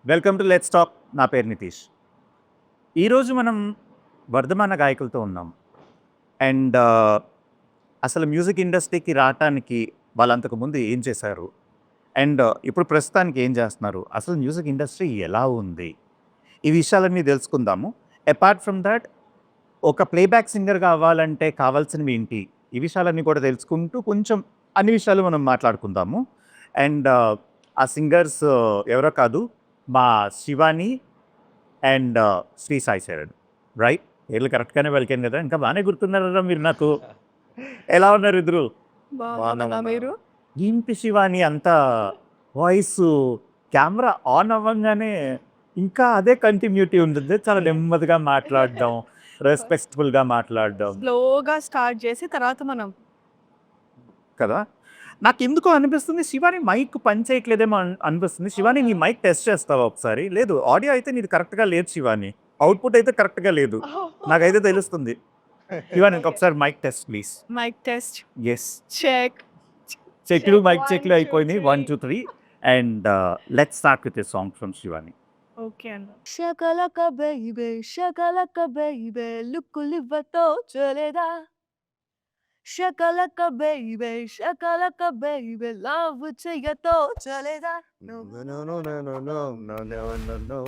Welcome to let's talk. నా పేరు నితీష్. ఈరోజు మనం వర్ధమాన గాయకులతో ఉన్నాం. అండ్ అసలు మ్యూజిక్ ఇండస్ట్రీకి రావటానికి వాళ్ళంతకు ముందు ఏం చేశారు? అండ్ ఇప్పుడు ప్రస్తుతానికి ఏం చేస్తున్నారు? అసలు మ్యూజిక్ ఇండస్ట్రీ ఎలా ఉంది? ఈ విషయాలన్నీ తెలుసుకుందాము. అపార్ట్ ఫ్రమ్ దట్ ఒక ప్లేబ్యాక్ సింగర్‌గా అవ్వాలంటే కావాల్సినవి ఏంటి? ఈ విషయాలన్నీ కూడా తెలుసుకుంటూ కొంచెం అన్ని విషయాలు మనం మాట్లాడుకుందాము. అండ్ ఆ సింగర్స్ ఎవరో కాదు, మా శివాని అండ్ శ్రీ సాయి చరణ్. రైట్? పేర్లు కరెక్ట్‌గానే పలికాను కదా! ఇంకా బానే గుర్తున్నారా మీరు నాకు? ఎలా ఉన్నారు ఇద్దరు? బాగున్నామన్నా మీరు? ఏంటి శివాని అంత వాయిసు కెమెరా ఆన్ అవ్వంగానే ఇంకా అదే కంటిన్యూటీ ఉంటుంది. చాలా నెమ్మదిగా మాట్లాడడం, రెస్పెక్ట్‌ఫుల్‌గా మాట్లాడడం స్లోగా స్టార్ట్ చేసి తర్వాత మనం కదా! నాకెందుకో అనిపిస్తుంది శివాని మైక్ పని చేయట్లేదేమో అనిపిస్తుంది. శివాని నీ మైక్ టెస్ట్ చేస్తావా ఒకసారి? లేదు, ఆడియో అయితే నీది కరెక్ట్‌గా లేదు శివాని. అవుట్‌పుట్ అయితే కరెక్ట్‌గా లేదు. నాకైతే తెలుస్తుంది. శివాని ఇంకొకసారి mic test please. Mic test yes. Check చెక్‌లు మైక్ 1, చెక్‌లు 2, అయిపోయినాయి. 1, 2, 3 and let's start with a song from Shivani. Okay అన్న. షకలక బేబీ లుక్కులివ్వతో చలేదా షకలక బేబీ లవ్ చెయ్యతో చలేదా No, no, no, no, no, no, no, no, no, no, no.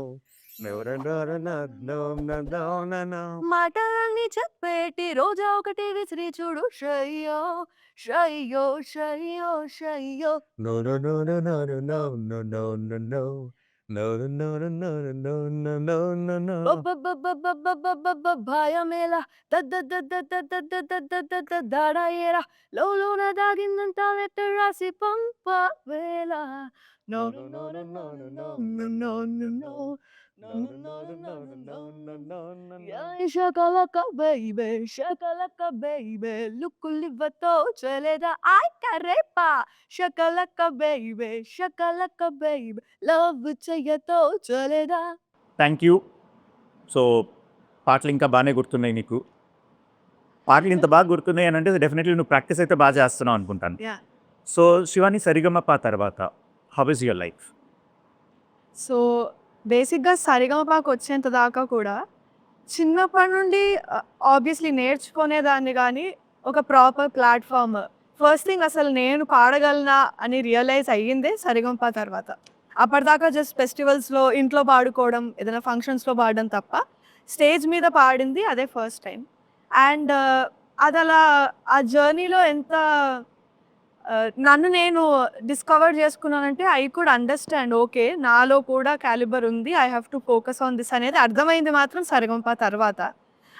No, no, no, no, no, no, no, no, no, no. మాటలన్నీ చెప్పేటి రోజా ఒకటి విసిరి చూడు షయ్యో షయ్యో షయ్యో షయ్యో No, no, no, no, no, no, no, no, no, no, no. No, no, no, no, no, no, no, no, no, no. భయమేలా దాడాయేరా లోన దాగిందంతా letter రాసి పంపవేళ no No, no, no, no, no, no, no no, no no, no, no, no, no, no, no, no, no. షకలక baby లుక్కులివ్వతో చలేదా ఆయ్ కరేపా షకలక బేబీ లవ్ చెయ్యతో చలేదా థ్యాంక్ యూ. సో, పాటలు ఇంకా బానే గుర్తున్నాయి నీకు. పాటలు ఇంత బాగా గుర్తున్నాయి అని అంటే డెఫినెట్లీ నువ్వు ప్రాక్టీస్ అయితే బాగా చేస్తున్నావు అనుకుంటాను. యా సో, శివాని సరిగమప తర్వాత how is your life? So బేసిక్‌గా సరిగమపకొచ్చేంత దాకా కూడా చిన్నప్పటి నుండి ఆబ్వియస్‌లీ నేర్చుకునేదాన్ని గానీ, ఒక ప్రాపర్ ప్లాట్‌ఫార్మ్ ఫస్ట్ థింగ్ అసలు నేను పాడగలనా అని రియలైజ్ అయ్యిందే సరిగమప తర్వాత. అప్పటిదాకా జస్ట్ ఫెస్టివల్స్‌లో ఇంట్లో పాడుకోవడం, ఏదైనా ఫంక్షన్స్‌లో పాడడం తప్ప, స్టేజ్ మీద పాడింది అదే ఫస్ట్ టైం. అండ్ అదలా ఆ జర్నీలో ఎంత నన్ను నేను డిస్కవర్ చేసుకున్నానంటే ఐ కుడ్ అండర్‌స్టాండ్ ఓకే. నాలో కూడా క్యాలిబర్ ఉంది. I have to focus on this అనేది అర్థమైంది మాత్రం సరిగమప తర్వాత.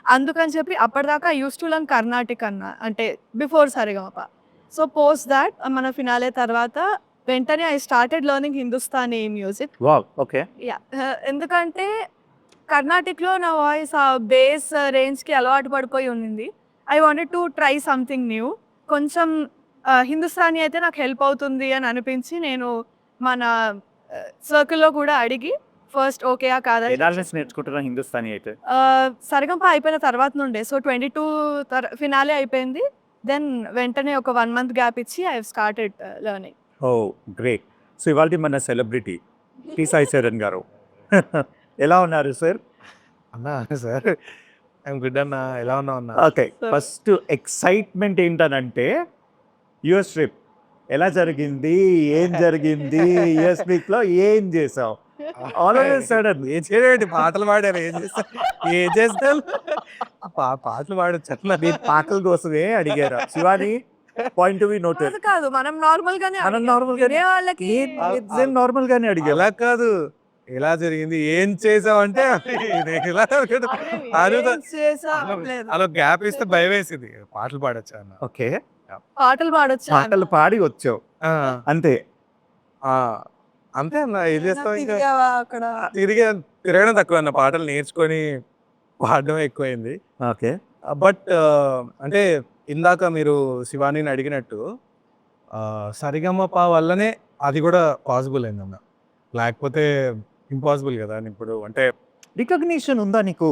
అందుకని చెప్పి అప్పటిదాకా I used to learn Carnatic అంటే before Saregamapa. So post that మన ఫినాలే తర్వాత వెంటనే I started learning Hindustani music. Wow! Okay. Yeah! ఎందుకంటే కర్ణాటిక్‌లో నా వాయిస్ ఆ బేస్ రేంజ్‌కి అలవాటు పడిపోయి ఉండింది. I wanted to try something new. కొంచెం హిందుస్థానీ అయితే నాకు హెల్ప్ అవుతుంది అని అనిపించి నేను మన సర్కిల్‌లో కూడా అడిగి ఫస్ట్ ఓకేయా కాదా ఎన్నాళ్ళ నుంచి నేర్చుకుంటున్నావు హిందుస్థానీ అయితే? సరిగమప అయిపోయిన తర్వాత నుండే. సో 22 ఫినాలే అయిపోయింది. దెన్ వెంటనే ఒక 1 మంత్ గ్యాప్ ఇచ్చి I have started learning. Oh! Great. So, ఇవాల్టి మన సెలబ్రిటీ టి. సాయి చరణ్ గారు. ఎలా ఉన్నారు సార్? అన్నా సార్ ఐఎమ్ గుడ్ అన్న. ఎలా ఉన్నావు అన్న? ఓకే. సో ఫస్ట్ ఎక్సైట్‌మెంట్ ఏంటనంటే యూఎస్ ట్రిప్ ఎలా జరిగింది? ఏం జరిగింది? యూఎస్ ట్రిప్‌లో ఏం చేసావు? ఆల్ ఆఫ్ ఎ సడెన్ ఏం చేయలేండి, పాటలు పాడారు. ఏం చేస్తా ఏం చేస్తాను, పాటలు పాడొచ్చు అట్లా. మీరు పాటల కోసమే అడిగారా? Shivani point to be noted. కాదు కాదు మనం నార్మల్ గానే మనం అడిగాం. నార్మల్ గానే వినే వాళ్ళకి సేమ్ నార్మల్ గానే అడిగాం. అలా కాదు, ఎలా జరిగింది, ఏం చేసావు అంటే ఇలా అడుగుతా. అడుగుతా. ఏం చేసాం లేదు. అలా గ్యాప్ ఇస్తే భయం వేసింది. పాటలు పాడొచ్చా అన్న? ఓకే. పాటలు పాడొచ్చా పాటలు పాడి వచ్చావు ఆ, అంతే. ఆ, అంతే అన్న. ఏం చేస్తావు ఇంకా. తిరిగావా అక్కడ? తిరగడం తక్కువ అన్న, పాటలు నేర్చుకొని పాడడం ఎక్కువైంది. ఓకే. బట్ అంటే ఇందాక మీరు శివానీని అడిగినట్టు సరిగమప వల్లనే అది కూడా పాసిబుల్ అయిందన్న. లేకపోతే ఇంపాసిబుల్ కదా ఇప్పుడు. అంటే రికగ్నిషన్ ఉందా నీకు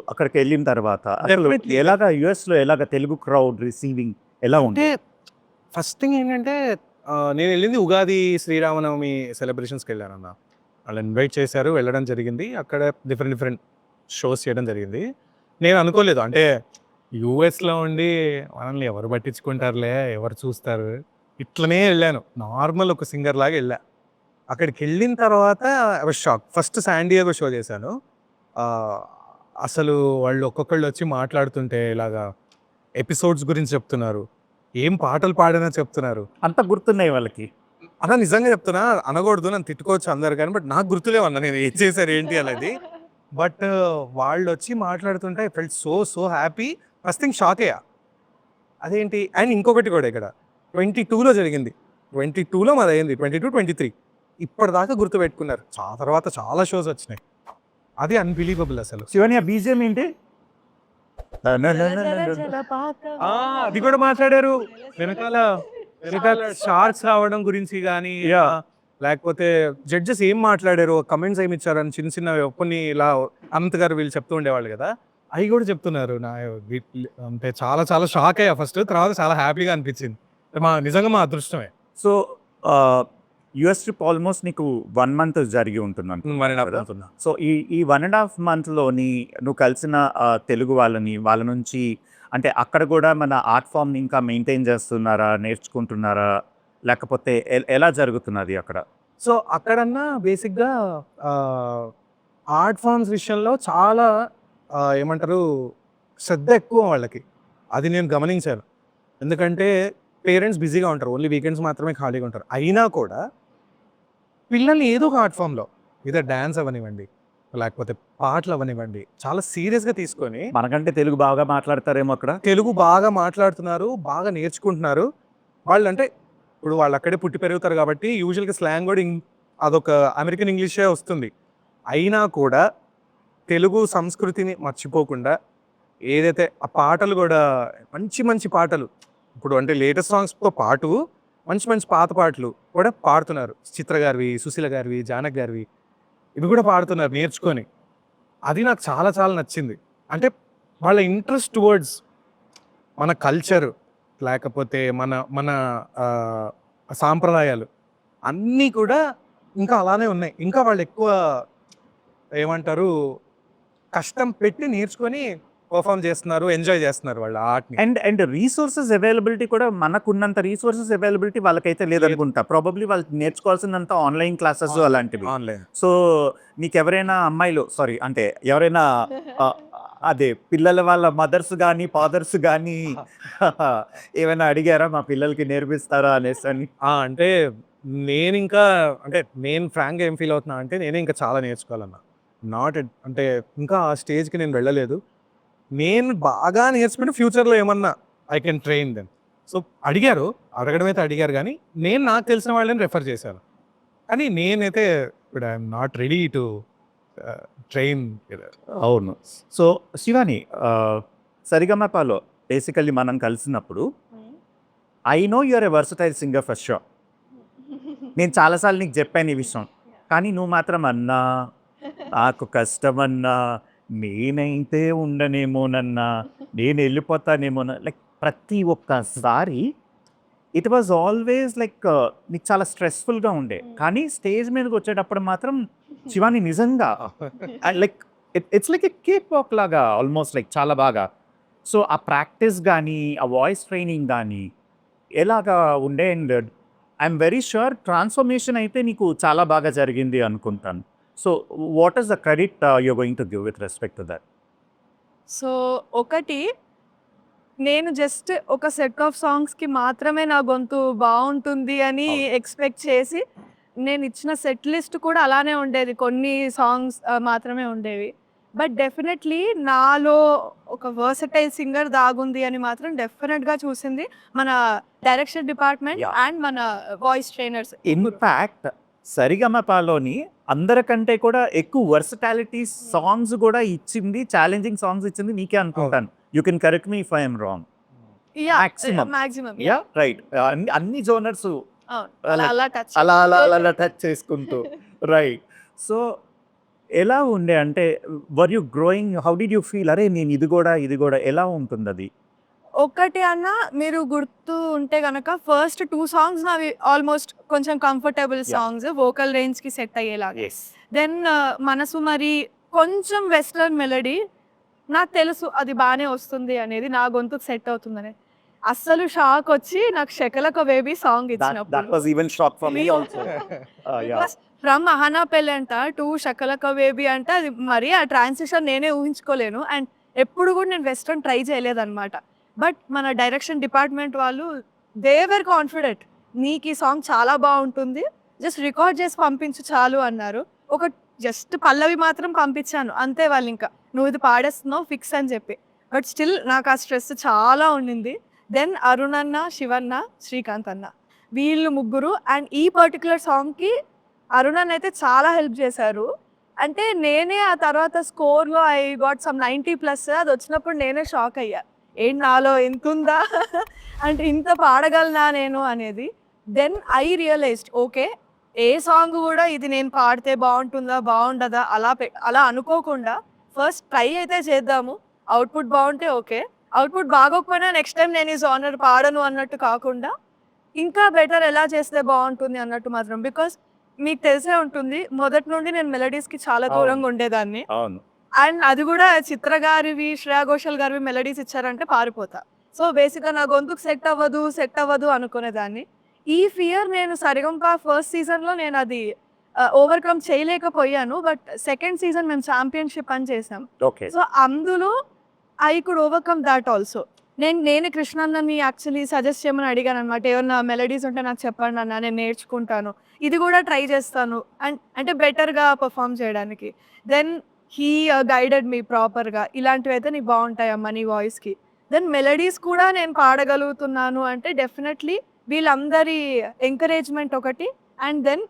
అక్కడికి వెళ్ళిన తర్వాత? అసలు Definitely. ఎలాగా యూఎస్‌లో ఎలాగా తెలుగు క్రౌడ్ రిసీవింగ్ ఎలా అంటే ఉంది? ఫస్ట్ థింగ్ ఏంటంటే నేను వెళ్ళింది ఉగాది శ్రీరామనవమి సెలబ్రేషన్స్కి వెళ్ళానన్న. వాళ్ళు ఇన్వైట్ చేశారు, వెళ్ళడం జరిగింది. అక్కడ డిఫరెంట్ షోస్ చేయడం జరిగింది. నేను అనుకోలేదు అంటే యూఎస్‌లో ఉండి మనల్ని ఎవరు పట్టించుకుంటారులే, ఎవరు చూస్తారు, ఇట్లనే వెళ్ళాను. నార్మల్ ఒక సింగర్ లాగా వెళ్ళా. అక్కడికి వెళ్ళిన తర్వాత I was shock. First San Diego show చేశాను. అసలు వాళ్ళు ఒక్కొక్కళ్ళు వచ్చి మాట్లాడుతుంటే ఇలాగా ఎపిసోడ్స్ గురించి చెప్తున్నారు, ఏం పాటలు పాడినా చెప్తున్నారు. అంత గుర్తున్నాయి వాళ్ళకి. అలా నిజంగా చెప్తున్నా, అనకూడదు, నన్ను తిట్టుకోవచ్చు అందరు కానీ, బట్ నాకు గుర్తులేవన్నా నేను ఏం చేశారు ఏంటి అనేది. బట్ వాళ్ళు వచ్చి మాట్లాడుతుంటే I felt so happy. First thing shock అయ్యా, అదేంటి. అండ్ ఇంకొకటి కూడా ఇక్కడ 22లో జరిగింది. 22లో మాది అయింది, 22, 23 ఇప్పటిదాకా గుర్తుపెట్టుకున్నారు. తర్వాత చాలా షోస్ వచ్చినాయి. అది అన్బిలీవబుల్ అసలు. శివాని ఆ బీజిఎం ఏంటి? అది కూడా మాట్లాడారు వెనకాల షార్ట్స్ రావడం గురించి కానీ, లేకపోతే జడ్జెస్ ఏం మాట్లాడారు, కమెంట్స్ ఏమి ఇచ్చారని చిన్న కొన్ని ఇలా అనంత్ గారు వీళ్ళు చెప్తూ ఉండేవాళ్ళు కదా, అవి కూడా చెప్తున్నారు. అంటే చాలా షాక్ అయ్యా ఫస్ట్, తర్వాత చాలా హ్యాపీగా అనిపించింది. నిజంగా మా అదృష్టమే. సో యుఎస్ ట్రిప్ ఆల్మోస్ట్ నీకు 1 month జరిగి ఉంటున్నాను. మరి నాకు అనుకున్నా. సో ఈ 1.5 monthలోని నువ్వు కలిసిన తెలుగు వాళ్ళ నుంచి అంటే అక్కడ కూడా మన ఆర్ట్ ఫామ్ని ఇంకా మెయింటైన్ చేస్తున్నారా, నేర్చుకుంటున్నారా, లేకపోతే ఎలా జరుగుతున్నది అక్కడ? సో అక్కడన్నా బేసిక్గా ఆర్ట్ ఫామ్స్ విషయంలో చాలా ఏమంటారు శ్రద్ధ ఎక్కువ వాళ్ళకి. అది నేను గమనించాను. ఎందుకంటే పేరెంట్స్ బిజీగా ఉంటారు, ఓన్లీ వీకెండ్స్ మాత్రమే ఖాళీగా ఉంటారు. అయినా కూడా పిల్లల్ని ఏదో ఒక ఆర్ట్ ఫామ్లో ఇదే డ్యాన్స్ అవనివ్వండి, లేకపోతే పాటలు అవనివ్వండి, చాలా సీరియస్గా తీసుకొని, మనకంటే తెలుగు బాగా మాట్లాడతారేమో అక్కడ. తెలుగు బాగా మాట్లాడుతున్నారు, బాగా నేర్చుకుంటున్నారు వాళ్ళు. అంటే ఇప్పుడు వాళ్ళు అక్కడే పుట్టి పెరుగుతారు కాబట్టి యూజువల్గా స్లాంగ్ కూడా అదొక అమెరికన్ ఇంగ్లీషే వస్తుంది. అయినా కూడా తెలుగు సంస్కృతిని మర్చిపోకుండా ఏదైతే ఆ పాటలు కూడా మంచి పాటలు, ఇప్పుడు అంటే లేటెస్ట్ సాంగ్స్తో పాటు మంచి పాత పాటలు కూడా పాడుతున్నారు. చిత్ర గారివి, సుశీల గారివి, జానక్ గారివి, ఇవి కూడా పాడుతున్నారు నేర్చుకొని. అది నాకు చాలా నచ్చింది. అంటే వాళ్ళ ఇంట్రెస్ట్ టువర్డ్స్ మన కల్చర్, లేకపోతే మన సాంప్రదాయాలు అన్నీ కూడా ఇంకా అలానే ఉన్నాయి. ఇంకా వాళ్ళు ఎక్కువ ఏమంటారు కష్టం పెట్టి నేర్చుకొని పర్ఫామ్ చేస్తున్నారు, ఎంజాయ్ చేస్తున్నారు వాళ్ళ ఆర్ట్ని. అండ్ రీసోర్సెస్ అవైలబిలిటీ కూడా మనకున్నంత రీసోర్సెస్ అవైలబిలిటీ వాళ్ళకైతే లేదనుకుంటా. ప్రాబబ్లీ వాళ్ళు నేర్చుకోవాల్సినంత ఆన్లైన్ క్లాసెస్ అలాంటివి. ఆన్లైన్. సో నీకు ఎవరైనా అమ్మాయిలు అంటే ఎవరైనా అదే పిల్లల వాళ్ళ మదర్స్ కానీ ఫాదర్స్ కానీ ఏమైనా అడిగారా మా పిల్లలకి నేర్పిస్తారా అనేసి అని? అంటే నేను ఫ్రాంక్గా ఏం ఫీల్ అవుతున్నా అంటే నేనే ఇంకా చాలా నేర్చుకోవాలన్నా. అంటే ఇంకా ఆ స్టేజ్కి నేను వెళ్ళలేదు. నేను బాగా నేర్చుకుంటే ఫ్యూచర్లో ఏమన్నా I can train them. So అడగడం అయితే అడిగారు కానీ నేను నాకు తెలిసిన వాళ్ళని రెఫర్ చేశాను. కానీ నేనైతే ఇప్పుడు I'm not ready to train. అవును. సో శివాని, సరిగమపలో బేసికల్లీ మనం కలిసినప్పుడు I know you're a versatile singer for sure. నేను చాలాసార్లు నీకు చెప్పాను ఈ విషయం, కానీ నువ్వు మాత్రం అన్నా నాకు కష్టమన్నా, నేనైతే ఉండనేమోనన్నా, నేను వెళ్ళిపోతానేమోన, లైక్ ప్రతి ఒక్కసారి ఇట్ వాజ్ ఆల్వేస్ లైక్ నీకు చాలా స్ట్రెస్ఫుల్గా ఉండే. కానీ స్టేజ్ మీదకి వచ్చేటప్పుడు మాత్రం శివాని నిజంగా like it's like a cake walk లాగా ఆల్మోస్ట్, లైక్ చాలా బాగా. సో ఆ ప్రాక్టీస్ కానీ, ఆ వాయిస్ ట్రైనింగ్ కానీ ఎలాగా ఉండే. And I'm very sure transformation అయితే నీకు చాలా బాగా జరిగింది అనుకుంటాను. So what is the credit you're going to give with respect to that? So ఒకటి, నేను జస్ట్ ఒక సెట్ ఆఫ్ సాంగ్స్కి మాత్రమే నా గొంతు బాగుంటుంది అని ఎక్స్పెక్ట్ చేసి నేను ఇచ్చిన సెట్ లిస్ట్ కూడా అలానే ఉండేది. కొన్ని సాంగ్స్ మాత్రమే ఉండేవి. బట్ డెఫినెట్లీ నాలో ఒక వర్సటైల్ సింగర్ దాగుంది అని మాత్రం డెఫినెట్గా చూసింది మన డైరెక్షన్ డిపార్ట్మెంట్ అండ్ మన వాయిస్ ట్రైనర్స్. ఇన్ఫ్యాక్ట్ సరిగమపలోని అందరికంటే కూడా ఎక్కువ వర్సటాలిటీ సాంగ్స్ కూడా ఇచ్చింది, ఛాలెంజింగ్ సాంగ్స్ ఇచ్చింది నీకే అనుకుంటాను. You can correct me if I'm wrong. Maximum right. అన్ని జోనర్స్ అలా అలా టచ్ చేసుకుంటూ రైట్. సో ఎలా ఉండే అంటే were you growing, how did you feel? అరే నేను ఇది కూడా ఎలా ఉంటుంది అది? ఒకటి అన్న, మీరు గుర్తు ఉంటే గనక ఫస్ట్ 2 సాంగ్స్ నావి ఆల్మోస్ట్ కొంచెం కంఫర్టబుల్ సాంగ్స్, వోకల్ రేంజ్ కి సెట్ అయ్యేలాగా. దెన్ మనసు మరి కొంచెం వెస్టర్న్ మెలడీ నాకు తెలుసు అది బాగానే వస్తుంది అనేది, నా గొంతుకు సెట్ అవుతుందని. అస్సలు షాక్ వచ్చి నాకు 'శకలక బేబీ' సాంగ్ That ఇచ్చినప్పుడు. was even shock for me also. Yeah. Because from 'Ahana పెళ్ళి' అంట టు 'శకలక బేబీ' అంటే అది మరి ఆ ట్రాన్సిషన్ నేనే ఊహించుకోలేను. అండ్ ఎప్పుడు కూడా నేను వెస్టర్న్ ట్రై చేయలేదన్నమాట. బట్ మన డైరెక్షన్ డిపార్ట్మెంట్ వాళ్ళు దే వర్ కాన్ఫిడెంట్, నీకు ఈ సాంగ్ చాలా బాగుంటుంది, జస్ట్ రికార్డ్ చేసి పంపించు చాలు అన్నారు. ఒక జస్ట్ పల్లవి మాత్రం పంపించాను అంతే. వాళ్ళు ఇంకా నువ్వు ఇది పాడేస్తున్నావు ఫిక్స్ అని చెప్పి. బట్ స్టిల్ నాకు ఆ స్ట్రెస్ చాలా ఉండింది. దెన్ అరుణ్ అన్న, శివన్న, శ్రీకాంత్ అన్న వీళ్ళు ముగ్గురు. అండ్ ఈ పర్టికులర్ సాంగ్కి అరుణ్ అన్న అయితే చాలా హెల్ప్ చేశారు. అంటే నేనే ఆ తర్వాత స్కోర్లో ఐ గాట్ సమ్ 90+. అది వచ్చినప్పుడు నేనే షాక్ అయ్యా, ఏంటి నాలో ఎంత ఉందా అంటే ఇంత పాడగలనా నేను అనేది. దెన్ ఐ రియలైజ్డ్ ఓకే, ఏ సాంగ్ కూడా ఇది నేను పాడితే బాగుంటుందా బాగుండదా అలా అనుకోకుండా ఫస్ట్ ట్రై అయితే చేద్దాము, అవుట్పుట్ బాగుంటే ఓకే, అవుట్పుట్ బాగోకపోయినా నెక్స్ట్ టైం నేను ఈ జానర్ పాడను అన్నట్టు కాకుండా ఇంకా బెటర్ ఎలా చేస్తే బాగుంటుంది అన్నట్టు మాత్రం. బికాస్ మీకు తెలిసే ఉంటుంది మొదటి నుండి నేను మెలడీస్కి చాలా దూరంగా ఉండేదాన్ని. అవును. అండ్ అది కూడా చిత్ర గారివి, శ్రేయా ఘోషల్ గారివి మెలడీస్ ఇచ్చారంటే పారిపోతా. సో బేసిక్గా నా గొంతుకు సెట్ అవ్వదు అనుకునేదాన్ని. ఈ ఫియర్ నేను సరిగంప ఫస్ట్ సీజన్లో నేను అది ఓవర్కమ్ చేయలేకపోయాను. బట్ సెకండ్ సీజన్ మేము ఛాంపియన్షిప్ అని చేసాం. ఓకే. సో అందులో I could overcome that also. నేను కృష్ణన్నని యాక్చువల్లీ సజెస్ట్ చేయమని అడిగాను అనమాట. ఏమన్నా మెలడీస్ ఉంటే నాకు చెప్పండి అన్న, నేను నేర్చుకుంటాను, ఇది కూడా ట్రై చేస్తాను అంటే బెటర్గా పర్ఫామ్ చేయడానికి. దెన్ హీ గైడెడ్ మీ ప్రాపర్గా, ఇలాంటివి అయితే నీకు బాగుంటాయమ్మా నీ వాయిస్కి. దెన్ మెలడీస్ కూడా నేను పాడగలుగుతున్నాను అంటే డెఫినెట్లీ వీళ్ళందరి ఎంకరేజ్మెంట్ ఒకటి. అండ్ దెన్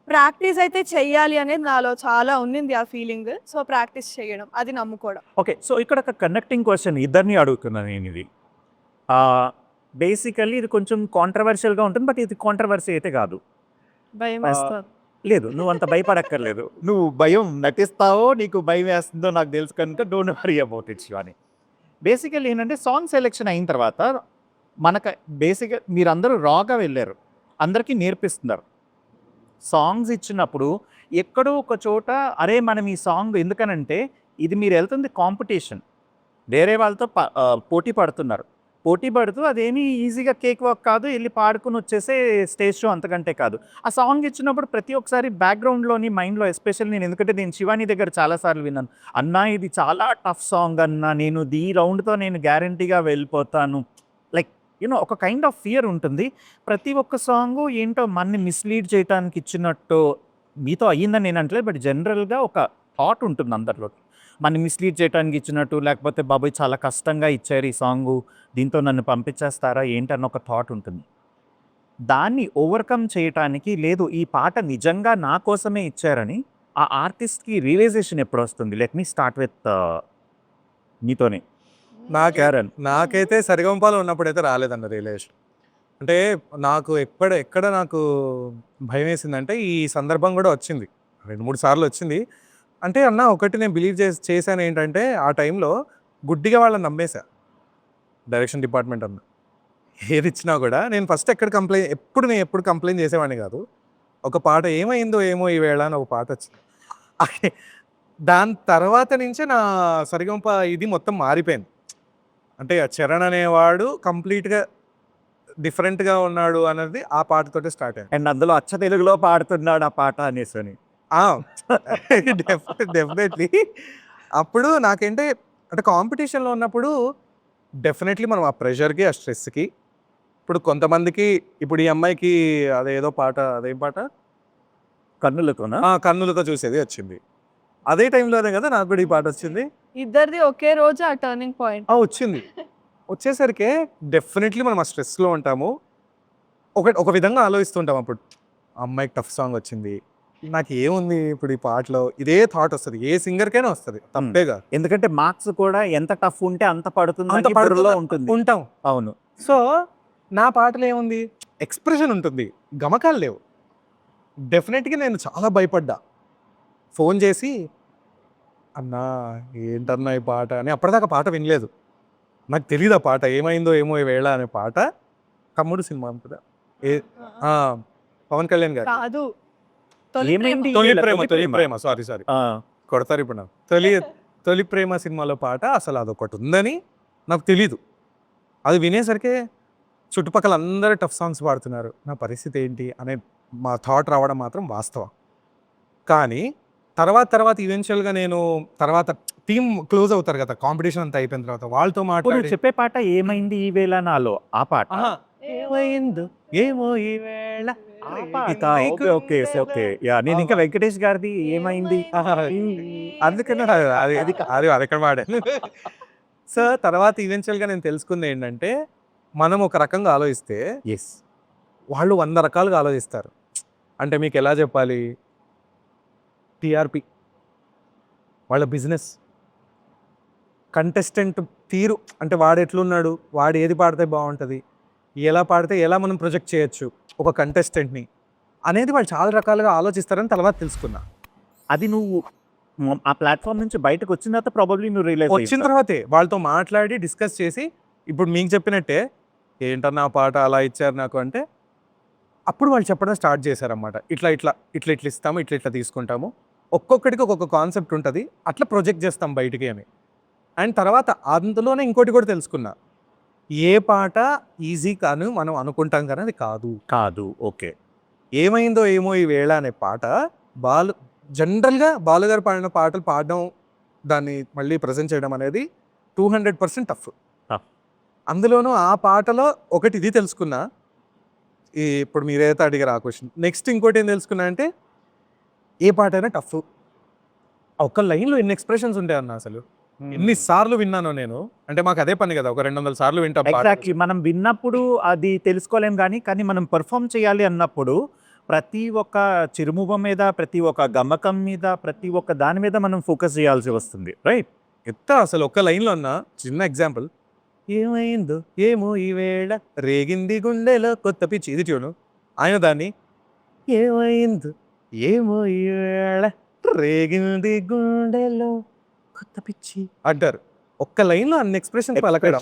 ప్రాక్టీస్ అయితే చెయ్యాలి అనేది నాలో చాలా ఉన్నింది ఆ ఫీలింగ్. సో ప్రాక్టీస్ చేయడం, అది నమ్ముకోవడం. ఓకే. సో ఇక్కడ ఒక కనెక్టింగ్ క్వశ్చన్ ఇద్దరిని అడుగుతున్నాను నేను. ఇది బేసికల్లీ ఇది కొంచెం కాంట్రవర్షియల్గా ఉంటుంది, బట్ ఇది కాంట్రవర్సీ అయితే కాదు. భయం వేస్తుంది. లేదు, నువ్వు అంత భయపడక్కర్లేదు. నువ్వు భయం నటిస్తావో నీకు భయం వేస్తుందో నాకు తెలుసు కనుక don't worry about it Shivani. Basically ఏంటంటే సాంగ్ సెలెక్షన్ అయిన తర్వాత మనకు బేసిక్గా మీరందరూ రాగా వెళ్ళారు, అందరికీ నేర్పిస్తున్నారు. సాంగ్స్ ఇచ్చినప్పుడు ఎక్కడో ఒక చోట అరే మనం ఈ సాంగ్ ఎందుకనంటే ఇది మీరు వెళ్తుంది కాంపిటీషన్, వేరే వాళ్ళతో పోటీ పడుతున్నారు. పోటీ పడుతూ అదేమీ ఈజీగా కేక్ వాక్ కాదు, వెళ్ళి పాడుకుని వచ్చేసే స్టేజ్ షో అంతకంటే కాదు. ఆ సాంగ్ ఇచ్చినప్పుడు ప్రతి ఒక్కసారి బ్యాక్గ్రౌండ్లోని మైండ్లో ఎస్పెషల్లీ నేను, ఎందుకంటే నేను శివాని దగ్గర చాలాసార్లు విన్నాను, అన్నా ఇది చాలా టఫ్ సాంగ్ అన్నా, నేను ఈ రౌండ్తో నేను గ్యారంటీగా వెళ్ళిపోతాను, లైక్ యూనో ఒక కైండ్ ఆఫ్ ఫియర్ ఉంటుంది. ప్రతి ఒక్క సాంగు ఏంటో మనని మిస్లీడ్ చేయడానికి ఇచ్చినట్టు మీతో అయ్యిందని నేను అంటలేదు, బట్ జనరల్గా ఒక థాట్ ఉంటుంది అందరిలో, మన మిస్లీడ్ చేయడానికి ఇచ్చినట్టు, లేకపోతే బాబాయ్ చాలా కష్టంగా ఇచ్చారు ఈ సాంగు, దీంతో నన్ను పంపించేస్తారా ఏంటన్న ఒక థాట్ ఉంటుంది. దాన్ని ఓవర్కమ్ చేయటానికి లేదు, ఈ పాట నిజంగా నా కోసమే ఇచ్చారని ఆ ఆర్టిస్ట్కి రియలైజేషన్ ఎప్పుడు వస్తుంది? లెట్ మీ స్టార్ట్ విత్ నీతోనే. నాకైతే సరిగమపాలో ఉన్నప్పుడైతే రాలేదన్న రియలైజేషన్. అంటే నాకు ఎక్కడ నాకు భయం వేసిందంటే ఈ సందర్భం కూడా వచ్చింది, 2-3 సార్లు వచ్చింది. అంటే అన్న ఒకటి నేను బిలీవ్ చేశాను ఏంటంటే ఆ టైంలో గుడ్డిగా వాళ్ళని నమ్మేశా. డైరెక్షన్ డిపార్ట్మెంట్ అన్న ఏది ఇచ్చినా కూడా నేను ఫస్ట్ ఎప్పుడు కంప్లైంట్ చేసేవాడిని కాదు. ఒక పాట ఏమైందో ఏమో ఈవేళ అని ఒక పాట వచ్చింది. దాని తర్వాత నుంచే నా సరిగంప ఇది మొత్తం మారిపోయింది. అంటే చరణ్ అనేవాడు కంప్లీట్గా డిఫరెంట్గా ఉన్నాడు అన్నది ఆ పాటతోటే స్టార్ట్ అయింది. అండ్ అందులో అచ్చ తెలుగులో పాడుతున్నాడు ఆ పాట అనేసి. డెఫినెట్లీ అప్పుడు నాకేంటే అంటే కాంపిటీషన్లో ఉన్నప్పుడు డెఫినెట్లీ మనం ఆ ప్రెషర్కి, ఆ స్ట్రెస్కి, ఇప్పుడు కొంతమందికి ఇప్పుడు ఈ అమ్మాయికి అదేదో పాట, అదేం పాట, కన్నులతో చూసేది వచ్చింది. అదే టైంలోనే కదా నాకు కూడా ఈ పాట వచ్చింది. ఇద్దరిది ఒకే రోజు ఆ టర్నింగ్ పాయింట్ వచ్చింది. వచ్చేసరికి డెఫినెట్లీ మనం ఆ స్ట్రెస్లో ఉంటాము. ఒక విధంగా ఆలోచిస్తుంటాం. అప్పుడు అమ్మాయికి టఫ్ సాంగ్ వచ్చింది, నాకు ఏముంది ఇప్పుడు ఈ పాటలో, ఇదే థాట్ వస్తుంది, ఏ సింగర్కైనా వస్తుంది తప్పేగా. ఎందుకంటే మార్క్స్ కూడా ఎంత టఫ్ ఉంటే అంత పడుతుంది, అంత పడుతుందో ఉంటుంది. ఉంటాం. అవును. సో నా పాటలో ఏముంది, ఎక్స్ప్రెషన్ ఉంటుంది, గమకాలు లేవు. డెఫినెట్గా నేను చాలా భయపడ్డా. ఫోన్ చేసి అన్నా ఏంటన్నా ఈ పాట అని, అప్పటిదాకా పాట వినలేదు, నాకు తెలియదు ఆ పాట ఏమైందో ఏమో ఈ వేళ అనే పాట. తమ్ముడు సినిమా అనుకుంటా, పవన్ కళ్యాణ్ గారు కాదు, ఏమైంది తొలి వీళ్ళ ప్రేమ తొలి ప్రేమ సారీ ఆ, కొడతారు ఇప్పుడు నాకు తొలి ప్రేమ సినిమాలో పాట అసలు అదొకటి ఉందని నాకు తెలీదు. అది వినేసరికి చుట్టుపక్కల అందరూ టఫ్ సాంగ్స్ పాడుతున్నారు, నా పరిస్థితి ఏంటి అనే మా థాట్ రావడం మాత్రం వాస్తవం. కానీ తర్వాత ఈవెన్చువల్గా నేను తర్వాత టీమ్ క్లోజ్ అవుతారు కదా, కాంపిటీషన్ అంతా అయిపోయిన తర్వాత వాళ్ళతో ఇప్పుడు మాట్లాడి నువ్వు చెప్పే పాట ఏమైంది ఈ వేళ నాలో ఆ పాట ఆహా, ఏమైందో ఏమో ఈ వేళ ఆ పాట ఓకే ఓకే ఓకే యా నేను ఇంకా వెంకటేష్ గారిది ఏమైంది అందుకనే అది అది అది అది ఎక్కడ వాడే. సో తర్వాత ఈవెన్చువల్గా నేను తెలుసుకుంది ఏంటంటే, మనం ఒక రకంగా ఆలోచిస్తే ఎస్ వాళ్ళు 100 రకాలుగా ఆలోచిస్తారు. అంటే మీకు ఎలా చెప్పాలి, టీఆర్పీ, వాళ్ళ బిజినెస్, కంటెస్టెంట్ తీరు, అంటే వాడు ఎట్లున్నాడు, వాడు ఏది పాడితే బాగుంటుంది, ఎలా పాడితే ఎలా మనం ప్రొజెక్ట్ చేయొచ్చు ఒక కంటెస్టెంట్ని అనేది వాళ్ళు చాలా రకాలుగా ఆలోచిస్తారని తర్వాత తెలుసుకున్నా. అది నువ్వు ఆ ప్లాట్ఫామ్ నుంచి బయటకు వచ్చిన తర్వాత ప్రాబబ్లీ నువ్వు రియలైజ్ వచ్చిన తర్వాతే వాళ్ళతో మాట్లాడి డిస్కస్ చేసి, ఇప్పుడు మీకు చెప్పినట్టే ఏంటన్నా పాట అలా ఇచ్చారు నాకు అంటే, అప్పుడు వాళ్ళు చెప్పడం స్టార్ట్ చేశారన్నమాట. ఇట్లా ఇస్తాము, ఇట్లా తీసుకుంటాము, ఒక్కొక్కటికి ఒక్కొక్క కాన్సెప్ట్ ఉంటుంది, అట్లా ప్రొజెక్ట్ చేస్తాం బయటికి అని. అండ్ తర్వాత అందులోనే ఇంకోటి కూడా తెలుసుకున్నా, ఏ పాట ఈజీ కాను మనం అనుకుంటాం కానీ అది కాదు. కాదు ఓకే ఏమైందో ఏమో ఈ వేళ అనే పాట జనరల్గా బాలుగారు పాడిన పాటలు పాడడం, దాన్ని మళ్ళీ ప్రజెంట్ చేయడం అనేది 200% టఫ్. Tough. అందులోనూ ఆ పాటలో ఒకటి ఇది తెలుసుకున్నా, ఇప్పుడు మీరైతే అడిగారు ఆ క్వశ్చన్. నెక్స్ట్ ఇంకోటి ఏం తెలుసుకున్నా అంటే, ఏ పాట అయినా టఫ్. ఒక్క లైన్లో ఎన్ని ఎక్స్ప్రెషన్స్ ఉంటాయి అన్న, అసలు ఎన్నిసార్లు విన్నానో నేను. అంటే మాకు అదే పని కదా, ఒక 200 సార్లు వింటాం పాట. ఎగ్జాక్ట్లీ మనం విన్నప్పుడు అది తెలుసుకోలేం కానీ మనం పర్ఫామ్ చేయాలి అన్నప్పుడు ప్రతి ఒక్క చిరుమువ మీద, ప్రతి ఒక్క గమకం మీద, ప్రతి ఒక్క దాని మీద మనం ఫోకస్ చేయాల్సి వస్తుంది రైట్. అసలు ఒక్క లైన్లో అన్న చిన్న ఎగ్జాంపుల్, ఏమైందో ఏమో ఈ వేళ రేగింది గుండెలో కొత్త పిచ్చి, ఇది ట్యూను. ఆయన దాన్ని ఏమైందో ఏమో ఈ వేళ రేగింది గుండెలో కొత్త పిచ్చి అంటారు. ఒక్క లైన్లో అన్ని ఎక్స్ప్రెషన్ పలకడం.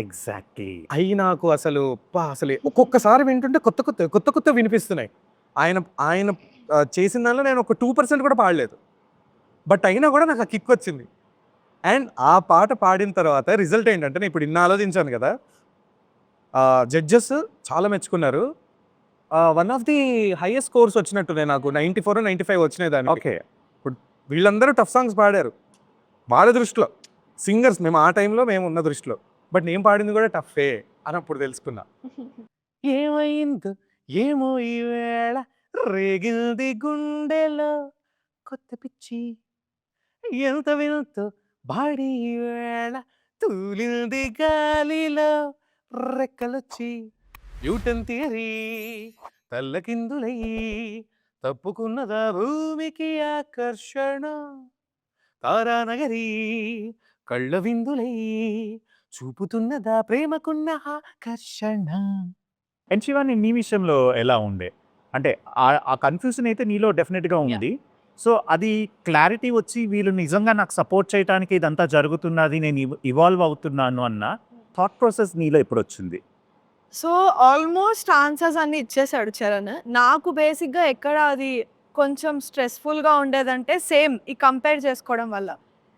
ఎగ్జాక్ట్లీ అవి నాకు అసలు అసలు ఒక్కొక్కసారి వింటుంటే కొత్త వినిపిస్తున్నాయి. ఆయన చేసిన దానిలో నేను ఒక 2% కూడా పాడలేదు, బట్ అయినా కూడా నాకు ఆ కిక్ వచ్చింది. అండ్ ఆ పాట పాడిన తర్వాత రిజల్ట్ ఏంటంటే, నేను ఇప్పుడు ఇన్ని ఆలోచించాను కదా, జడ్జెస్ చాలా మెచ్చుకున్నారు. One of the highest scores వచ్చినట్టునే, నాకు 94 95 వచ్చినాయి దానికి. ఓకే ఇప్పుడు వీళ్ళందరూ టఫ్ సాంగ్స్ పాడారు వాళ్ళ దృష్టిలో, సింగర్స్ మేము ఆ టైంలో మేము ఉన్న దృష్టిలో, బట్ నేను పాడింది కూడా టఫే అని అప్పుడు తెలుసుకున్నా. ఏమైందో ఏమో ఈ వేళ రేగింది గుండెలో కొత్త పిచ్చి, ఎంత వింతో బాడీ వేళ తూలింది గాలిలో రెక్కలొచ్చి, న్యూటన్ థియరీ తల్లకిందులై తప్పుకున్నదా భూమికి ఆకర్షణ, తారానగరి కళ్ళ విందులై చూపుతున్నదా ప్రేమకున్న ఆకర్షణ. అండ్ శివాని నీ విషయంలో ఎలా ఉండే, అంటే ఆ కన్ఫ్యూజన్ అయితే నీలో డెఫినెట్గా ఉంది. సో అది క్లారిటీ వచ్చి వీళ్ళు నిజంగా నాకు సపోర్ట్ చేయడానికి ఇదంతా జరుగుతున్నది, నేను ఇవాల్వ్ అవుతున్నాను అన్న థాట్ ప్రాసెస్ నీలో ఎప్పుడు వచ్చింది? సో ఆల్మోస్ట్ ఆన్సర్స్ అన్ని ఇచ్చేసాడు చరణ్. నాకు బేసిక్గా ఎక్కడ అది కొంచెం స్ట్రెస్ఫుల్గా ఉండేదంటే సేమ్ ఈ కంపేర్ చేసుకోవడం వల్ల.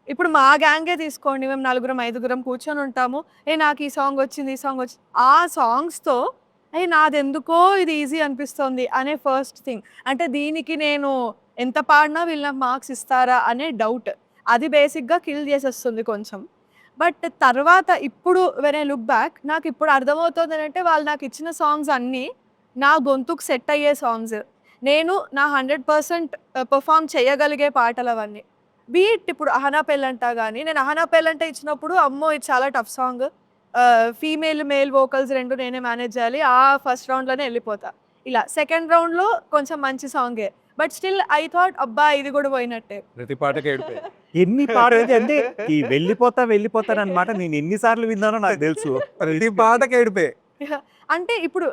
ఇప్పుడు మా గ్యాంగే తీసుకోండి, మేము 4-5 కూర్చొని ఉంటాము, నాకు ఈ సాంగ్ వచ్చింది, ఈ సాంగ్ వచ్చింది, ఆ సాంగ్స్తో నాదెందుకో ఇది ఈజీ అనిపిస్తుంది అనే ఫస్ట్ థింగ్. అంటే దీనికి నేను ఎంత పాడినా వీళ్ళు నాకు మార్క్స్ ఇస్తారా అనే డౌట్, అది బేసిక్గా కిల్ చేసేస్తుంది కొంచెం. బట్ తర్వాత ఇప్పుడు వెన్ ఐ లుక్ బ్యాక్, నాకు ఇప్పుడు అర్థమవుతుంది ఏంటంటే, వాళ్ళు నాకు ఇచ్చిన సాంగ్స్ అన్నీ నా గొంతుకు సెట్ అయ్యే సాంగ్స్, నేను నా 100% పర్ఫామ్ చేయగలిగే పాటలు అవన్నీ. బీట్ ఇప్పుడు అహనా పెళ్ళంట కానీ, నేను అహనా పెళ్ళంట ఇచ్చినప్పుడు అమ్మో ఇది చాలా tough song, female male vocals 2 నేనే మేనేజ్ చేయాలి, ఆ ఫస్ట్ రౌండ్లోనే వెళ్ళిపోతా. ఇలా సెకండ్ రౌండ్లో కొంచెం మంచి సాంగే, బట్ స్టిల్ ఐ థాట్ అబ్బా ఇది కూడా పోయినట్టే. ప్రతి పాటకి ఏడిపోయి ఎన్ని పాడేది అంటే ఈ వెళ్ళిపోతానమాట నేను ఎన్నిసార్లు విన్నానో నాకు తెలుసు. ప్రతి పాటకి ఏడిపోయి. అంటే ఇప్పుడు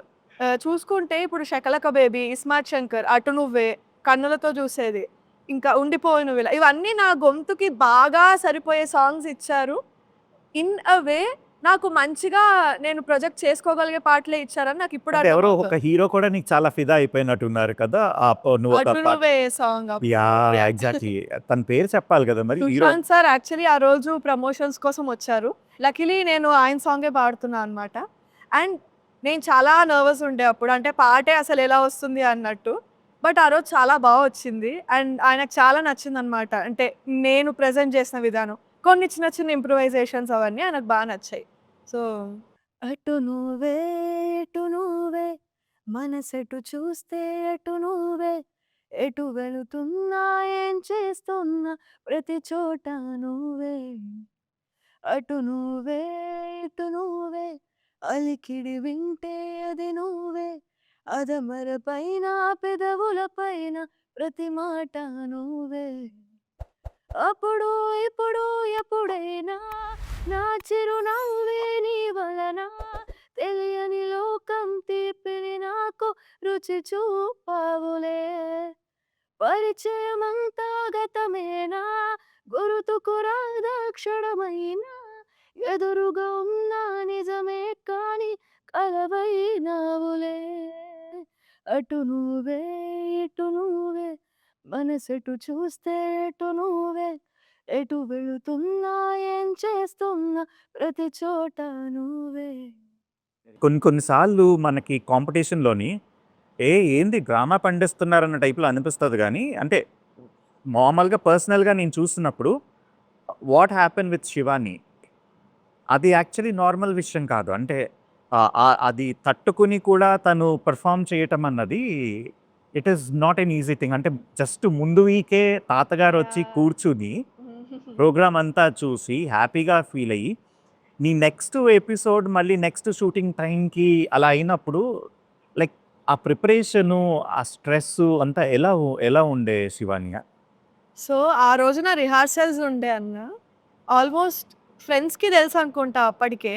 చూసుకుంటే, ఇప్పుడు శకలక బేబీ, ఇస్మార్ట్ శంకర్, అటు నువ్వే, కన్నులతో చూసేది, ఇంకా ఉండిపోయి నువ్వు, ఇవన్నీ నా గొంతుకి బాగా సరిపోయే సాంగ్స్ ఇచ్చారు. ఇన్ అ వే నాకు మంచిగా నేను ప్రొజెక్ట్ చేసుకోగలిగే పాటలే ఇచ్చారని నాకు ఇప్పుడు అంటే ఎవరో అర్థమవుతుంది. ఒక హీరో కూడా నీకు చాలా ఫిదా అయిపోయినట్టున్నారు కదా! నువ్వు ఒక అటు నువ్వే సాంగ్ అప్పుడు. యాహ్! ఎగ్జాక్ట్‌లీ. తన పేరు చెప్పాలి కదా! మరి హీరో సుశాంత్ సార్ యాక్చువల్లీ ఆ రోజు ప్రమోషన్స్ కోసం వచ్చారు. లక్కీలీ నేను ఆయన సాంగే పాడుతున్నా అనమాట. అండ్ నేను చాలా నర్వస్ ఉండే అప్పుడు. అంటే పాటే అసలు ఎలా వస్తుంది అన్నట్టు. బట్ ఆ రోజు చాలా బా వచ్చింది. అండ్ ఆయనకు చాలా నచ్చిందనమాట. అంటే నేను ప్రెజెంట్ చేసిన విధానం. కొన్ని చిన్న చిన్న ఇంప్రూవైజేషన్స్ అవన్నీ ఆయనకు బా నచ్చాయి. సో అటు నువ్వే ఇటు నువ్వే మనసెటు చూస్తే అటు నువ్వే ఎటు వెళుతున్నా ఏం చేస్తున్నా ప్రతి చోట నువ్వే అటు నువ్వే ఇటు నువ్వే అలికిడి వింటే అది నువ్వే అదమర పైన పెదవుల పైన ప్రతి మాట నువ్వే అప్పుడు ఇప్పుడు ఎప్పుడైనా నా చిరునవ్వే నీ వలన తెలియని లోకం తీపిని నాకు రుచి చూపావులే పరిచయమంతా గతమేనా గుర్తుకు రాదా క్షణమైనా ఎదురుగా ఉన్న నిజమే కాని కలవైనావులే అటు నువ్వే ఇటు నువ్వే మనసెటు చూస్తే ఎటు నువ్వే ఎటు వెళుతున్నా ఏం చేస్తున్నా ప్రతి చోట నువ్వే కొన్ని కొన్ని సార్లు మనకి కాంపిటీషన్‌లోని ఏంది డ్రామా పండిస్తున్నారన్న టైప్‌లో అనిపిస్తది గానీ, అంటే మామూలుగా పర్సనల్‌గా నేను చూస్తున్నప్పుడు వాట్ హ్యాపెన్ విత్ శివాని అది యాక్చువల్లీ నార్మల్ విషయం కాదు. అంటే అది తట్టుకొని కూడా తను పెర్ఫార్మ్ చేయటం అన్నది it is not an easy thing. అంటే జస్ట్ ముందు వీకే తాతగారొచ్చి కూర్చుని ప్రోగ్రామ్ అంతా చూసి హ్యాపీగా ఫీల్ అయ్యి, నీ నెక్స్ట్ ఎపిసోడ్ మళ్ళీ నెక్స్ట్ షూటింగ్ టైంకి అలా అయినప్పుడు లైక్ ఆ ప్రిపరేషను, ఆ స్ట్రెస్సు అంతా ఎలా ఉండే శివాని? సో ఆ రోజున రిహార్సల్స్ ఉండే అన్న ఆల్మోస్ట్ ఫ్రెండ్స్కి తెలుసు అనుకుంటా అప్పటికే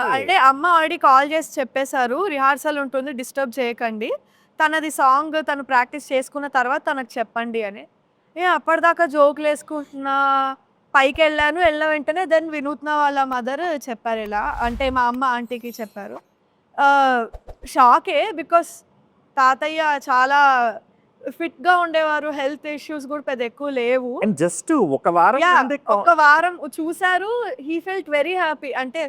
అంటే అమ్మ ఆల్రెడీ కాల్ చేసి చెప్పేశారు రిహార్సల్ ఉంటుంది డిస్టర్బ్ చేయకండి తనది సాంగ్ తను ప్రాక్టీస్ చేసుకున్న తర్వాత తనకు చెప్పండి అని అప్పటిదాకా జోకులు వేసుకుంటున్నా పైకి వెళ్ళిన వెంటనే దెన్ వినూత్న వాళ్ళ మదర్ చెప్పారు ఇలా అంటే మా అమ్మ ఆంటీకి చెప్పారు షాకే బికాస్ తాతయ్య చాలా ఫిట్‌గా ఉండేవారు. హెల్త్ ఇష్యూస్ గూడా పెద్ద ఎక్కువ లేవు. అండ్ జస్ట్ ఒక వారం యాహ్! ముందే ఒక వారం చూసారు. హి ఫెల్ట్ వెరీ హ్యాపీ. అంటే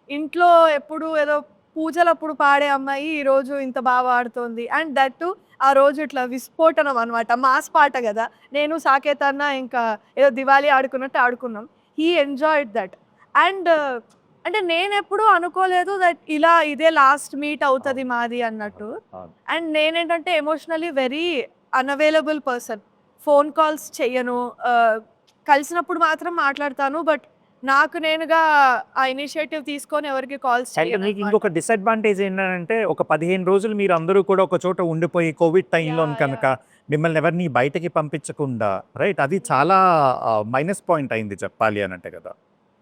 ఇంట్లో ఎప్పుడు ఏదో పూజలప్పుడు పాడే అమ్మాయి ఈరోజు ఇంత బా పాడుతోంది. అండ్ దట్ టూ ఆ రోజు ఇట్లా విస్ఫోటనం అనమాట. మాస్ పాట గదా! నేను సాకేత్ అన్న ఇంకా ఏదో దివాళీ ఆడుకున్నట్టు ఆడుకున్నాం. హి ఎంజాయ్డ్ దట్. అండ్ అంటే నేనెప్పుడూ అనుకోలేదు దట్ ఇలా ఇదే లాస్ట్ మీట్ అవుతది మాది అన్నట్టు. అవును. అండ్ నేనేంటంటే emotionally very unavailable person. Phone calls చెయ్యను. కలిసినప్పుడు మాత్రం మాట్లాడతాను. బట్ నాకు నేనుగా ఆ ఇనిషియేటివ్ తీసుకొని ఎవరికీ కాల్స్ అండ్ మీకు చెయ్యననమాట. ఇంకొక డిసడ్వాంటేజ్ ఏంటంటే ఒక 15 రోజులు మీరందరూ కూడా ఒక చోట ఉండిపోయి కోవిడ్ టైంలో యాహ్! కనుక మిమ్మల్ని ఎవరిని బయటకి పంపించకుండా రైట్ అది చాలా మైనస్ పాయింట్ అయింది చెప్పాలి అనంటే కదా!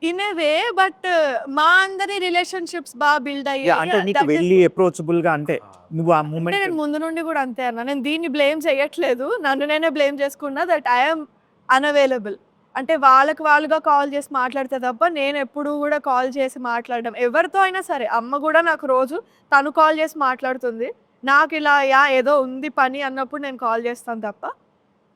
ఇన్ ఎ వే బట్ మా అందరి రిలేషన్‌షిప్స్ బా బిల్డ్ యాహ్! అంటే అయ్యాయి. నీకు దట్ ఈస్ వెళ్ళి అప్రోచబుల్‌గా అంటే నువ్వు ఆ అంటే మూమెంట్ నేను ముందు నుండి గూడా అంతే అన్న. నేను దీన్ని బ్లేమ్ చెయ్యట్లేదు. నన్ను నేనే బ్లేమ్ చేసుకున్నా దట్ ఐ యామ్ అన్‌అవైలబుల్. అంటే వాళ్ళకి వాళ్ళుగా కాల్ చేసి మాట్లాడితే తప్ప నేనెప్పుడూ గూడా కాల్ చేసి మాట్లాడడం ఎవరితో అయినా సరే అమ్మ గూడా నాకు రోజు తను కాల్ చేసి మాట్లాడుతుంది. నాకిలా ఏదో ఉంది పని అన్నప్పుడు నేను కాల్ చేస్తాను తప్ప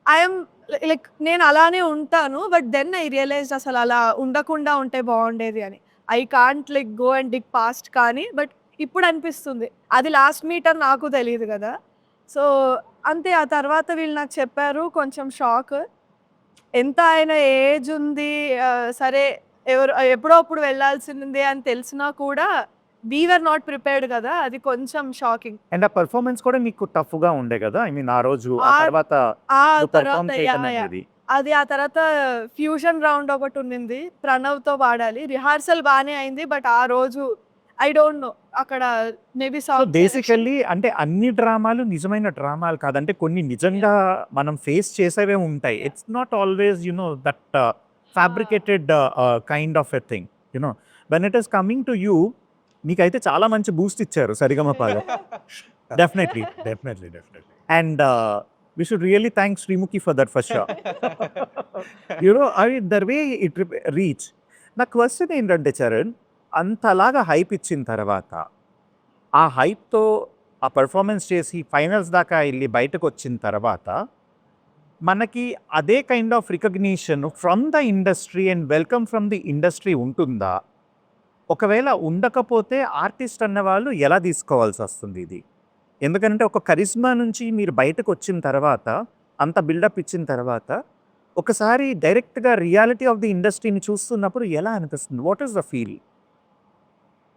ఐ యామ్ లైక్ నేను అలానే ఉంటాను. బట్ దెన్ ఐ రియలైజ్డ్ అసలు అలా ఉండకుండా ఉంటే బావుండేది అని. I can't like go and dig past కానీ బట్ ఇప్పుడు అనిపిస్తుంది. అది లాస్ట్ మీట్ అని నాకు తెలీదు గదా! సో, అంతే ఆ తర్వాత వీళ్ళు నాకు చెప్పారు. కొంచెం షాక్. ఎంత ఆయన ఏజ్ ఉంది. సరే ఎప్పుడో అప్పుడు వెళ్ళాల్సిందే అని తెలిసినా కూడా వి వర్ నాట్ ప్రిపేర్డ్ గదా! అది కొంచెం షాకింగ్. అండ్ ఆ పెర్ఫార్మన్స్ కూడా మీకు టఫ్‌గా ఉండే కదా! ఐ మీన్ ఆ రోజు ఆ ఆ తర్వాత ఆ నువ్వు తర్వాత పెర్ఫార్మ్ చేయటం యాహ్! అనేది. అది ఆ తర్వాత ఫ్యూజన్ రౌండ్ ఒకటుండింది. ప్రణవ్‌తో పాడాలి. రిహార్సల్ బానే అయింది. బట్ ఆ రోజు ఐ డోంట్ నో. అక్కడ maybe so song selection basically అంటే అన్ని డ్రామాలు నిజమైన డ్రామాలు కాదు. అంటే కొన్ని నిజంగా మనం ఫేస్ చేసేవే ఉంటాయి. It's not always that fabricated kind of a thing. When it is coming to you నీకైతే చాలా మంచి బూస్ట్ ఇచ్చారు సరిగమపలో. Definitely. Definitely. And we should really thank Srimuki for that for sure. I mean, the way it reached. నా question ఏంటంటే చరణ్, అంతలాగా hype ఇచ్చిన తర్వాత ఆ హైప్‌తో ఆ పెర్ఫార్మన్స్ చేసి ఫైనల్స్ దాకా ఎళ్లి బయటకొచ్చిన తర్వాత మనకి అదే kind of recognition from the industry and welcome from the industry ఉంటుందా? ఒకవేళ ఉండకపోతే ఆర్టిస్ట్ అన్నవాళ్ళు ఎలా తీసుకోవాల్సొస్తుంది ఇది? ఎందుకంటే ఒక కరిస్మా నుంచి మీరు బయటకొచ్చిన తర్వాత, అంత బిల్డప్ ఇచ్చిన తర్వాత, ఒకసారి డైరెక్ట్‌గా రియాలిటీ ఆఫ్ ది ఇండస్ట్రీని చూస్తున్నప్పుడు ఎలా అనిపిస్తుంది? What is the feel?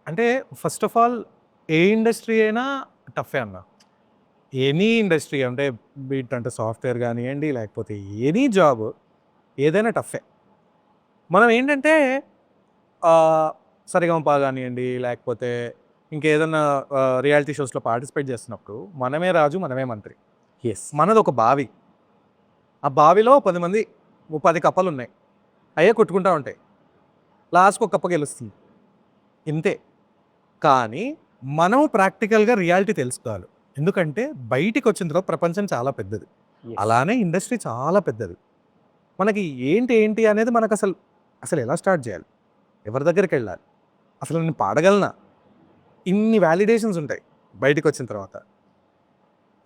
అంటే first of all a industry అయినా టఫే అన్న. ఎనీ ఇండస్ట్రీ అంటే బీట్ అంటే సాఫ్ట్‌వేర్ గానియండి, లేకపోతే ఎనీ జాబ్ ఏదైనా టఫే. మనం ఏంటంటే సరిగమప గానియండి, లేకపోతే ఇంకేదన్నా రియాలిటీ షోస్‌లో పార్టిసిపేట్ చేస్తున్నప్పుడు మనమే రాజు, మనమే మంత్రి. యెస్. మనదొక బావి. ఆ బావిలో 10 మంది 10 కప్పలున్నాయి. అయ్యే కొట్టుకుంటా ఉంటాయి. లాస్ట్‌కి ఒక కప్ప గెలుస్తుంది. ఇంతే. కానీ మనం ప్రాక్టికల్‌గా రియాలిటీ తెలుసుకోవాలి. ఎందుకంటే బయటికొచ్చిన తర్వాత ప్రపంచం చాలా పెద్దది. యెస్. అలానే ఇండస్ట్రీ చాలా పెద్దది. మనకి ఏంటి అనేది అసలు ఎలా స్టార్ట్ చేయాలి? ఎవరి దగ్గరికెళ్ళాలి? అసలు నేను పాడగలనా? ఇన్ని వాలిడేషన్స్ ఉంటాయి బయటికొచ్చిన తర్వాత.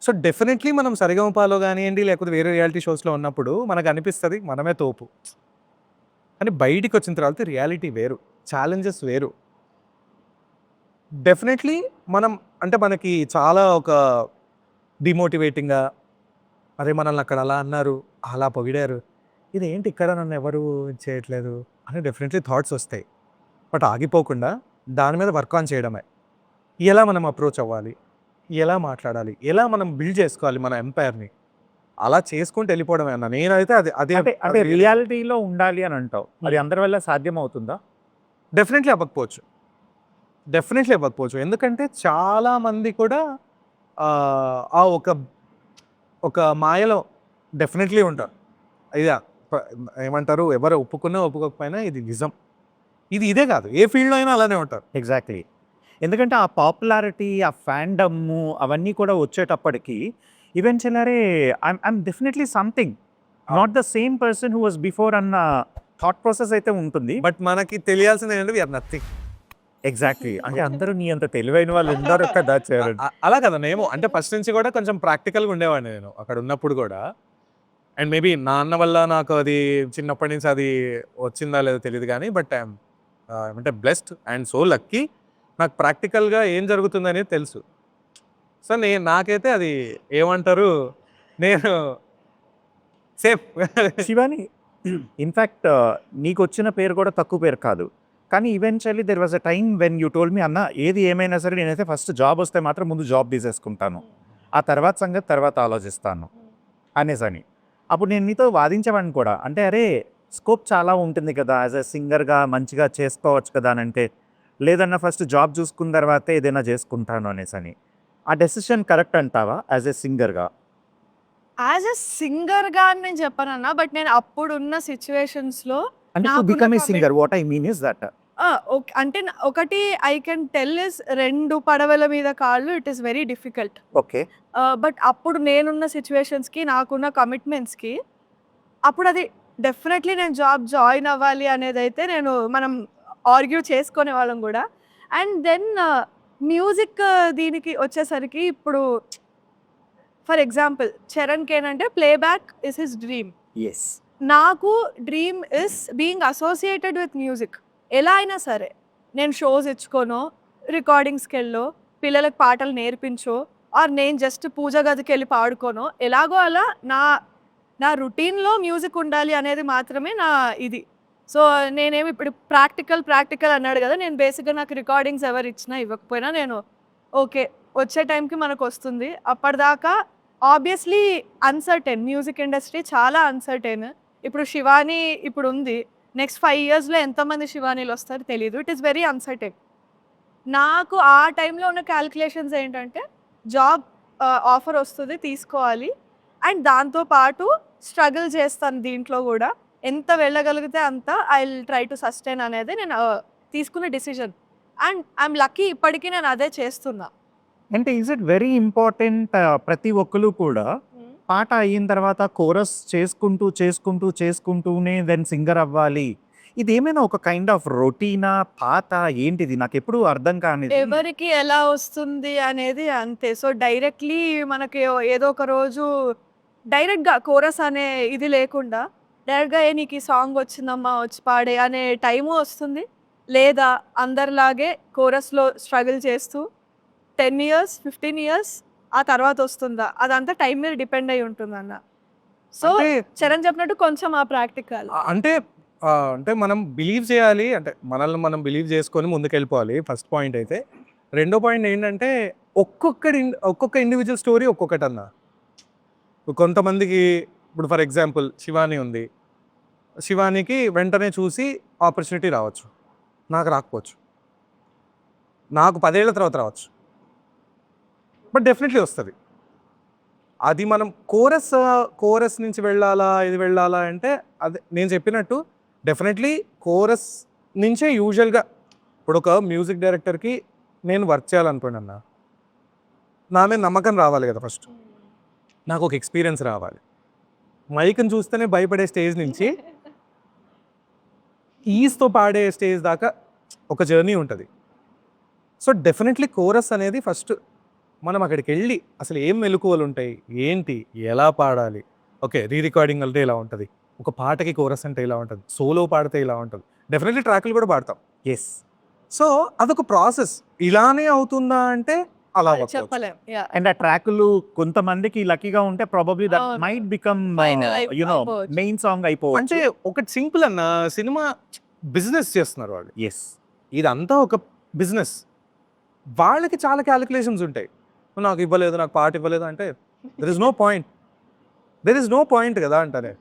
సో, డెఫినెట్‌లీ మనం సరిగమపలో గానియండి, లేకపోతే వేరే రియాలిటీ షోస్‌లో ఉన్నప్పుడు మనకనిపిస్తది మనమే తోపు. కానీ బయటికొచ్చిన తర్వాత రియాలిటీ వేరు. ఛాలెంజెస్ వేరు. డెఫినెట్‌లీ మనం అంటే మనకి చాలా ఒక డిమోటివేటింగ్‌గా అరే! మనల్ని అక్కడ అలా అన్నారు, అలా పొగిడారు. ఇదేంటి ఇక్కడ నన్నెవరు ఇది చేయట్లేదు అని డెఫినెట్‌లీ థాట్స్ వస్తాయి. బట్ ఆగిపోకుండా దాని మీద వర్క్ ఆన్ చేయడమే. ఎలా మనం అప్రోచ్ అవ్వాలి? ఎలా మాట్లాడాలి? ఎలా మనం బిల్డ్ చేసుకోవాలి మన ఎంపైర్‌ని? అలా చేసుకుంటూ వెళ్ళిపోవడమే అన్న. నేనైతే అదే అంటే రియాలిటీలో ఉండాలి అని అంటావు. అది అందరి వల్ల సాధ్యమవుతుందా? డెఫినెట్‌లీ అవ్వకపోవచ్చు. డెఫినెట్‌లీ అవ్వకపోవచ్చు. ఎందుకంటే చాలా మంది కూడా ఆ ఒక మాయలో డెఫినెట్‌లీ ఉంటారు. ఇదా ప ఏమంటారు ఎవరు ఒప్పుకున్నా, ఒప్పుకోకపోయినా ఇది నిజం. ఇదే కాదు. ఏ ఫీల్డ్‌లో అయినా అలానే ఉంటారు. ఎగ్జాక్ట్‌లీ. ఎందుకంటే ఆ పాపులారిటీ, ఆ ఫాండము అవన్నీ కూడా వచ్చేటప్పటికి ఈవెన్చువల్లీ అరే! I'm definitely something. Not the same person who was before అన్న థాట్ ప్రాసెస్ అయితే ఉంటుంది. బట్ మనకి తెలియాల్సింది ఏంటంటే వి ఆర్ నథింగ్. ఎగ్జాక్ట్‌లీ. అంటే అందరూ నీ అంత తెలివైన వాళ్ళు ఉండరు కదా! అలా కదన్న ఏమో అంటే ఫస్ట్ నుంచి కూడా కొంచెం ప్రాక్టికల్‌గా ఉండేవాడిని నేను అక్కడ ఉన్నప్పుడు కూడా. అండ్ మేబీ నాన్న వల్ల నాకు అది చిన్నప్పటి నుంచి అది వచ్చిందా లేదో తెలీదు గానీ బట్ ఐయామ్ ఏమంటే బ్లెస్డ్ అండ్ సో లక్కీ నాకు ప్రాక్టికల్‌గా ఏం జరుగుతుందనేది తెలుసు. సో, నాకైతే అది ఏమంటారు నేను సేఫ్. శివాని ఇన్‌ఫాక్ట్ నీకొచ్చిన పేరు కూడా తక్కువ పేరు కాదు. కానీ eventually there was a time when you told me అన్న ఏది ఏమైనా సరే నేనైతే ఫస్ట్ జాబ్ వస్తే మాత్రం ముందు జాబ్ తీసేసుకుంటాను. ఆ తర్వాత సంగతి తర్వాత ఆలోచిస్తాను అనేసని. అప్పుడు నేను నీతో వాదించేవాడిని కూడా. అంటే అరే! స్కోప్ చాలా ఉంటుంది కదా! యాస్ ఎ సింగర్‌గా మంచిగా చేసుకోవచ్చు కదా! అని అంటే, లేదన్నా ఫస్ట్ జాబ్ చూసుకున్న తర్వాతే ఏదైనా చేసుకుంటాను అనేసని. ఆ డెసిషన్ కరెక్ట్ అంటావా యాస్ ఎ సింగర్‌గా? యాజ్ ఎ సింగర్‌గా అని నేను చెప్పనన్నా. బట్ నేను అప్పుడున్న సిట్యుయేషన్స్‌లో అంటే టు నాకున్న become a singer what I mean is that. Okay. అంటే ఒకటి ఐ కెన్ టెల్ ఇస్ 2 పడవల మీద కాళ్ళు it is very difficult. Okay. But అప్పుడు నేనున్న సిట్యుయేషన్స్‌కి, నాకున్న కమిట్మెంట్స్‌కి అప్పుడది డెఫినెట్‌లీ నేను జాబ్ జాయిన్ అవ్వాలి అనేదైతే మనం ఆర్గ్యూ చేసుకునేవాళ్ళం గూడా. అండ్ దెన్ మ్యూజిక్ దీనికి వచ్చేసరికి ఇప్పుడు ఫర్ ఎగ్జాంపుల్ 'చరణ్‌కి' ఏంటంటే playback is his dream. Yes. నాకు dream is being associated with music. ఎలా అయినా సరే నేను షోస్ ఇచ్చుకోనో, రికార్డింగ్స్‌కెళ్ళో, పిల్లలకి పాటలు నేర్పించో, ఆర్ నేను జస్ట్ పూజ గదికెళ్ళి పాడుకోనో, ఎలాగో అలా నా నా రొటీన్‌లో మ్యూజిక్ ఉండాలి అనేది మాత్రమే నా ఇది. సో, నేనేమి ఇప్పుడు ప్రాక్టికల్ అన్నాడు గదా! నేను బేసిక్‌గా నాకు రికార్డింగ్స్ ఎవరు ఇచ్చినా, ఇవ్వకపోయినా నేను ఓకే. వచ్చే టైంకి మనకొస్తుంది. అప్పటిదాకా ఆబ్వియస్లీ అన్‌సర్టెన్ మ్యూజిక్ ఇండస్ట్రీ చాలా అన్‌సర్టెన్. ఇప్పుడు 'శివాని' ఇప్పుడుంది. నెక్స్ట్ 5 ఇయర్స్‌లో ఎంతమంది 'శివానీ'లొస్తారో తెలీదు. It is very uncertain. నాకు ఆ టైంలో ఉన్న క్యాలిక్యులేషన్స్ ఏంటంటే జాబ్ ఆఫర్ వస్తది తీసుకోవాలి. అండ్ దాంతో పాటు స్ట్రగుల్ చేస్తాను దీంట్లో గూడా. ఎంత వెళ్ళగలిగితే అంత I will try to sustain అనేది నేను తీసుకున్న డిసిషన్. అండ్ ఐయామ్ లక్కీ ఇప్పటికి నేను అదే చేస్తున్నా. అంటే ఈజ్ ఇట్ వెరీ ఇంపార్టెంట్ ప్రతి ఒక్కళ్ళు కూడా పాట అయిన తర్వాత కోరస్ చేసుకుంటూనే దెన్ సింగర్ అవ్వాలి. ఇదేమైనా ఒక కైండ్ ఆఫ్ రొటీనా? పాత? ఏంటిది? నాకెప్పుడూ అర్థం కానిది. ఎవరికి ఎలా వస్తుంది అనేది అంతే. సో, డైరెక్ట్‌లీ మనకి ఏదో ఒక రోజు డైరెక్ట్‌గా కోరస్ అనే ఇది లేకుండా డైరెక్ట్‌గా "ఏ నీకు ఈ సాంగ్ వచ్చిందమ్మా వచ్చి పాడే" అనే టైము వస్తుంది. లేదా అందరిలాగే కోరస్‌లో స్ట్రగుల్ చేస్తూ 10 ఇయర్స్, 15 ఇయర్స్ ఆ తర్వాత వస్తుందా? అదంతా టైం మీద డిపెండ్ అయ్యి ఉంటుందన్న. సో, అంటే చరణ్ చెప్పినట్టు కొంచెం ఆ ప్రాక్టికల్. అంటే అంటే మనం బిలీవ్ చేయాలి. అంటే మనల్ని మనం బిలీవ్ చేసుకొని ముందుకెళ్ళిపోవాలి ఫస్ట్ పాయింట్ అయితే. రెండో పాయింట్ ఏంటంటే ఒక్కొక్క ఇండివిడ్యువల్ స్టోరీ ఒక్కొక్కటన్నా. కొంతమందికి ఇప్పుడు ఫర్ ఎగ్జాంపుల్ 'శివాని' ఉంది. 'శివానికి' వెంటనే చూసి ఆపర్చునిటీ రావచ్చు. నాకు రాకపోవచ్చు. నాకు 10 ఏళ్ల తర్వాత రావచ్చు. బట్ డెఫినెట్‌లీ వస్తది. అది మనం కోరస్ నుంచి వెళ్ళాలా, ఇది వెళ్ళాలా అంటే అదే నేను చెప్పినట్టు డెఫినెట్‌లీ కోరస్ నుంచే యూజువల్‌గా ఇప్పుడు ఒక మ్యూజిక్ డైరెక్టర్‌కి నేను వర్క్ చేయాలనుకోండన్నా, నా మీద నమ్మకం రావాలి కదా ఫస్ట్. నాకు ఒక ఎక్స్‌పీరియన్స్ రావాలి. మైక్‌ని చూస్తేనే భయపడే స్టేజ్ నుంచి కీస్‌తో పాడే స్టేజ్ దాకా ఒక జర్నీ ఉంటది. సో, డెఫినెట్‌లీ కోరస్ అనేది ఫస్ట్ మనం అక్కడికెళ్ళి అసలు ఏం మెళకువలుంటాయి? ఏంటి? ఎలా పాడాలి? ఓకే. రికార్డింగ్ అంటే ఇలా ఉంటది. ఒక పాటకి కోరస్ అంటే ఇలా ఉంటది. సోలో పాడితే ఇలా ఉంటది. డెఫినెట్‌లీ ట్రాక్‌లు కూడా పాడతాం. యెస్. సో, అదొక ప్రాసెస్. ఇలానే అవుతుందా అంటే అలా అవ్వకపోవచ్చు. చెప్పలేం. యాహ్! అండ్ ఆ ట్రాకులు కొంతమందికి లక్కీగా ఉంటే ప్రాబబ్లీ దట్ అవును. మైట్ బికమ్ యూ నో అయిపోవచ్చు. మెయిన్ సాంగ్ అయిపోవచ్చు. అంటే ఒకటి సింపుల్ అన్న సినిమా బిజినెస్ చేస్తున్నారు వాళ్ళు. యెస్. ఇదంతా ఒక బిజినెస్. వాళ్ళకి చాలా క్యాలిక్యులేషన్స్ ఉంటాయి. నాకు ఇవ్వలేదు, నాకు పాట ఇవ్వలేదు అంటే దెర్ ఇస్ నో పాయింట్ కదా అంటానే.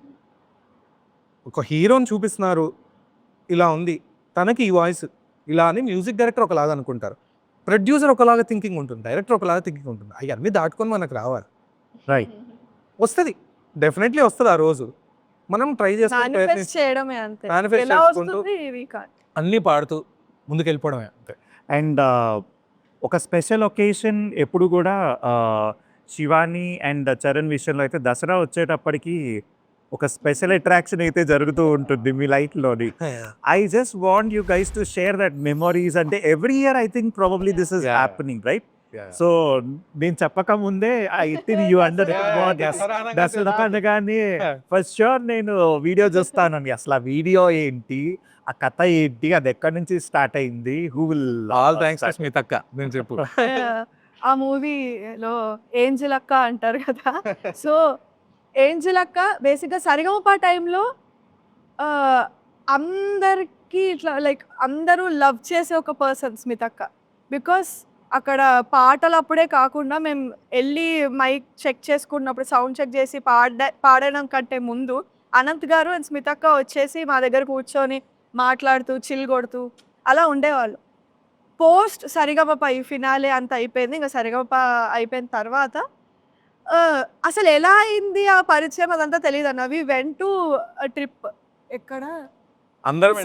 ఒక హీరోని చూపిస్తున్నారు, ఇలా ఉంది, తనకి ఈ వాయిస్ ఇలా అని మ్యూజిక్ డైరెక్టర్ ఒకలాగా అనుకుంటారు, ప్రొడ్యూసర్ ఒకలాగా థింకింగ్ ఉంటుంది, డైరెక్టర్ ఒకలాగా థింకింగ్ ఉంటుంది. అవన్నీ దాటుకొని మనకు రావాలి. రైట్. వస్తుంది, డెఫినెట్లీ వస్తుంది. ఆ రోజు మనం ట్రై చేసుకుని మేనిఫెస్ట్ చేయడమే అంతే. Manifest ఎలా చేసుకుంటూ వస్తుంది వి కాంట్. అన్నీ పాడుతూ ముందుకెళ్ళిపోవడమే అంతే. అండ్ ఒక స్పెషల్ ఒకేషన్ ఎప్పుడు కూడా శివాని అండ్ చరణ్ విషయంలో అయితే దసరా వచ్చేటప్పటికి ఒక స్పెషల్ అట్రాక్షన్ అయితే జరుగుతూ ఉంటుంది మీ లైఫ్లోని. I just want you guys to share that memories. అంటే every year I think probably this is happening right. So నేను చెప్పక ముందే I think you under Dasara అనగానే ఫస్ట్ షూర్ నేను వీడియో చూస్తానండి. అసలు ఆ వీడియో ఏంటి, ఆ కథ ఏంటి, అది ఎక్కడి నుంచి స్టార్ట్ అయింది, who will all thanks to స్మితక్క. నేను చెప్పు. ఆ మూవీలో ఏంజెల్ అక్క అంటారు కదా. సో, ఏంజెల్ అక్క బేసిక్‌గా సరిగమప టైంలో అందరికి ఇట్లా లైక్ అందరూ లవ్ చేసే ఒక పర్సన్ స్మితక్క. బికాస్ అక్కడ పాటలు అప్పుడే కాకుండా మేము ఎళ్ళి మైక్ చెక్ చేసుకున్నప్పుడు సౌండ్ చెక్ చేసి పాడడం కంటే ముందు అనంత్ గారు అండ్ స్మితక్క వచ్చేసి మా దగ్గర కూర్చొని మాట్లాడుతూ, చిల్ కొడుతూ అలా ఉండేవాళ్ళు. పోస్ట్ సరిగమప ఈ ఫినాలే అంతా అయిపోయింది. ఇంక సరిగమప అయిపోయిన తర్వాత అసలు ఎలా అయింది ఆ పరిచయం అదంతా తెలీదన్న. We went to trip. ఎక్కడ? అందరం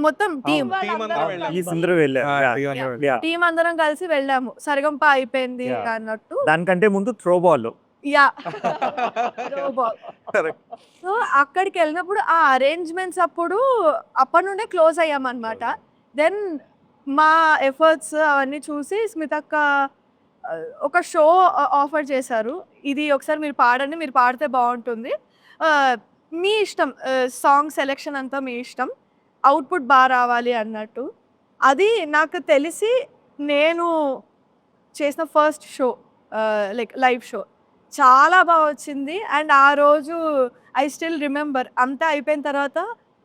మొత్తం టీమ్ అందరూ వెళ్ళారు. టీమ్ అందరం కలిసి వెళ్ళాము. సరిగమప అయిపోయింది అన్నట్టు. దానికంటే ముందు త్రో బాల్. యాహ్! సో, అక్కడికెళ్ళినప్పుడు ఆ అరేంజ్‌మెంట్స్ అప్పటి నుండే క్లోజ్ అయ్యామనమాట. దెన్ మా ఎఫర్ట్స్ అవన్నీ చూసి స్మితక్క ఒక షో ఆఫర్ చేశారు. ఇది ఒకసారి మీరు పాడండి, మీరు పాడితే బావుంటుంది. మీ ఇష్టం, సాంగ్ సెలెక్షన్ అంతా మీ ఇష్టం. అవుట్‌పుట్ రావాలి అన్నట్టు. అది నాకు తెలిసి నేను చేసిన first show, like live show. చాలా వచ్చింది. అండ్ ఆ రోజు ఐ స్టిల్ రిమెంబర్. అంతా అయిపోయిన తర్వాత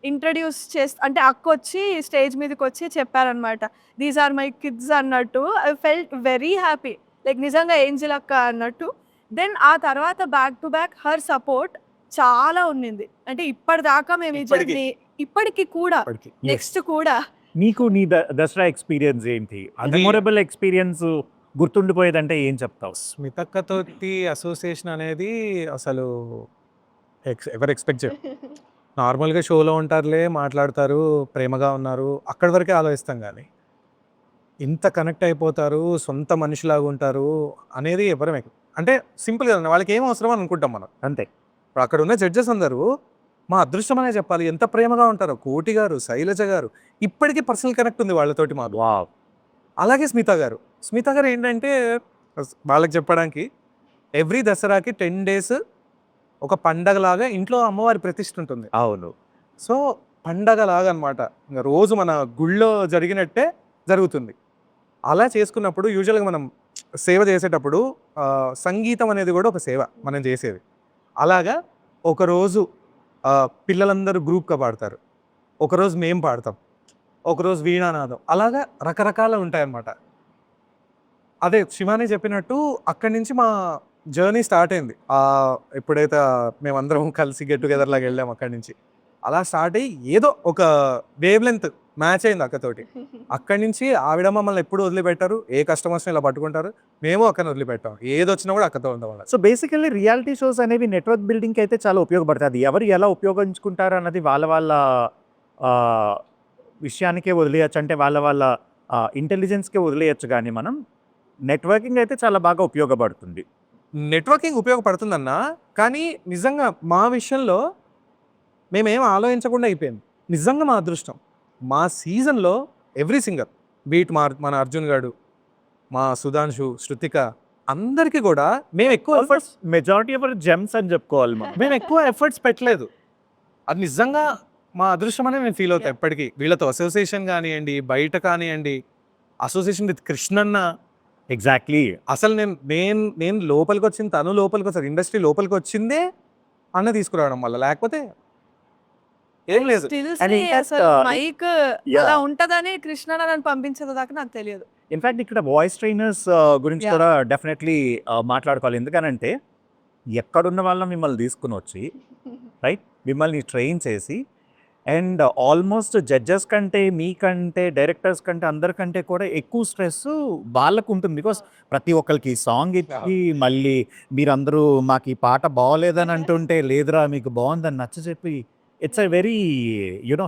ఇంట్రడ్యూస్ అంటే అక్కొచ్చి స్టేజ్ మీదకొచ్చి చెప్పారనమాట. దీస్ ఆర్ మై కిడ్స్ అన్నట్టు. I felt very happy. Like నిజంగా ఏంజెల్ అక్క అన్నట్టు. దెన్ ఆ తర్వాత back to back her support చాలా ఉన్నింది. అంటే ఇప్పటిదాకా మేము ఈ జర్నీ ఇప్పటికి కూడా నెక్స్ట్ కూడా. నీకు నీ దసరా ఎక్స్పీరియన్స్ ఏంటి? మెమొరబుల్ ఎక్స్పీరియన్స్ గుర్తుండిపోయేదంటే ఏం చెప్తావు? స్మితక్కతోటి అసోసియేషన్ అనేది అసలు ఎవరు ఎక్స్పెక్ట్ చేయరు. నార్మల్‌గా షోలో ఉంటారులే, మాట్లాడతారు, ప్రేమగా ఉన్నారు, అక్కడి వరకే ఆలోచిస్తాం కానీ ఇంత కనెక్ట్ అయిపోతారు, సొంత మనిషిలాగా ఉంటారు అనేది ఎవరం అంటే సింపుల్ కదండి. వాళ్ళకి ఏం అవసరం అని అనుకుంటాం మనం. అంతే. ఇప్పుడు అక్కడ ఉన్న జడ్జెస్ అందరూ మా అదృష్టం అనే చెప్పాలి. ఎంత ప్రేమగా ఉంటారో. కోటి గారు, శైలజ గారు ఇప్పటికీ పర్సనల్ కనెక్ట్ ఉంది వాళ్ళతోటి మాకు. వావ్! అలాగే స్మిత గారు. స్మిత గారు ఏంటంటే వాళ్ళకి చెప్పడానికి ఎవ్రీ దసరాకి 10 డేస్ ఒక పండగలాగా ఇంట్లో అమ్మవారి ప్రతిష్ఠ ఉంటుంది. అవును. సో, పండగలాగా అనమాట. ఇంక రోజు మన గుళ్ళో జరిగినట్టే జరుగుతుంది. అలా చేసుకున్నప్పుడు యూజువల్‌గా మనం సేవ చేసేటప్పుడు సంగీతం అనేది కూడా ఒక సేవ మనం చేసేది. అలాగా ఒకరోజు పిల్లలందరూ గ్రూప్‌గా పాడతారు. ఒకరోజు మేము పాడతాం. ఒకరోజు వీణానాదం. అలాగా రకరకాలు ఉంటాయన్నమాట. అదే శివాని చెప్పినట్టు అక్కడి నుంచి మా జర్నీ స్టార్ట్ అయింది. ఎప్పుడైతే మేమందరం కలిసి గెట్ టుగెదర్ లాగా వెళ్ళాం అక్కడి నుంచి. అలా స్టార్ట్ అయ్యి ఏదో ఒక వేవ్ లెంత్ మ్యాచ్ అయింది అక్కతోటి. అక్కడి నుంచి ఆవిడ మమ్మల్ని ఎప్పుడు వదిలిపెట్టారు. ఏ కష్టం వచ్చినా ఇలా పట్టుకుంటారు. మేము అక్కని వదిలిపెట్టాం. ఏదొచ్చినా కూడా అక్కతో ఉండేవాళ్ళం. సో, బేసికల్లీ రియాలిటీ షోస్ అనేవి నెట్వర్క్ బిల్డింగ్‌కి అయితే చాలా ఉపయోగపడతాయి. అది ఎవరు ఎలా ఉపయోగించుకుంటారు అన్నది వాళ్ళ వాళ్ళ ఆహ్, విషయానికే వదిలేయొచ్చు. అంటే వాళ్ళ వాళ్ళ ఇంటెలిజెన్స్‌కే వదిలేయొచ్చు గానీ మనం నెట్వర్కింగ్ అయితే చాలా బాగా ఉపయోగపడుతుంది. నెట్వర్కింగ్ ఉపయోగపడుతుందన్నా, కానీ నిజంగా మా విషయంలో మేమేం ఆలోచించకుండా అయిపోయింది. నిజంగా మా అదృష్టం. మా సీజన్‌లో ఎవ్రీ సింగర్ బీట్ మన అర్జున్ గాడు, మా సుధాంశు, శృతిక అందరికీ కూడా మేము ఎక్కువ ఎఫర్ట్స్ మెజారిటీ ఆఫ్ జెమ్స్ అని చెప్పుకోవాలి మనం. మేము ఎక్కువ ఎఫర్ట్స్ పెట్టలేదు. అది నిజంగా మా అదృష్టం అనే నేను ఫీల్ అవుతా ఎప్పటికీ. వీళ్ళతో అసోసియేషన్ కానియండి, బయట కానియండి, అసోసియేషన్ విత్ కృష్ణన్న. ఎగ్జాక్ట్‌లీ. అసలు నేను లోపలికి వచ్చింది, తను లోపలికి వచ్చారు. ఇండస్ట్రీ లోపలికి వచ్చిందే అన్న తీసుకురావడం వల్ల. లేకపోతే ఏం లేదు. స్టిల్స్‌ని in fact, అసలు మైక్ yeah. అలా ఉంటదని కృష్ణ నన్ను పంపించేది దాకా నాకు తెలియదు. ఇన్‌ఫాక్ట్ ఇక్కడ వాయిస్ ట్రైనర్స్ గురించి Yeah. కూడా డెఫినెట్‌లీ మాట్లాడుకోవాలి. ఎందుకనంటే ఎక్కడున్న వాళ్ళని మిమ్మల్ని తీసుకొనొచ్చి రైట్ మిమ్మల్ని ట్రైన్ చేసి అండ్ ఆల్మోస్ట్ జడ్జెస్ కంటే, మీకంటే, డైరెక్టర్స్ కంటే అందరికంటే కూడా ఎక్కువ స్ట్రెస్ వాళ్ళకు ఉంటుంది. బికాస్ ప్రతి ఒక్కరికి సాంగ్ ఇచ్చి మళ్ళీ మీరందరూ మాకు ఈ పాట బాగోలేదని అంటుంటే లేదురా మీకు బాగుందని నచ్చచెప్పి it's a very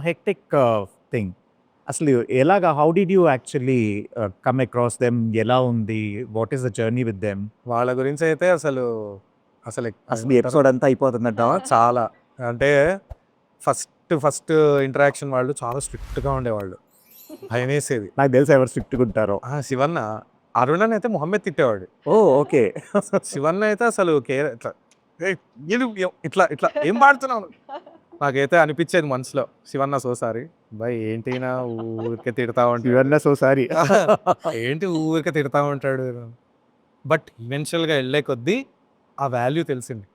hectic thing. అసలు ఎలాగా how did you actually come across them? ఎలా ఉంది? What is the journey with them? వాళ్ళ గురించి అయితే అసలు అసలు ఈ ఎపిసోడ్ అంతా అయిపోతుందంటావా? చాలా అంటే ఫస్ట్ ఇంటరాక్షన్ వాళ్ళు చాలా స్ట్రిక్ట్‌గా ఉండేవాళ్ళు. భయమేసేది. నాకు తెలిసి ఎవరు స్ట్రిక్ట్‌గా ఉంటారో. శివన్న అరుణన్ అయితే మొహమ్మద్ తిట్టేవాడు. ఓ ఓకే. శివన్న అయితే అసలు ఇట్లా "ఏయ్, ఇట్లా ఇట్లా ఏం పాడుతున్నావు?" నాకైతే అనిపించేది మనసులో, శివన్న సో సారీ బాయ్ ఏంటినా ఊరికే తిడతా ఉంటాడు, ఇవన్నీ సో సారీ. ఏంటి ఊరికే తిడతా ఉంటాడు. బట్ ఈవెన్చువల్గా వెళ్ళే కొద్దీ ఆ వాల్యూ తెలిసింది.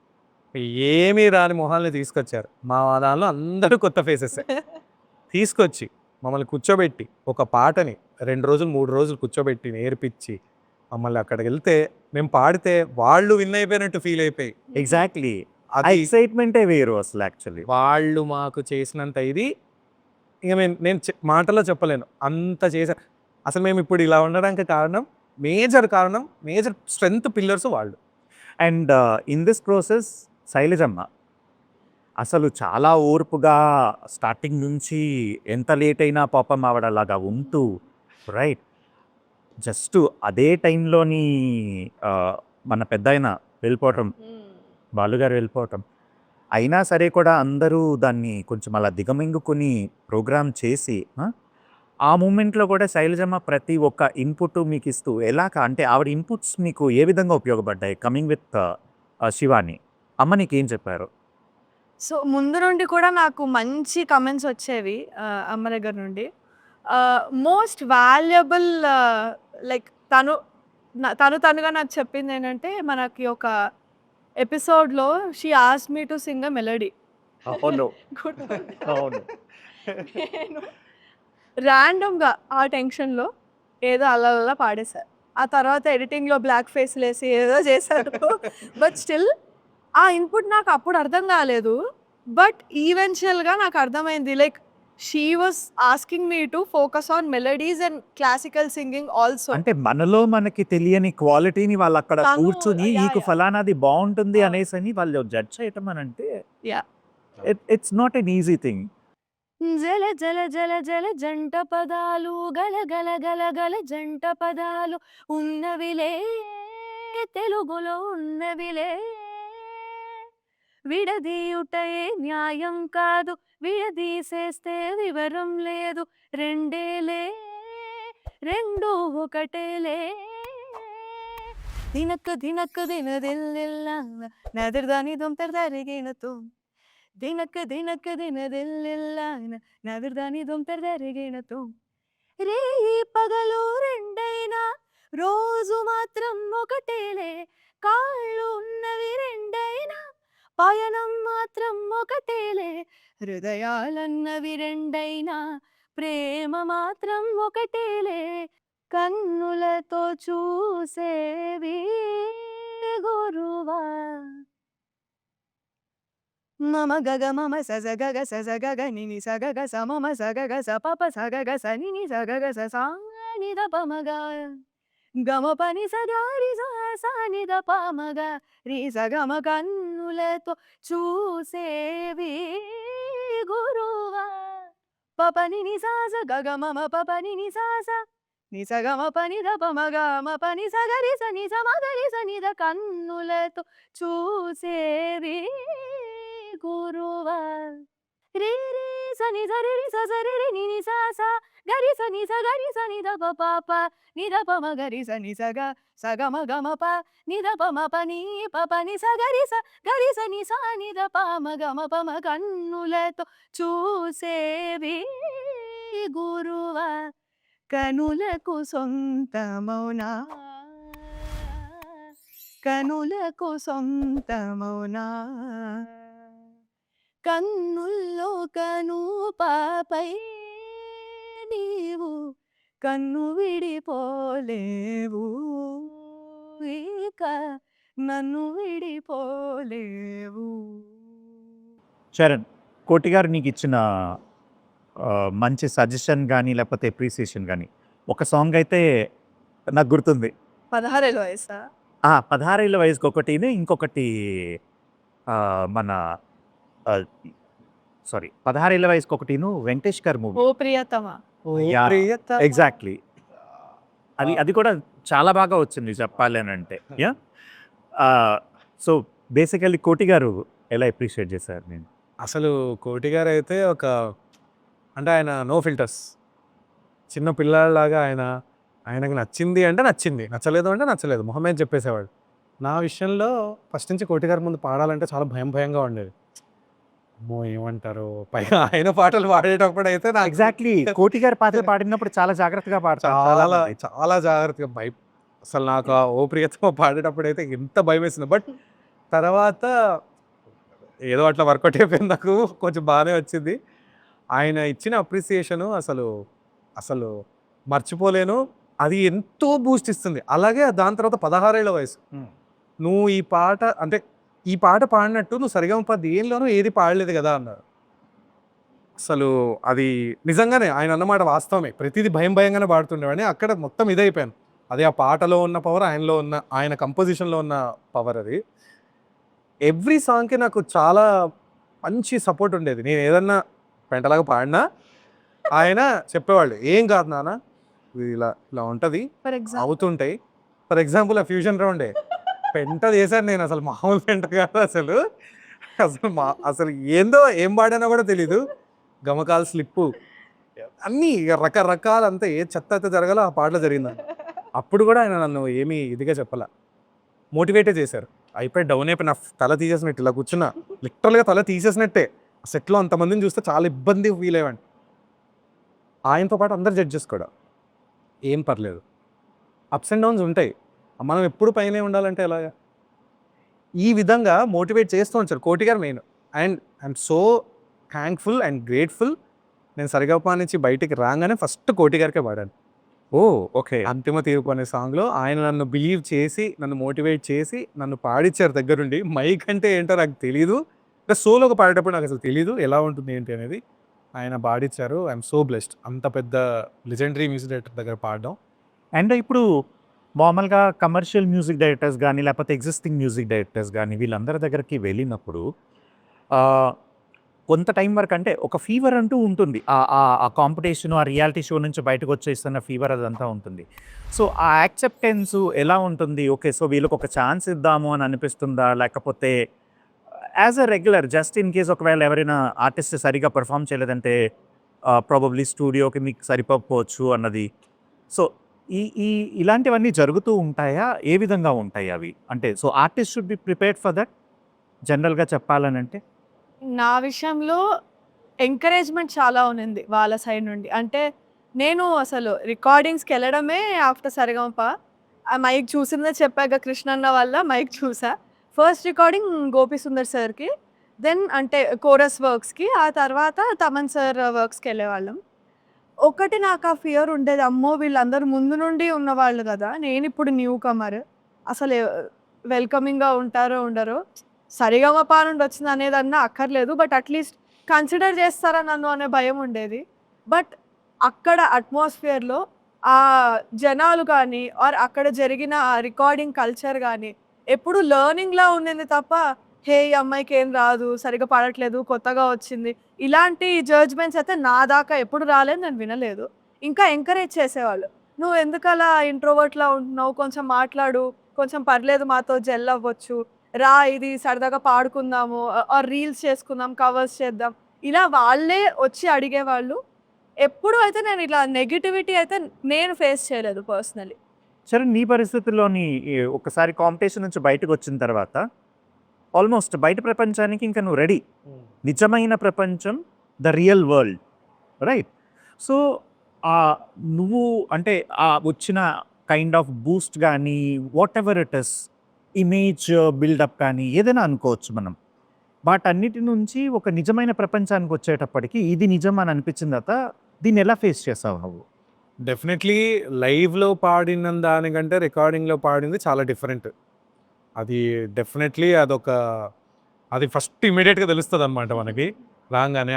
ఏమీ రాని మొహాల్ని తీసుకొచ్చారు. మా దానిలో అందరూ కొత్త ఫేసెస్ తీసుకొచ్చి మమ్మల్ని కూర్చోబెట్టి ఒక పాటని 2 రోజులు 3 రోజులు కూర్చోబెట్టి నేర్పించి మమ్మల్ని అక్కడికి వెళ్తే మేము పాడితే వాళ్ళు విన్ అయిపోయినట్టు ఫీల్ అయిపోయి ఎగ్జాక్ట్లీ. ఆ అది ఎక్సైట్మెంటే వేరు అసలు యాక్చువల్లీ. వాళ్ళు మాకు చేసినంత ఇది ఇక నేను మాటల్లో చెప్పలేను. అంత చేశారు. అసలు మేము ఇప్పుడు ఇలా ఉండడానికి కారణం, మేజర్ స్ట్రెంగ్త్ పిల్లర్స్ వాళ్ళు. And in this process Sailajamma అసలు చాలా ఓర్పుగా స్టార్టింగ్ నుంచి ఎంత లేట్ అయినా పాపం ఆవిడ అలాగా ఉంటూ రైట్ జస్ట్ అదే టైంలోని మన పెద్దాయన వెళ్ళిపోవటం, బాలుగారు వెళ్ళిపోవటం అయినా సరే కూడా అందరూ దాన్ని కొంచెం అలా దిగమింగుకొని ప్రోగ్రామ్ చేసి ఆ మూమెంట్లో కూడా శైలజమ్మ ప్రతి ఒక్క ఇన్పుట్ మీకు ఇస్తూ ఎలాగా అంటే ఆవిడ ఇన్పుట్స్ మీకు ఏ విధంగా ఉపయోగపడ్డాయి? కమింగ్ విత్ శివాని అమ్మ నీకేం చెప్పారు? సో ముందు నుండి కూడా నాకు మంచి కమెంట్స్ వచ్చేవి అమ్మ దగ్గర నుండి. మోస్ట్ వాల్యుబుల్ లైక్ తనుగా నాకు చెప్పింది ఏంటంటే, మనకి ఒక ఎపిసోడ్లో she asked me to sing a melody. అవును అవును. ర్యాండమ్గా ఆ టెన్షన్లో ఏదో అలా పాడేశారు. ఆ తర్వాత ఎడిటింగ్లో బ్లాక్ ఫేస్లు వేసి ఏదో చేశారు. బట్ స్టిల్ ఆ ఇన్పుట్ నాకు అప్పుడు అర్థం కాలేదు. బట్ ఈవెన్చువల్గా నాకు అర్థమైంది, like she was asking me to focus on melodies and classical singing also. అంటే మనలో మనకి తెలియని క్వాలిటీని వాళ్ళు అక్కడ తను కూర్చుని yeah, నీకు yeah. ఫలానాది బాగుంటుంది Ah. అనేసి వాళ్ళు జడ్జ్ చేయటం అని అంటే Yeah. It's not an easy thing. జల జల జల జల జంట పదాలు గల గల గల గల జంట పదాలు ఉన్నవిలే తెలుగులో ఉన్నవిలే విడదీయుటయే న్యాయం కాదు, విడదీసేస్తే వివరం లేదు. రెండేలే రెండు ఒకటేలే. దినక్క దినక్క దినదిల్ల నదిర్దాని దొంతర్దరిగినతో దినక్క దినక్క దినదిల్ల నదిర్దాని దొంతర్దరిగినతో. రేయి పగలు రెండైనా రోజు మాత్రం ఒకటేలే. కాళ్ళు ఉన్నవి రెండైనా పయనం మాత్రం ఒకటేలే. హృదయాలన్నవి రెండైనా ప్రేమ మాత్రం ఒకటేలే. కన్నులతో చూసేవి గురువా. మమ గగ మమ సజ గగ సజ గగ నిని సగగ స మమ సగగ స పప సగగ స నిని సగగ స సాని ద పమగ గమ పని సగారి సాని ద పమగ రి సగమ. కన్నులతో చూసేవి గురువా. పపని ని సాస గగ మమ పపని ని సాస ని సగమ పని ద పమగ మ పని సగరి స ని సమగరి స ని ద. కన్నులతో చూసేవి గురువా. రే రే సని సరి రి స సరి రి ని ని సా సా గరి స ని స గరి స ని ద ప ప ప ని ద ప మ గరి స ని స గ స గ మ గ మ ప ని ద ప మ ప ని ప ప ని స గరి స ని స ని ద ప మ గ మ ప మ. కన్నులతో చూసేవి గురువా. కనులకు సొంతమౌనా కనులకు సొంతమౌనా. కన్నుల్లో కను పాపై నీవు కన్ను విడిపోలేవు. ఇక నన్ను విడిపోలేవు. చరణ్, కోటి గారు నీకు ఇచ్చిన మంచి సజెషన్ కానీ లేకపోతే అప్రిసియేషన్ కానీ ఒక సాంగ్ అయితే నాకు గుర్తుంది. 16 ఏళ్ళ వయసా? 16 ఏళ్ళ వయసుకి ఒకటిని, ఇంకొకటి మన సారీ 16 ఏళ్ళ వయసుకి ఒకటిను వెంకటేష్ గారి మూవీ. ఓ ప్రియతమా. Yeah, ప్రియతమా. ఎగ్జాక్ట్లీ. అది కూడా చాలా బాగా వచ్చింది చెప్పాలి అని అంటే. యా. సో బేసికల్లీ కోటి గారు ఎలా అప్రిషియేట్ చేశారు నేను? అసలు కోటి గారు అయితే అంటే ఆయన నో ఫిల్టర్స్, చిన్న పిల్లాడిలాగా ఆయనకు నచ్చింది అంటే నచ్చింది, నచ్చలేదు అంటే నచ్చలేదు, మొహమ్మద్ చెప్పేసేవాడు. నా విషయంలో ఫస్ట్ నుంచి కోటి గారి ముందు పాడాలంటే చాలా భయంగా ఉండేది. అమ్మో ఏమంటారు, పైగా ఆయన పాటలు పాడేటప్పుడు అయితే నాకు ఎగ్జాక్ట్లీ కోటి గారి పాటలు పాడినప్పుడు చాలా జాగ్రత్తగా పాడతారు. చాలా జాగ్రత్తగా అసలు నాకు ఆ ఓ ప్రియతమ పాడేటప్పుడు అయితే ఎంత భయం వేసింది. బట్ తర్వాత ఏదో అట్లా వర్కౌట్ అయిపోయింది, నాకు కొంచెం బాగానే వచ్చింది. ఆయన ఇచ్చిన అప్రిసియేషను అసలు మర్చిపోలేను. అది ఎంతో బూస్ట్ ఇస్తుంది. అలాగే దాని తర్వాత 16 ఏళ్ళ వయసు నువ్వు ఈ పాట పాడినట్టు నువ్వు సరిగమప దేనిలోనూ ఏది పాడలేదు కదా అన్నారు. అసలు అది నిజంగానే ఆయన అన్నమాట వాస్తవమే. ప్రతిదీ భయంగానే పాడుతుండేవాడిని. అక్కడ మొత్తం ఇదైపోయాను. అది ఆ పాటలో ఉన్న పవర్, ఆయన కంపోజిషన్లో ఉన్న పవర్. అది ఎవ్రీ సాంగ్కి నాకు చాలా మంచి సపోర్ట్ ఉండేది. నేను ఏదన్నా పెంటలాగా పాడినా ఆయన చెప్పేవాళ్ళు, ఏం కాదు నాన్న, ఇలా ఉంటుంది, అవుతుంటాయి. ఫర్ ఎగ్జాంపుల్ ఆ ఫ్యూజన్ రౌండే పెంట చేశాను నేను. అసలు మామూలు పెంట కాదు అసలు. ఏం పాడానో కూడా తెలీదు. గమకాలు, స్లిప్పు, అన్నీ రకరకాల అంతా ఏ చెత్త అయితే జరగాలో ఆ పాటలో జరిగింది. అప్పుడు కూడా ఆయన నన్ను ఏమీ ఇదిగా చెప్పాల, మోటివేటే చేశారు. అయిపోయి డౌన్ అయిపోయి నా తల తీసేసినట్టు ఇలా కూర్చున్నా, లిటరల్గా తల తీసేసినట్టే. సెట్లో అంతమందిని చూస్తే చాలా ఇబ్బంది ఫీల్ అయ్యాను. ఆయనతో పాటు అందరు జడ్జెస్ కూడా ఏం పర్లేదు, అప్స్ అండ్ డౌన్స్ ఉంటాయి, మనం ఎప్పుడు పైనే ఉండాలంటే ఎలాగా, ఈ విధంగా మోటివేట్ చేస్తూ ఉంచారు కోటి గారు main. And I'm so thankful and grateful. నేను సరిగమప నుంచి బయటికి రాగానే ఫస్ట్ కోటి గారికే పాడాను. ఓకే. అంతిమ తీర్పు అనే సాంగ్లో ఆయన నన్ను బిలీవ్ చేసి, నన్ను మోటివేట్ చేసి, నన్ను పాడిచ్చారు దగ్గరుండి. మైక్ అంటే ఏంటో నాకు తెలీదు, అంటే సోలోగా పాడేటప్పుడు నాకు అసలు తెలీదు ఎలా ఉంటుంది ఏంటి అనేది. ఆయన పాడిచ్చారు. ఐఎమ్ సో బ్లెస్డ్ అంత పెద్ద లెజెండరీ మ్యూజిక్ డైరెక్టర్ దగ్గర పాడడం. అండ్ ఇప్పుడు మామూలుగా కమర్షియల్ మ్యూజిక్ డైరెక్టర్స్ కానీ లేకపోతే ఎగ్జిస్టింగ్ మ్యూజిక్ డైరెక్టర్స్ కానీ వీళ్ళందరి దగ్గరికి వెళ్ళినప్పుడు కొంత టైం వరకు అంటే ఒక ఫీవర్ అంటూ ఉంటుంది. ఆ కాంపిటీషన్, ఆ రియాలిటీ షో నుంచి బయటకు వచ్చేస్తున్న ఫీవర్ అదంతా ఉంటుంది. సో ఆ యాక్సెప్టెన్స్ ఎలా ఉంటుంది? ఓకే, సో వీళ్ళకి ఒక ఛాన్స్ ఇద్దాము అని అనిపిస్తుందా, లేకపోతే as a regular just in case ఒకవేళ ఎవరైనా ఆర్టిస్ట్ సరిగా పర్ఫామ్ చేయలేదంటే ప్రాబబ్లీ స్టూడియోకి మీకు సరిపోకపోవచ్చు అన్నది. సో ఈ ఈ ఇలాంటివన్నీ జరుగుతూ ఉంటాయా? ఏ విధంగా ఉంటాయి అవి? అంటే so artist should be prepared for that జనరల్‌గా చెప్పాలనంటే? నా విషయంలో ఎంకరేజ్‌మెంట్ చాలా ఉన్నింది వాళ్ళ సైడ్ నుండి. అంటే నేను అసలు రికార్డింగ్స్‌కెళ్ళడమే ఆఫ్టర్ సరిగమప. ఆ మైక్ చూసిందే చెప్పాగా కృష్ణన్న వల్ల మైక్ చూసా. ఫస్ట్ రికార్డింగ్ గోపి సుందర్ సార్‌కి. దెన్ అంటే కోరస్ వర్క్స్‌కి. ఆ తర్వాత తమన్ సార్ వర్క్స్‌కెళ్ళేవాళ్ళం. ఒకటి నాకు ఆ ఫియర్ ఉండేది. అమ్మో! వీళ్ళందరూ ముందు నుండి ఉన్నవాళ్ళు గదా! నేనిప్పుడు న్యూ కమర్. అసలు వెల్కమింగ్‌గా ఉంటారో ఉండరో. సరిగమప నుండి వచ్చిందనేదన్నా అక్కర్లేదు. బట్ అట్‌లీస్ట్ కన్సిడర్ చేస్తారా నన్ను అనే భయం ఉండేది. బట్ అక్కడ అట్మాస్ఫియర్‌లో ఆ జనాలు గానీ, ఆర్ అక్కడ జరిగిన ఆ రికార్డింగ్ కల్చర్ గానీ, ఎప్పుడు లెర్నింగ్‌లా ఉండింది తప్ప, హే! ఈ అమ్మాయికేం రాదు, సరిగ్గా పాడట్లేదు, కొత్తగా వచ్చింది. ఇలాంటి జడ్జ్‌మెంట్స్ అయితే నా దాకా ఎప్పుడు రాలేదు. నేను వినలేదు. ఇంకా ఎంకరేజ్ చేసేవాళ్ళు. "నువ్వెందుకలా ఇంట్రోవర్ట్‌లా ఉంటున్నావు? కొంచెం మాట్లాడు. కొంచెం పర్లేదు మాతో జెల్ అవ్వచ్చు. రా ఇది సరదాగా పాడుకుందాము. ఆర్ రీల్స్ చేసుకుందాం, కవర్స్ చేద్దాం." ఇలా వాళ్ళే వచ్చి అడిగేవాళ్ళు. ఎప్పుడు అయితే నేను ఇట్లా నెగటివిటీ అయితే నేను ఫేస్ చేయలేదు పర్సనలీ. సరే నీ పరిస్థితుల్లోని ఒకసారి కాంపిటీషన్ నుంచి బయటకొచ్చిన తర్వాత ఆల్మోస్ట్ బయట ప్రపంచానికి ఇంకా నువ్వు రెడీ. నిజమైన ప్రపంచం, the real world. Right? So, నువ్వు అంటే వచ్చిన కైండ్ ఆఫ్ బూస్ట్ గానీ, whatever it is, image buildup కానీ ఏదైనా అనుకోవచ్చు మనం. వాటన్నిటి నుంచి ఒక నిజమైన ప్రపంచానికొచ్చేటప్పటికి ఇది నిజం అని అనిపించిన తర్వాత దీన్నెలా ఫేస్ చేసావు నువ్వు? డెఫినెట్లీ లైవ్‌లో పాడిన దానికంటే రికార్డింగ్‌లో పాడింది చాలా డిఫరెంట్. అది డెఫినెట్లీ అది ఫస్ట్ ఇమ్మీడియేట్‌గా తెలుస్తదనమాట మనకి. రాంగానే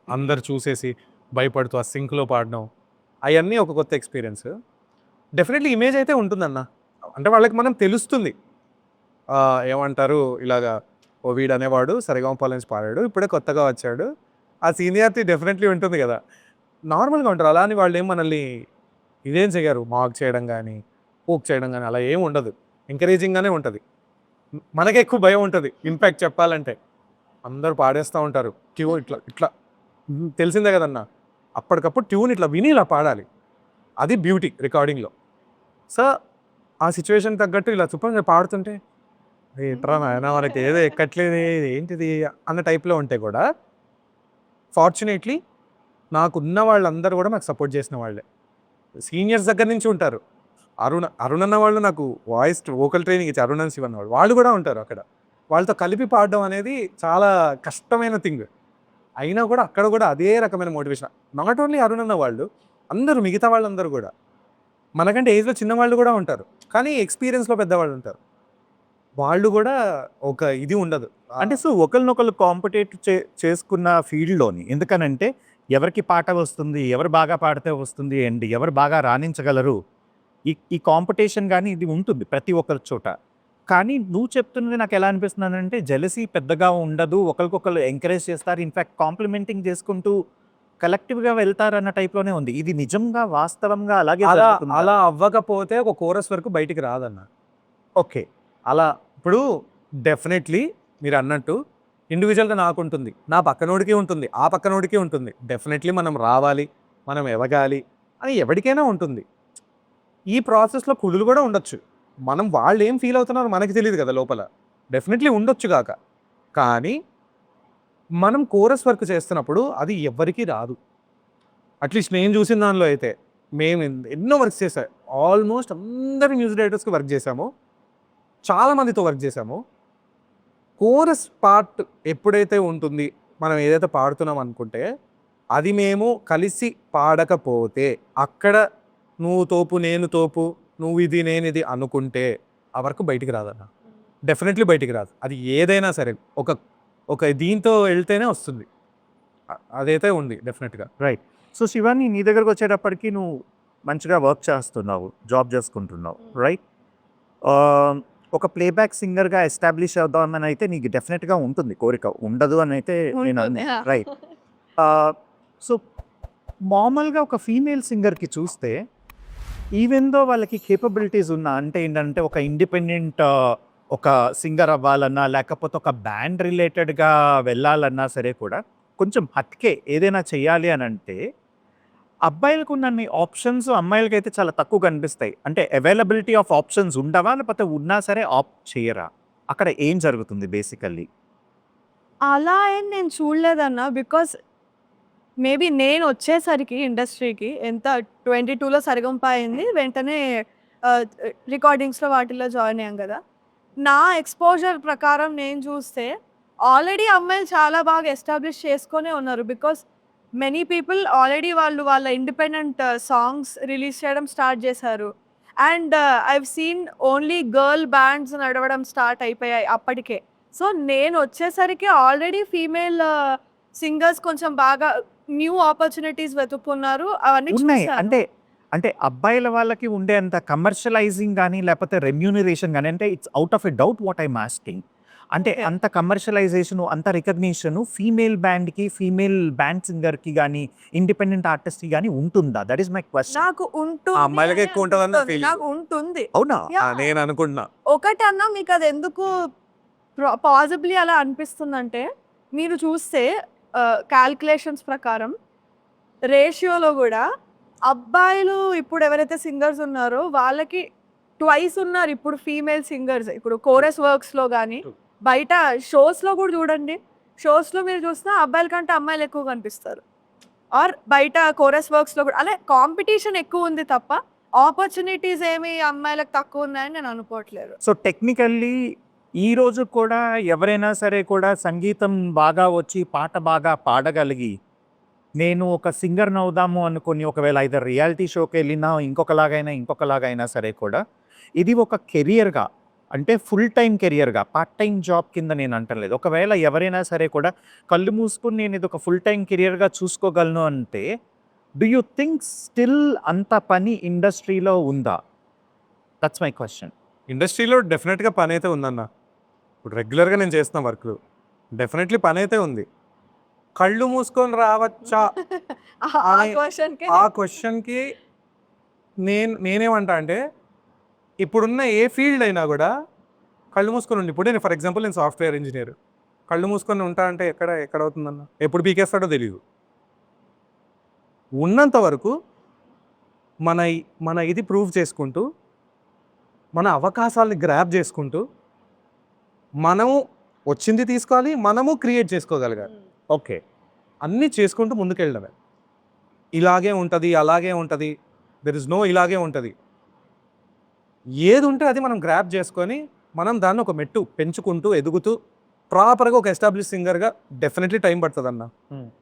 అందరూ చూసేసి భయపడుతూ ఆ సింక్‌లో పాడడం. అయన్నీ ఒక కొత్త ఎక్స్‌పీరియన్స్. డెఫినెట్లీ ఇమేజ్ అయితే ఉంటుందన్న. అంటే వాళ్ళకి మనం తెలుస్తుంది. ఏమంటారు ఇలాగా ఓ వీడనేవాడు సరిగమప నుంచి పాడాడు. ఇప్పుడే కొత్తగా వచ్చాడు. ఆ సీనియారిటీ డెఫినెట్లీ ఉంటుంది గదా! నార్మల్‌గా ఉంటారు. అలా అని వాళ్ళేం మనల్ని ఇదేం చెయ్యరు. మాక్ చేయడం గానీ, పోక్ చేయడం గానీ అలా ఏం ఉండదు. ఎంకరేజింగ్‌గానే ఉంటది. మనకే ఎక్కువ భయం ఉంటది. ఇన్‌ఫాక్ట్ చెప్పాలంటే. అందరూ పాడేస్తా ఉంటారు. ట్యూన్ ఇట్లా ఇట్లా తెలిసిందే కదన్నా! అప్పటికప్పుడు ట్యూన్ ఇట్లా విని ఇలా పాడాలి. అది బ్యూటీ రికార్డింగ్‌లో. సో, ఆ సిట్యుయేషన్‌కి తగ్గట్టు ఇలా శుభ్రంగా పాడుతుంటే, ఏంట్రా నాయనా మనకి ఏదో ఎక్కట్లేదే ఏంటిది అన్న టైప్‌లో ఉంటే కూడా ఫార్చునేట్‌లీ నాకున్న వాళ్ళందరూ కూడా నాకు సపోర్ట్ చేసిన వాళ్ళే. సీనియర్స్ దగ్గర నుంచి ఉంటారు. అరుణ్ అన్న వాళ్ళు నాకు వోకల్ ట్రైనింగ్ ఇచ్చారు. అరుణ్ అండ్ శివ అన్న వాళ్ళు. వాళ్ళు కూడా ఉంటారు అక్కడ. వాళ్ళతో కలిపి పాడడం అనేది చాలా కష్టమైన థింగ్. అయినా కూడా అక్కడ కూడా అదే రకమైన మోటివేషన్. నాట్ ఓన్లీ అరుణ్ అన్న వాళ్ళు, అందరూ మిగతా వాళ్ళందరూ కూడా. మనకంటే ఏజ్‌లో చిన్నవాళ్ళు కూడా ఉంటారు. కానీ ఎక్స్‌పీరియన్స్‌లో పెద్దవాళ్ళు ఉంటారు. వాళ్ళు కూడా ఒక ఇది ఉండదు. అంటే సో ఒకళ్ళనొకళ్ళు కాంపిటేట్ చేసుకున్న ఫీల్డ్‌లోని. ఎందుకనంటే ఎవరికి పాట వస్తుంది, ఎవరు బాగా పాడితే వస్తుంది అండ్ ఎవరు బాగా రాణించగలరు. ఈ ఈ కాంపిటీషన్ గానీ ఇది ఉంటుంది ప్రతి ఒక్కరి చోట. కానీ నువ్వు చెప్తున్నది నాకెలా అనిపిస్తుందనంటే జెలసీ పెద్దగా ఉండదు. ఒకళ్ళకొకళ్ళు ఎంకరేజ్ చేస్తారు. ఇన్‌ఫాక్ట్ కాంప్లిమెంటింగ్ చేసుకుంటూ కలెక్టివ్‌గా వెళ్తారన్న టైప్‌లోనే ఉంది. ఇది నిజంగా వాస్తవంగా అలాగే అలా జరుగుతుందా? అలా అవ్వకపోతే ఒక కోరస్ వరకు బయటికి రాదన్న. ఓకే. అలా ఇప్పుడు డెఫినెట్‌లీ మీరన్నట్టు ఇండివిజువల్‌గా నాకుంటుంది. నా పక్కనోడికి ఉంటుంది. ఆ పక్కనోడికి ఉంటుంది. డెఫినెట్‌లీ మనం రావాలి, మనం ఎదగాలి అని ఎవడికైనా ఉంటుంది. ఈ ప్రాసెస్‌లో కుదులు కూడా ఉండొచ్చు. వాళ్ళేం ఫీల్ అవుతున్నారో మనకి తెలీదు కదా లోపల. డెఫినెట్‌లీ ఉండొచ్చు గాక. కానీ మనం కోరస్ వర్క్ చేస్తున్నప్పుడు అది ఎవ్వరికీ రాదు. అట్‌లీస్ట్ నేను చూసిన దానిలో అయితే. మేము ఎన్నో వర్క్స్ చేశా. ఆల్మోస్ట్ అందరి మ్యూజిక్ డైరెక్టర్స్‌కి వర్క్ చేశాము. చాలా మందితో వర్క్ చేశాము. కోరస్ పార్ట్ ఎప్పుడైతే ఉంటుంది, మనం ఏదైతే పాడుతున్నాం అనుకుంటే, అది మేము కలిసి పాడకపోతే, అక్కడ నువ్వు తోపు, నేను తోపు, నువ్వు ఇది, నేను ఇది అనుకుంటే, ఆ వర్క్ బయటికి రాదన్న. డెఫినెట్‌లీ బయటికి రాదు. అది ఏదైనా సరే. ఒక దీంతో వెళ్తేనే వస్తుంది. అదైతే ఉంది డెఫినెట్‌గా. రైట్. సో శివాని నీ దగ్గరకొచ్చేటప్పటికి నువ్వు మంచిగా వర్క్ చేస్తున్నావు. జాబ్ చేసుకుంటున్నావు. రైట్? ఒక ప్లేబ్యాక్ సింగర్‌గా ఎస్టాబ్లిష్ అవుదామని అయితే నీకు డెఫినెట్‌గా ఉంటుంది కోరిక. ఉండదు అని అయితే నేను ఉంటుంది. అనను. రైట్. సో మామూలుగా ఒక ఫీమేల్ సింగర్‌కి చూస్తే ఈవెన్ దో వాళ్ళకి కేపబిలిటీస్ ఉన్నా అంటే ఏంటంటే ఒక ఇండిపెండెంట్ ఒక సింగర్ అవ్వాలన్నా, లేకపోతే ఒక బ్యాండ్ రిలేటెడ్‌గా వెళ్ళాలన్నా సరే కూడా కొంచెం హత్కే ఏదైనా చెయ్యాలి అనంటే, అబ్బాయిలకున్నన్ని ఆప్షన్స్ అమ్మాయిలకైతే చాలా తక్కువ కనిపిస్తాయి. అంటే అవైలబిలిటీ ఆఫ్ ఆప్షన్స్ ఉండవా? లేకపోతే ఉన్నా సరే ఆప్ట్ చెయ్యరా? అక్కడ ఏం జరుగుతుంది బేసికల్లీ? అలా ఏం నేను చూడలేదన్న. బికాస్ మేబీ నేనొచ్చేసరికి ఇండస్ట్రీకి ఎంత 22లో సరిగమప అయింది. వెంటనే రికార్డింగ్స్‌లో వాటిల్లో జాయిన్ అయ్యాం గదా! నా ఎక్స్‌పోజర్ ప్రకారం నేను చూస్తే ఆల్రెడీ అమ్మాయిలు చాలా బాగా ఎస్టాబ్లిష్ చేసుకొనే ఉన్నారు. బికాస్ మెనీ పీపుల్ ఆల్రెడీ వాళ్ళు వాళ్ళ ఇండిపెండెంట్ సాంగ్స్ రిలీజ్ చేయడం స్టార్ట్ చేశారు. అండ్ ఐ've సీన్ ఓన్లీ గర్ల్ బ్యాండ్స్ నడవడం స్టార్ట్ అయిపోయాయి అప్పటికే. సో నేనొచ్చేసరికి ఆల్రెడీ ఫీమేల్ సింగర్స్ కొంచెం బాగా న్యూ ఆపర్చునిటీస్ వెతుక్కున్నారు. అవన్నీ ఉన్నాయి. చూసాను. అంటే అబ్బాయిల వాళ్ళకి ఉండేంత కమర్షియలైజింగ్ గాని, లేపోతే రెమ్యూనరేషన్ గాని, అంటే it's out of a doubt what I'm asking. అంటే ఓకే. అంత కమర్షియలైజేషను, అంత రికగ్నిషను ఫీమేల్ బ్యాండ్‌కి, ఫీమేల్ బ్యాండ్ సింగర్‌కి గాని, ఇండిపెండెంట్ ఆర్టిస్ట్‌కి గాని ఉంటుందా? That is my question. నాకు ఉంటుంది అమ్మాయిలకే అని ఎక్కువ ఉంటదన్న అనిపిస్తుంది. ఫీలింగ్. నాకు ఉంటుంది. అవునా? యాహ్! నేను అనుకుంటున్నా. ఒకటన్నా మీకదెందుకు పాజిబిలీ అలా అనిపిస్తుందంటే, మీరు చూస్తే కాలిక్యులేషన్స్ ప్రకారం రేషియోలో గూడా అబ్బాయిలు ఇప్పుడు ఎవరైతే సింగర్స్ ఉన్నారో వాళ్ళకి ట్వైస్ ఉన్నారు ఇప్పుడు ఫీమేల్ సింగర్స్. ఇప్పుడు కోరస్ వర్క్స్‌లో గాని, True. బయట షోస్‌లో గూడా చూడండి. షోస్‌లో మీరు చూసినా అబ్బాయిల కంటే అమ్మాయిలు ఎక్కువ కనిపిస్తారు. ఆర్ బయట కోరస్ వర్క్స్‌లో గూడా అలా కాంపిటీషన్ ఎక్కువుంది తప్ప, ఆపర్చునిటీస్ ఏమి అమ్మాయిలకు తక్కువున్నాయని నేను అనుకోవట్లేదు. సో, టెక్నికల్లీ ఈ రోజు కూడా ఎవరైనా సరే కూడా సంగీతం బాగా వచ్చి, పాట బాగా పాడగలిగి, నేను ఒక సింగర్‌నవుదాము అనుకోని ఒకవేళ ఐదర్ రియాలిటీ షోకెళ్ళినా, ఇంకొకలాగైనా సరే కూడా, ఇది ఒక కెరియర్‌గా అంటే ఫుల్ టైమ్ కెరియర్‌గా, పార్ట్ టైమ్ జాబ్ కింద నేను అంటలేదు. ఒకవేళ ఎవరైనా సరే కూడా కళ్ళు మూసుకొని నేను ఇదొక ఫుల్ టైమ్ కెరియర్‌గా చూసుకోగలను అంటే, డు యూ థింక్ స్టిల్ అంత పని ఇండస్ట్రీలో ఉందా? That's my question. ఇండస్ట్రీలో డెఫినెట్‌గా పనైతే ఉందన్న. ఇప్పుడు రెగ్యులర్‌గా నేను చేస్తున్న వర్క్‌లు. డెఫినెట్‌లీ పనైతే ఉంది. కళ్ళు మూసుకొని రావచ్చా? ఆ అనే క్వెషన్‌కే ఆ క్వెషన్‌కి నేనేమంటా అంటే, ఇప్పుడున్న ఏ ఫీల్డ్ అయినా గూడా కళ్ళు మూసుకొని ఉండి ఇప్పుడు నేను ఫర్ ఎగ్జాంపుల్ నేను సాఫ్ట్‌వేర్ ఇంజినీర్. కళ్ళు మూసుకొని ఉంటా అంటే ఎక్కడవుతుందన్న? ఎప్పుడు పీకేస్తాడో తెలీదు. ఉన్నంత వరకు మన ఇది ప్రూవ్ చేసుకుంటూ, మన అవకాశాలని గ్రాబ్ చేసుకుంటూ, మనము వచ్చింది తీసుకోవాలి, మనము క్రియేట్ చేసుకోగలగాలి. ఓకే. అన్నీ చేసుకుంటూ ముందుకెళ్ళడమే. ఇలాగే ఉంటది, అలాగే ఉంటది. దెర్ ఇస్ నో ఇలాగే ఉంటది. ఏదుంటే అది మనం గ్రాబ్ చేసుకొని, మనం దాన్ని ఒక మెట్టు పెంచుకుంటూ, ఎదుగుతూ, ప్రాపర్‌గా ఒక ఎస్టాబ్లిష్ సింగర్‌గా డెఫినెట్‌లీ టైం పడతదన్న.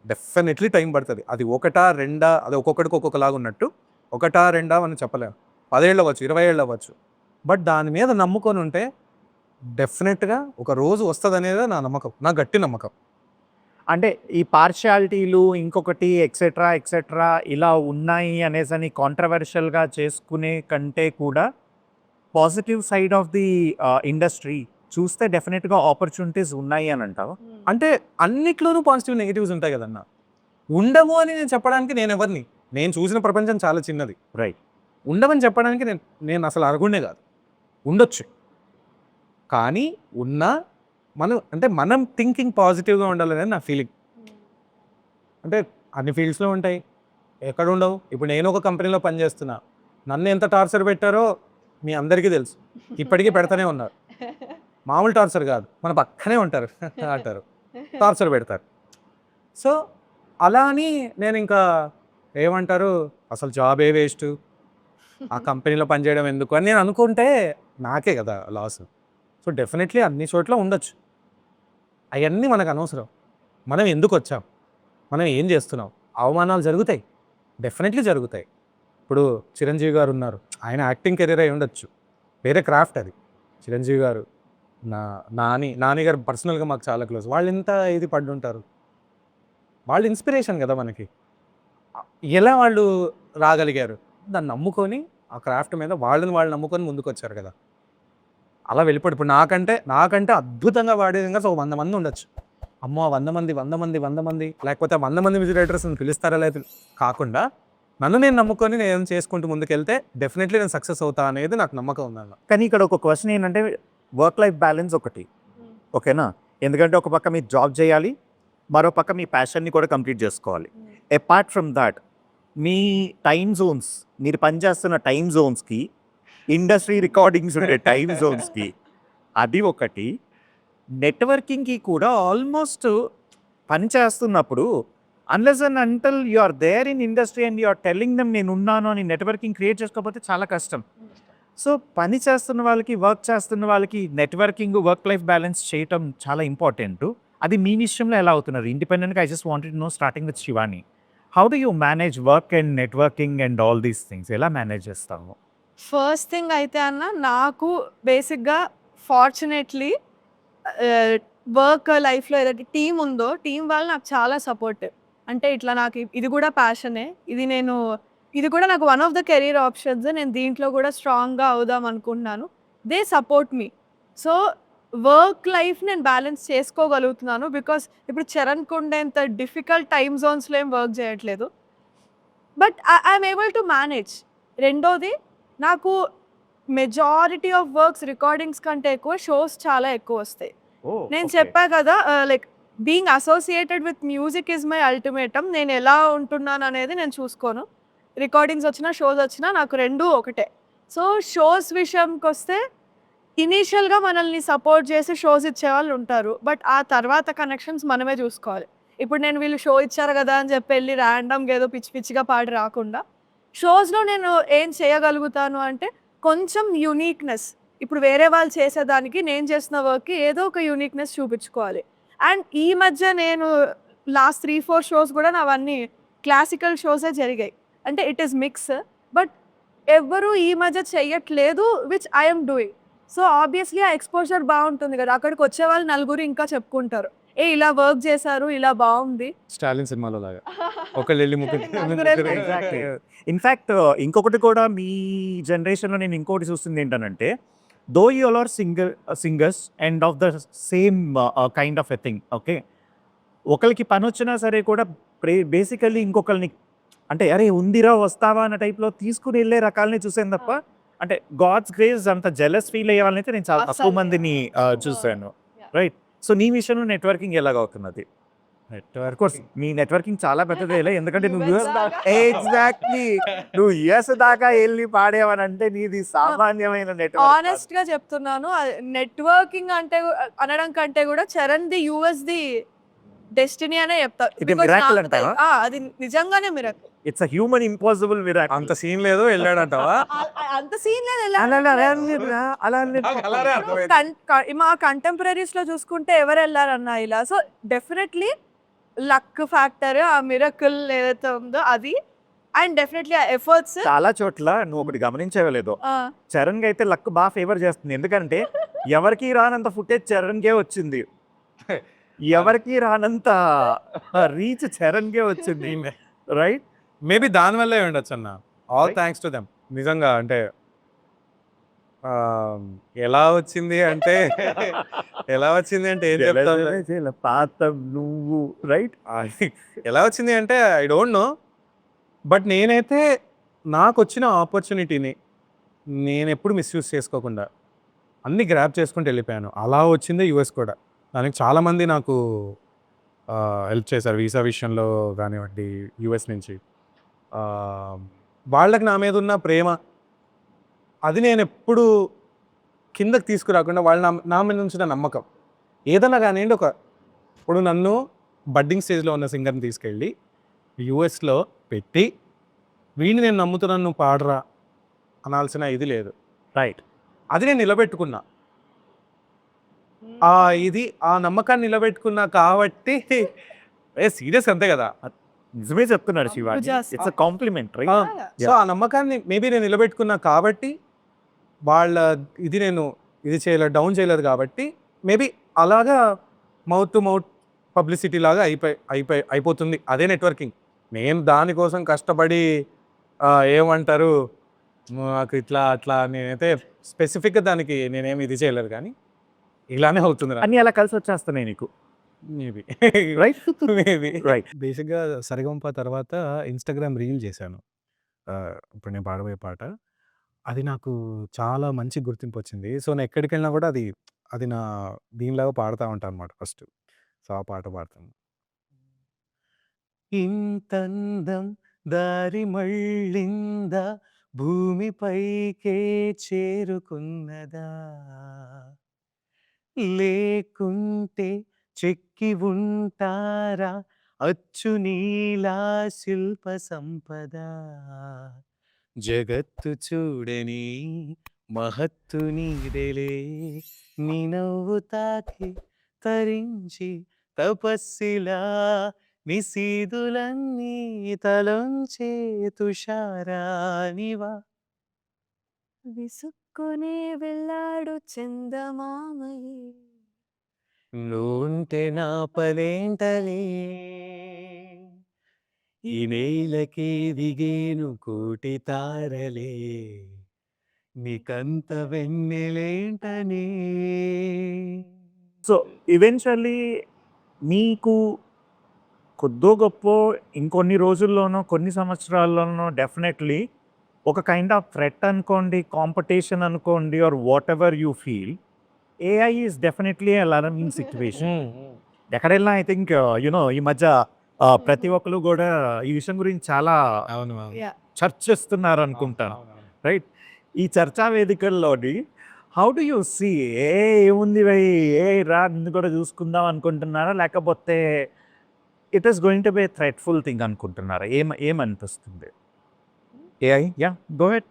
డెఫినెట్‌లీ టైం పడతది. అది ఒకటా, రెండా అది ఒక్కొక్కడికి ఒక్కొక్కలాగా ఉన్నట్టు, ఒకటా, రెండా అని చెప్పలేం. 10 ఏళ్ళు అవ్వచ్చు, 20 ఏళ్ళు అవ్వచ్చు. బట్ దాని మీద నమ్ముకొని ఉంటే డెఫినెట్‌గా ఒక రోజు వస్తదనేదే నా నమ్మకం. నా గట్టి నమ్మకం. అంటే ఈ పార్షియాలిటీలు ఇంకొకటి ఎక్సెట్రా ఇలా ఉన్నాయి అనేసని కాంట్రవర్షియల్‌గా చేసుకునే కంటే కూడా positive side of the industry చూస్తే డెఫినిట్‌గా ఆపర్చునిటీస్ ఉన్నాయి అని అంటావా? అంటే అన్నిట్లోనూ పాజిటివ్, నెగెటివ్స్ ఉంటాయి కదన్న. ఉండవు అని నేను చెప్పడానికి నేనెవరిని? నేను చూసిన ప్రపంచం చాలా చిన్నది. రైట్. ఉండవని చెప్పడానికి నేను అసలు అర్హుడినే కాదు. ఉండొచ్చు. కానీ ఉన్నా మనం థింకింగ్ పాజిటివ్‌గా ఉండాలనేది నా ఫీలింగ్. అంటే అన్ని ఫీల్డ్స్‌లో ఉంటాయి. ఎక్కడుండవు? ఇప్పుడు నేను ఒక కంపెనీలో పనిచేస్తున్నా. నన్ను ఎంత టార్చర్ పెట్టారో మీ అందరికీ తెలుసు. ఇప్పటికీ పెడతానే ఉన్నారు. మామూలు టార్చర్ కాదు. మన పక్కనే ఉంటారు అంటారు. టార్చర్ పెడతారు. సో, అలా అని నేనింకా ఏమంటారు, అసలు జాబే వేస్టు, ఆ కంపెనీలో పనిచేయడం ఎందుకు అని నేను అనుకుంటే నాకే కదా లాస్. సో, డెఫినెట్‌లీ అన్ని చోట్ల ఉండొచ్చు. అయన్నీ మనకు అనవసరం. మనం ఎందుకొచ్చాం? మనం ఏం చేస్తున్నాం? అవమానాలు జరుగుతాయి. డెఫినెట్‌లీ జరుగుతాయి. ఇప్పుడు చిరంజీవి గారు ఉన్నారు. ఆయన యాక్టింగ్ కెరీర్ అయి ఉండొచ్చు. వేరే క్రాఫ్ట్ అది. చిరంజీవి గారు, నాని గారు పర్సనల్‌గా మాకు చాలా క్లోజ్. వాళ్ళు ఎంత ఇది పడ్డుంటారు. వాళ్ళు ఇన్స్పిరేషన్ కదా మనకి. ఎలా వాళ్ళు రాగలిగారు? దాన్ని నమ్ముకొని ఆ క్రాఫ్ట్ మీద వాళ్ళు నమ్ముకొని ముందుకొచ్చారు కదా! అలా వెళ్ళిపోయాడు. ఇప్పుడు నాకంటే అద్భుతంగా వాడే విధంగా 100 మంది ఉండొచ్చు. అమ్మో! 100 మంది లేకపోతే 100 మంది మ్యూజిక్ డైరెక్టర్స్‌ని పిలుస్తారా లేదా కాకుండా నన్ను నేను నమ్ముకొని నేను చేసుకుంటూ ముందుకెళ్తే డెఫినెట్‌లీ నేను సక్సెస్ అవుతా అనేది నాకు నమ్మకం ఉందన్న. కానీ ఇక్కడ ఒక క్వెషన్ ఏంటంటే వర్క్ లైఫ్ బ్యాలెన్స్ ఒకటి, ఓకేనా? ఎందుకంటే ఒక పక్క మీరు జాబ్ చేయాలి, మరో పక్క మీ ప్యాషన్ని కూడా కంప్లీట్ చేసుకోవాలి. అపార్ట్ ఫ్రమ్ దాట్ మీ టైమ్ జోన్స్, మీరు పనిచేస్తున్న టైమ్ జోన్స్కి, ఇండస్ట్రీ రికార్డింగ్స్ ఉండే టైమ్ జోన్స్కి, అది ఒకటి. నెట్వర్కింగ్కి కూడా ఆల్మోస్ట్ పని చేస్తున్నప్పుడు unless and until you are there in industry and you are telling them నేను ఉన్నాను అని నెట్వర్కింగ్ క్రియేట్ చేసుకోకపోతే చాలా కష్టం. సో పని చేస్తున్న వాళ్ళకి, వర్క్ చేస్తున్న వాళ్ళకి నెట్వర్కింగ్, వర్క్ లైఫ్ బ్యాలెన్స్ చేయటం చాలా ఇంపార్టెంట్. అది మీ విషయంలో ఎలా అవుతున్నారు? ఇండిపెండెంట్గా I just wanted know starting with Shivani, how do you manage work and networking and all these things? ఎలా మేనేజ్ చేస్తాము? ఫస్ట్ థింగ్ అయితే అన్న, నాకు బేసిక్గా ఫార్చునేట్లీ వర్క్ లైఫ్లో ఏదైతే టీం ఉందో, టీం వాళ్ళు నాకు చాలా సపోర్టివ్. అంటే ఇట్లా నాకు ఇది కూడా ప్యాషనే, ఇది కూడా నాకు one of the career options. నేను దీంట్లో కూడా స్ట్రాంగ్గా అవుదాం అనుకుంటున్నాను. They support me. So work life నేను బ్యాలెన్స్ చేసుకోగలుగుతున్నాను బికాస్ ఇప్పుడు చరణ్కు ఉండేంత డిఫికల్ట్ టైమ్ జోన్స్లో ఏం వర్క్ చేయట్లేదు. But I'm able to manage. రెండోది, నాకు మెజారిటీ ఆఫ్ వర్క్స్ రికార్డింగ్స్ కంటే ఎక్కువ షోస్ చాలా ఎక్కువ వస్తాయి. నేను చెప్పా కదా, like being associated with music is my ultimatum. నేను ఎలా ఉంటున్నాను అనేది నేను చూసుకోను. రికార్డింగ్స్ వచ్చినా, షోస్ వచ్చినా నాకు రెండూ ఒకటే. సో షోస్ విషయంకి వస్తే ఇనీషియల్గా మనల్ని సపోర్ట్ చేసి షోస్ ఇచ్చేవాళ్ళు ఉంటారు. బట్ ఆ తర్వాత కనెక్షన్స్ మనమే చూసుకోవాలి. ఇప్పుడు నేను వీళ్ళు షో ఇచ్చారు కదా అని చెప్పి వెళ్ళి ర్యాండమ్గా ఏదో పిచ్చి పిచ్చిగా పాడి రాకుండా, షోస్లో నేను ఏం చేయగలుగుతాను అంటే కొంచెం యూనిక్నెస్. ఇప్పుడు వేరే వాళ్ళు చేసేదానికి నేను చేసిన వర్క్కి ఏదో ఒక యూనిక్నెస్ చూపించుకోవాలి. అండ్ ఈ మధ్య నేను లాస్ట్ 3-4 షోస్ కూడా నావన్నీ క్లాసికల్ షోసే జరిగాయి. అంటే ఇట్ ఈస్ మిక్స్, బట్ ఎవ్వరూ ఈ మధ్య చెయ్యట్లేదు, which I'm doing. So obviously ఆ ఎక్స్పోజర్ బాగుంటుంది కదా, అక్కడికి వచ్చే వాళ్ళు నలుగురు ఇంకా చెప్పుకుంటారు, ఏ ఇలా వర్క్ చేశారు, ఇలా బాగుంది. స్టాలిన్ సినిమాలో లాగా ఒకళ్ళు వెళ్ళి ఎగ్జాక్ట్లీ. ఇన్ఫ్యాక్ట్ ఇంకొకటి కూడా మీ జనరేషన్లో నేను ఇంకోటి చూస్తుంది ఏంటనంటే, though you all are singers and of the same kind of a thing, okay, ఒకరికి పని వచ్చినా సరే కూడా బేసికల్లీ ఇంకొకరిని అంటే అరే ఉందిరా వస్తావా అన్న టైప్లో తీసుకుని వెళ్ళే రకాలని చూసాను తప్ప, అంటే గాడ్స్ గ్రేస్ అంత జెలస్ ఫీల్ అయ్యే వాళ్ళని అయితే నేను చాలా తక్కువ మందిని చూశాను. రైట్. సో నీ విషయంలో నెట్వర్కింగ్ ఎలాగవుతున్నది? కోర్స్ మీ నెట్వర్కింగ్ చాలా పెద్దదే, ఎందుకంటే నువ్వు ఎగ్జాక్ట్లీ నువ్వు యుఎస్ దాకా వెళ్ళి పాడేవనంటే నీది సామాన్యమైన నెట్వర్క్. ఆనెస్ట్ గా చెప్తున్నాను, నెట్వర్కింగ్ అంటే అనడం కంటే కూడా Charan the US the destiny అనే చెప్తా. ఇది miracle అంటావా? అది నిజంగానే miracle. It's a human impossible miracle. అంత సీన్ లేదు వెళ్ళాడంటావా? అంత సీన్ లేదు. మా కంటెంపరీస్ లో చూసుకుంటే ఎవరు వెళ్ళారన్నా ఇలా. సో డెఫినెట్లీ లక్ ఫ్యాక్టర్, ఆ మిరకల్ ఏదైతే ఉందో అది, అండ్ డెఫినెట్లీ ఆ ఎఫర్ట్స్. చాలా చోట్ల నువ్వు ఒకటి గమనించలేదో, చరణ్ కి అయితే లక్ బాగా ఫేవర్ చేస్తుంది. ఎందుకంటే ఎవరికి రానంత ఫుటేజ్ చరణ్ కే వచ్చింది, ఎవరికి రానంత రీచ్ చరణ్ కే వచ్చింది. రైట్. మేబీ దానివల్లే ఉండొచ్చు అన్న. All thanks to them. నిజంగా అంటే ఎలా వచ్చింది అంటే ఏం చెప్తాను, పాత నువ్వు రైట్. ఎలా వచ్చింది అంటే ఐ డోంట్ నో. బట్ నేనైతే నాకు వచ్చిన ఆపర్చునిటీని నేను ఎప్పుడు మిస్యూజ్ చేసుకోకుండా అన్ని గ్రాప్ చేసుకుంటూ వెళ్ళిపోయాను. అలా వచ్చిందే యూఎస్ కూడా. దానికి చాలామంది నాకు హెల్ప్ చేశారు వీసా విషయంలో కానివ్వండి, యూఎస్ నుంచి. వాళ్ళకి నా మీద ఉన్న ప్రేమ అది నేను ఎప్పుడు కిందకి తీసుకురాకుండా వాళ్ళు నా మీద ఉంచిన నమ్మకం ఏదన్నా కానివ్వండి. ఇప్పుడు నన్ను బడ్డింగ్ స్టేజ్లో ఉన్న సింగర్ని తీసుకెళ్ళి యూఎస్లో పెట్టి వీడిని నేను నమ్ముతున్నాను నువ్వు పాడరా అనాల్సిన ఇది లేదు. రైట్. అది నేను నిలబెట్టుకున్నా. ఆ నమ్మకాన్ని నిలబెట్టుకున్నా కాబట్టి సీరియస్ అంతే కదా. నిజమే చెప్తున్నాడు Shiva, it's a compliment. So ఆ నమ్మకాన్ని మేబీ నేను నిలబెట్టుకున్నా కాబట్టి వాళ్ళ నేను డౌన్ చేయలేదు కాబట్టి మేబీ అలాగా మౌత్ టు మౌత్ పబ్లిసిటీ లాగా అయిపోతుంది. అదే నెట్వర్కింగ్. నేను దానికోసం కష్టపడి ఏమంటారు నాకు ఇట్లా నేనైతే స్పెసిఫిక్గా దానికి నేనేమి ఇది చేయలేదు, కానీ ఇలానే అవుతుంది. అన్నీ అలా కలిసి వచ్చేస్తున్నాయి నీకు మేబీ. రైట్. మేబీ. రైట్. బేసిక్గా సరిగమప తర్వాత ఇన్స్టాగ్రామ్ రీల్ చేశాను. ఇప్పుడు నేను పాడబోయే పాట అది నాకు చాలా మంచి గుర్తింపొచ్చింది. సో, నేను ఎక్కడికెళ్ళినా గూడా అది నా దీనిలాగా పాడుతా ఉంటానన్నమాట ఫస్ట్. సో, ఆ పాట పాడతాను. ఇంతందం దారి మళ్ళిందా భూమిపైకే చేరుకున్నదా లేకుంటే చెక్కి ఉంటారా అచ్చు నీలా శిల్ప సంపద జగత్తు చూడని మహత్తు నీదెలే నీ నవ్వు తాకి తరించి తపస్సిలా నిశీదులన్నీ తలొంచే తుషారానివా విసుక్కునే వెళ్ళాడు చందమామయే. నువ్వుంటే నా పనేంటలే ఈ నేలకి దిగేను కోటి తారలే నీకంత వెన్నెలేంటనే సో ఈవెన్చువల్లీ మీకు కొద్దో గొప్పో ఇంకొన్ని రోజుల్లోనో కొన్ని సంవత్సరాల్లోనో డెఫినెట్లీ ఒక కైండ్ ఆఫ్ థ్రెట్ అనుకోండి, కాంపిటీషన్ అనుకోండి, or whatever you feel, AI is definitely alarming situation. ఎక్కడెళ్ళినా ఐ థింక్ ఈ మధ్య ప్రతి ఒక్కరు కూడా ఈ విషయం గురించి చాలా అవును Yeah. చర్చిస్తున్నారు అనుకుంటాను, రైట్? ఈ చర్చా వేదికల్లోని హౌ డు యూ సీ ఏముంది భయ్, ఏ రా నిన్ను కూడా చూసుకుందాం అనుకుంటున్నారా, లేకపోతే it is going to be threatful thing అనుకుంటున్నారా? ఏమనిపిస్తుంది? AI ya go ahead.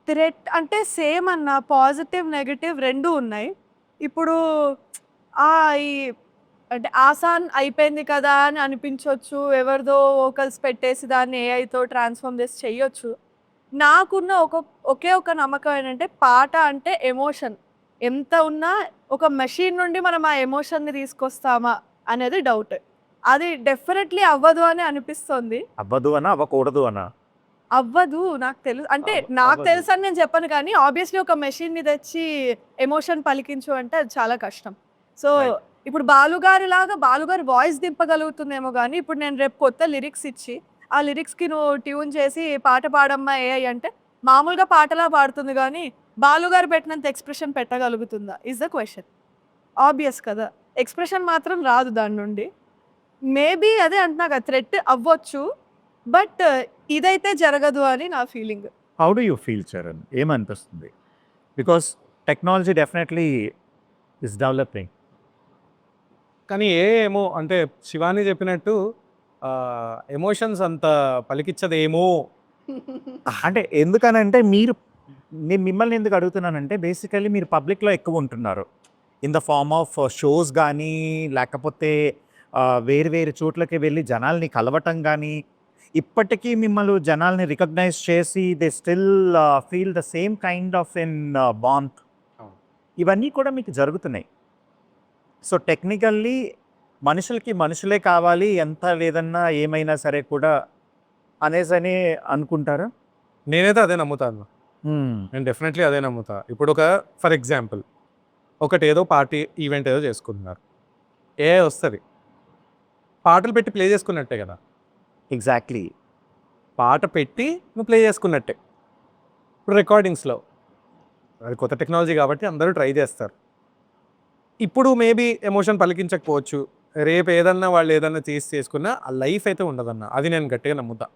Threat అంటే సేమ్ అన్న, పాజిటివ్ నెగటివ్ రెండు ఉన్నాయి. ఇప్పుడు ఈ అంటే ఆసాన్ అయిపోయింది కదా అని అనిపించవచ్చు, ఎవరిదో వోకల్స్ పెట్టేసి దాన్ని ఏఐతో ట్రాన్స్ఫార్మ్ చేసి చెయ్యొచ్చు. నాకున్న ఒకే ఒక నమ్మకం ఏంటంటే పాట అంటే ఎమోషన్. ఎంత ఉన్నా ఒక మెషిన్ నుండి మనం ఆ ఎమోషన్ని తీసుకొస్తామా అనేది డౌట్. అది డెఫినెట్లీ అవ్వదు అని అనిపిస్తుంది. అవ్వదు అనా అవ్వకూడదు అనా? అవ్వదు నాకు తెలుసు. అంటే నాకు అవ్వదు. తెలుసు అని నేను చెప్పను కానీ ఆబ్వియస్లీ ఒక మెషిన్ని తెచ్చి ఎమోషన్ పలికించు అంటే అది చాలా కష్టం. So Right. ఇప్పుడు బాలుగారి వాయిస్ దింపగలుగుతుందేమో కానీ ఇప్పుడు నేను రేపు కొత్త లిరిక్స్ ఇచ్చి ఆ లిరిక్స్కి నువ్వు ట్యూన్ చేసి పాట పాడమ్మా ఏఐ అంటే మామూలుగా పాటలా పాడుతుంది కానీ బాలుగారు పెట్టినంత ఎక్స్ప్రెషన్ పెట్టగలుగుతుందా ఇస్ ద క్వశ్చన్. ఆబ్వియస్ కదా, ఎక్స్ప్రెషన్ మాత్రం రాదు దాని నుండి. మేబీ అదే అంటున్నా కదా, థ్రెట్ అవ్వచ్చు బట్ ఇదైతే జరగదు అని నా feeling. How do you feel Charan? ఏమనిపిస్తుంది? Because technology definitely is developing. కానీ ఏమో అంటే శివాని చెప్పినట్టు ఎమోషన్స్ అంత పలికిచ్చదేమో. అంటే ఎందుకనంటే నేను మిమ్మల్ని ఎందుకు అడుగుతున్నానంటే బేసికలీ మీరు పబ్లిక్లో ఎక్కువ ఉంటున్నారు, in the form of shows కానీ, లేకపోతే వేరు వేరు చోట్లకి వెళ్ళి జనాల్ని కలవటం కానీ, ఇప్పటికీ మిమ్మల్ని జనాల్ని రికగ్నైజ్ చేసి they still feel the same kind of in bond. అవును. ఇవన్నీ కూడా మీకు జరుగుతున్నాయి. సో టెక్నికల్లీ మనుషులకి మనుషులే కావాలి, ఎంత లేదన్నా ఏమైనా సరే కూడా అనేసని అనుకుంటారా? నేనైతే అదే నమ్ముతాను. నేను డెఫినెట్లీ అదే నమ్ముతా. ఇప్పుడు ఫర్ ఎగ్జాంపుల్ ఏదో పార్టీ ఈవెంట్ ఏదో చేసుకుంటున్నారు, వస్తుంది పాటలు పెట్టి ప్లే చేసుకున్నట్టే కదా. ఎగ్జాక్ట్లీ. పాట పెట్టి నువ్వు ప్లే చేసుకున్నట్టే. ఇప్పుడు రికార్డింగ్స్లో అది కొత్త టెక్నాలజీ కాబట్టి అందరూ ట్రై చేస్తారు. ఇప్పుడు మేబీ ఎమోషన్ పలికించకపోవచ్చు, రేపు వాళ్ళు ఏదన్నా చేసుకున్నా ఆ లైఫ్ అయితే ఉండదన్న, అది నేను గట్టిగా నమ్ముతా.